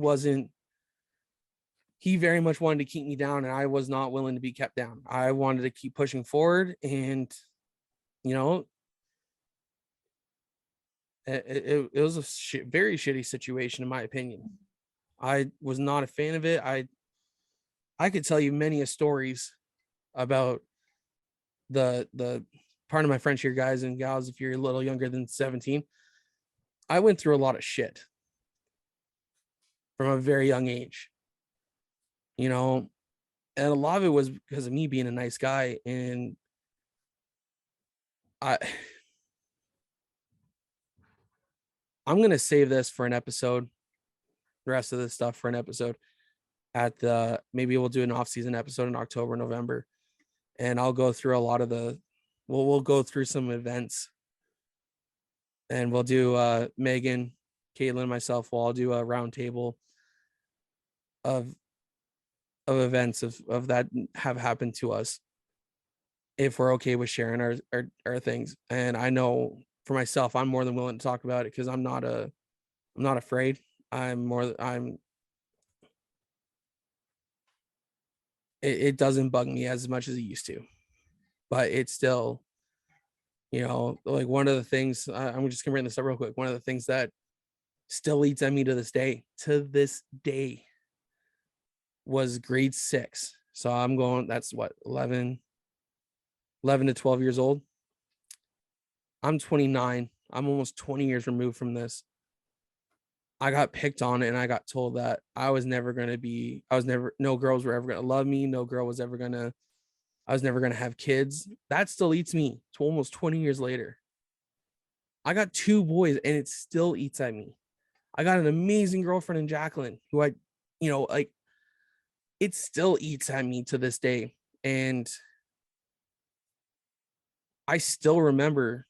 very much wanted to keep me down, and I was not willing to be kept down. I wanted to keep pushing forward, and you know, it was a very shitty situation in my opinion. I was not a fan of it. I could tell you many stories about the part of my friends here, guys and gals, if you're a little younger than 17. I went through a lot of shit from a very young age, you know, and a lot of it was because of me being a nice guy. And I'm going to save this for an episode, the rest of this stuff for an episode maybe we'll do an off-season episode in October, November, and I'll go through a lot of we'll go through some events, and we'll do Megan, Caitlin, and myself. We'll all do a round table of events of that have happened to us, if we're okay with sharing our things. And I know for myself, I'm more than willing to talk about it, because I'm not afraid. It doesn't bug me as much as it used to, but it's still, you know, like one of the things, I'm just gonna bring this up real quick. One of the things that still eats at me to this day was grade 6. So that's what, 11 to 12 years old. I'm 29. I'm almost 20 years removed from this. I got picked on, and I got told that no girls were ever going to love me. I was never going to have kids. That still eats me to almost 20 years later. I got 2 boys, and it still eats at me. I got an amazing girlfriend in Jacqueline, who it still eats at me to this day. And I still remember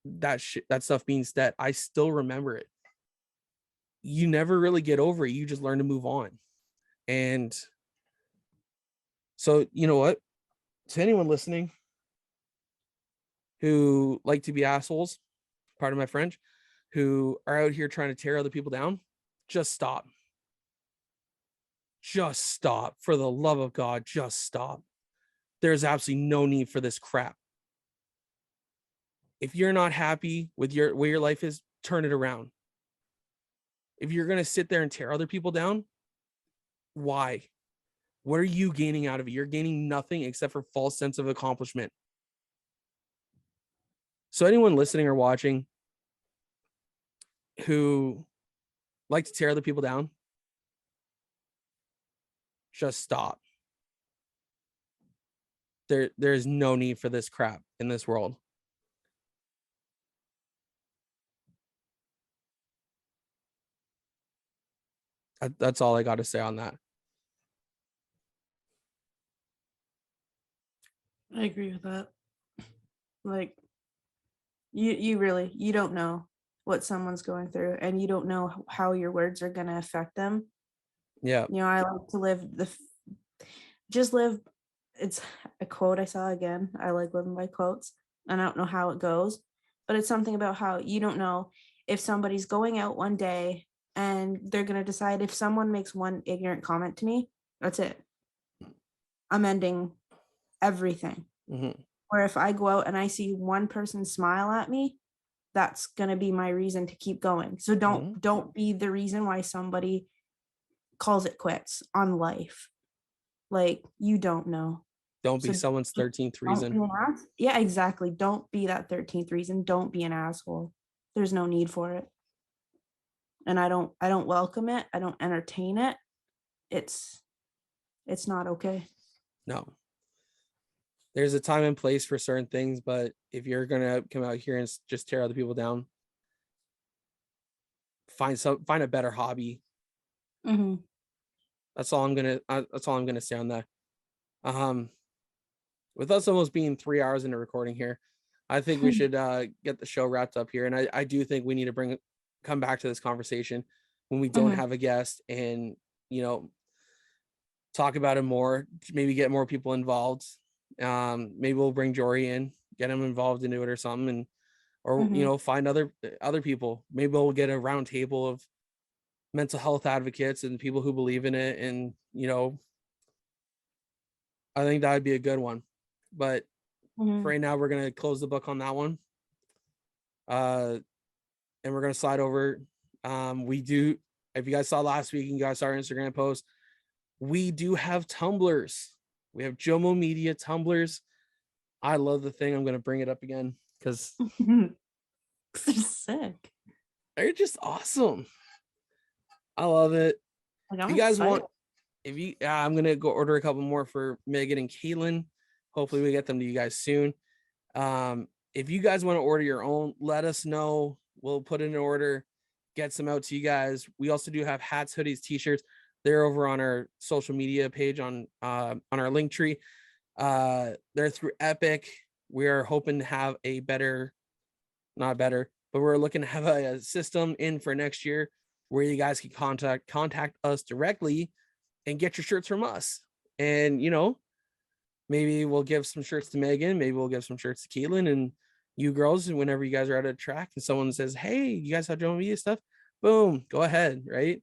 that stuff being said. I still remember it. You never really get over it. You just learn to move on. And so, you know what? To anyone listening who like to be assholes, pardon my French, who are out here trying to tear other people down, just stop. Just stop. For the love of God, just stop. There's absolutely no need for this crap. If you're not happy with where your life is, turn it around. If you're going to sit there and tear other people down, why? What are you gaining out of it? You're gaining nothing except for false sense of accomplishment. So anyone listening or watching who like to tear other people down, just stop. There's no need for this crap in this world. That's all I got to say on that. I agree with that. Like, you don't know what someone's going through, and you don't know how your words are going to affect them. Yeah. You know, I like to live it's a quote I saw again. I like living by quotes, and I don't know how it goes, but it's something about how you don't know if somebody's going out one day and they're going to decide, if someone makes one ignorant comment to me, that's it. I'm ending everything. Mm-hmm. Or if I go out and I see one person smile at me, that's going to be my reason to keep going. So don't be the reason why somebody calls it quits on life. Like, you don't know. Don't be someone's 13th reason. Yeah, exactly. Don't be that 13th reason. Don't be an asshole. There's no need for it. And I don't welcome it. I don't entertain it. It's not okay. No. There's a time and place for certain things, but if you're gonna come out here and just tear other people down, find a better hobby. Mm-hmm. That's all I'm gonna say on that. With us almost being 3 hours into recording here, I think we should get the show wrapped up here. And I do think we need to bring come back to this conversation when we don't have a guest and, talk about it more, maybe get more people involved. Maybe we'll bring Jory in, get him involved into it or something, or find other people. Maybe we'll get a round table of mental health advocates and people who believe in it. And, I think that would be a good one. But for right now, we're going to close the book on that one. And we're going to slide over. If you guys saw last week and you guys saw our Instagram post, we do have tumblers. We have Jomo Media tumblers. I love the thing. I'm going to bring it up again because they're sick. They're just awesome. I love it. If you guys want, I'm going to go order a couple more for Megan and Caitlin. Hopefully we get them to you guys soon. If you guys want to order your own, let us know. We'll put in an order, get some out to you guys. We also do have hats, hoodies, t-shirts. They're over on our social media page on our link tree. They're through Epic. We are hoping to have not better, but we're looking to have a system in for next year where you guys can contact us directly and get your shirts from us. And, maybe we'll give some shirts to Megan. Maybe we'll give some shirts to Caitlin and you girls. And whenever you guys are at a track and someone says, hey, you guys have Jomo Media stuff, boom, go ahead. Right.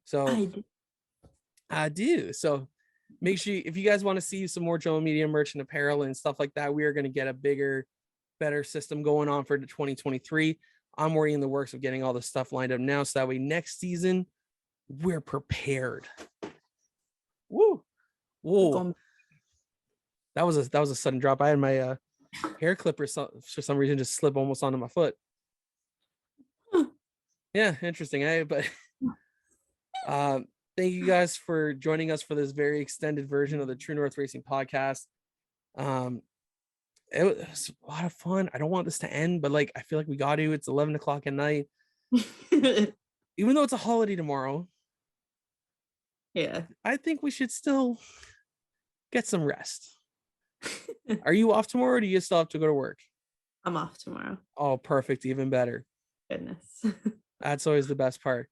So I do. So make sure if you guys want to see some more Jomo Media merch and apparel and stuff like that, we are going to get a bigger, better system going on for 2023. I'm already in the works of getting all this stuff lined up now. So that way next season we're prepared. Woo. Whoa. That was a sudden drop. I had my hair clipper for some reason just slip almost onto my foot. Yeah, interesting, eh? But thank you guys for joining us for this very extended version of the True North Racing podcast. It was a lot of fun. I don't want this to end, but I feel like we got to. It's 11 o'clock at night. Even though it's a holiday tomorrow. Yeah. I think we should still get some rest. Are you off tomorrow or do you still have to go to work? I'm off tomorrow. Oh, perfect. Even better. Goodness. That's always the best part.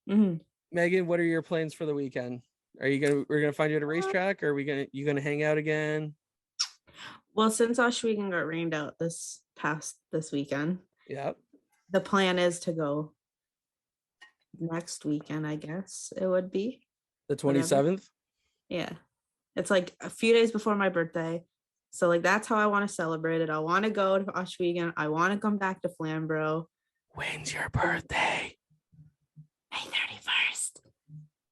Megan, what are your plans for the weekend? We're gonna find you at a racetrack, or you gonna hang out again? Well, since Oshwegan got rained out this weekend, yeah, the plan is to go next weekend. I guess it would be the 27th. Yeah, it's like a few days before my birthday, so that's how I want to celebrate it. I want to go to Oshwegan. I want to come back to Flamborough. When's your birthday? May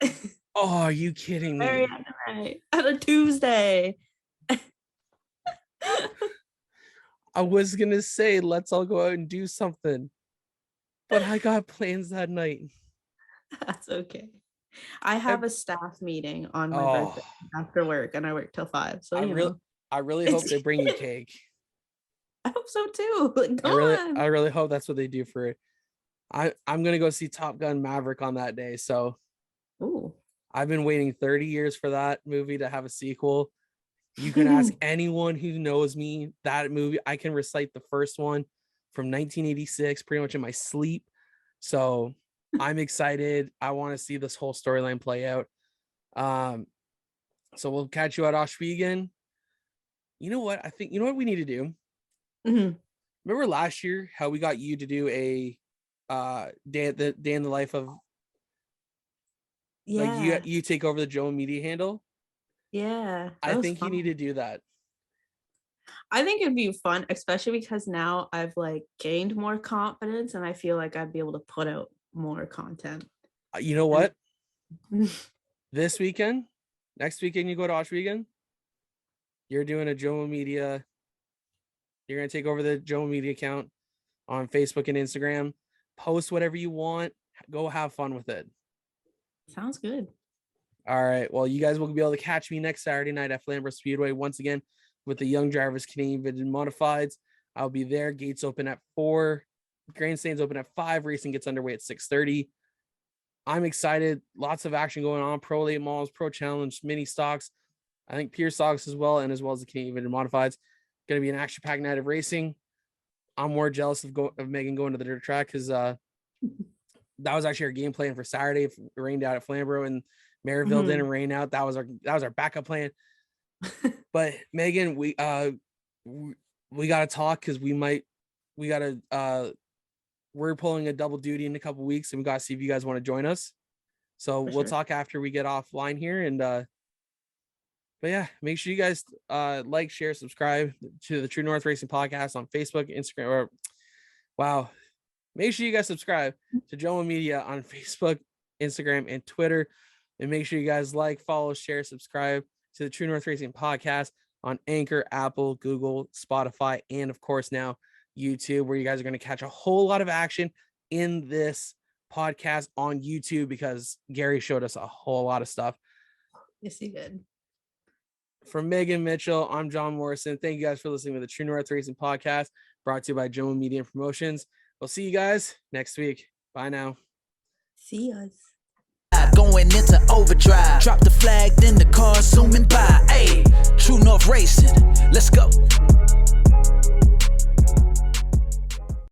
31st. Oh, are you kidding me? Right. On a Tuesday. I was gonna say let's all go out and do something, but I got plans that night. That's okay. I have a staff meeting on my birthday after work, and I work till 5. So I really hope they bring you cake. I hope so too. I really hope that's what they do for it. I'm gonna go see Top Gun Maverick on that day. So I've been waiting 30 years for that movie to have a sequel. You can ask anyone who knows me, that movie, I can recite the first one from 1986 pretty much in my sleep. So I'm excited. I want to see this whole storyline play out. So we'll catch you at Oshwegan. You know what? You know what we need to do? Remember last year how we got you to do a day in the life of you take over the Jomo Media handle? Yeah. I think you need to do that. I think it'd be fun, especially because now I've gained more confidence and I feel like I'd be able to put out more content. You know what? This weekend, next weekend you go to Oshwegan, you're doing a Jomo Media. You're going to take over the Jomo Media account on Facebook and Instagram. Post whatever you want. Go have fun with it. Sounds good. All right. Well, you guys will be able to catch me next Saturday night at Flamborough Speedway once again with the Young Drivers Canadian Vintage Modifieds. I'll be there. Gates open at 4. Grandstands open at 5. Racing gets underway at 6:30. I'm excited. Lots of action going on. Pro Late Models, Pro Challenge, mini stocks. I think Pure stocks as well the Canadian Vintage Modifieds. Going to be an action-packed night of racing. I'm more jealous of Megan going to the dirt track because that was actually our game plan for Saturday. If it rained out at Flamborough and Maryville didn't rain out, that was our backup plan. But Megan, we got to talk because we're pulling a double duty in a couple weeks, and we got to see if you guys want to join us. So we'll talk after we get offline here. And but yeah, make sure you guys like, share, subscribe to the True North Racing Podcast on Facebook, Instagram. Make sure you guys subscribe to Joe Media on Facebook, Instagram, and Twitter. And make sure you guys like, follow, share, subscribe to the True North Racing Podcast on Anchor, Apple, Google, Spotify, and of course now YouTube, where you guys are going to catch a whole lot of action in this podcast on YouTube because Gary showed us a whole lot of stuff. Yes, he did. From Megan Mitchell, I'm John Morrison. Thank you guys for listening to the True North Racing Podcast, brought to you by Joe Media and Promotions. We'll see you guys next week. Bye now. See us. Going into overdrive. Drop the flag, then the car zooming by. Hey, True North Racing. Let's go.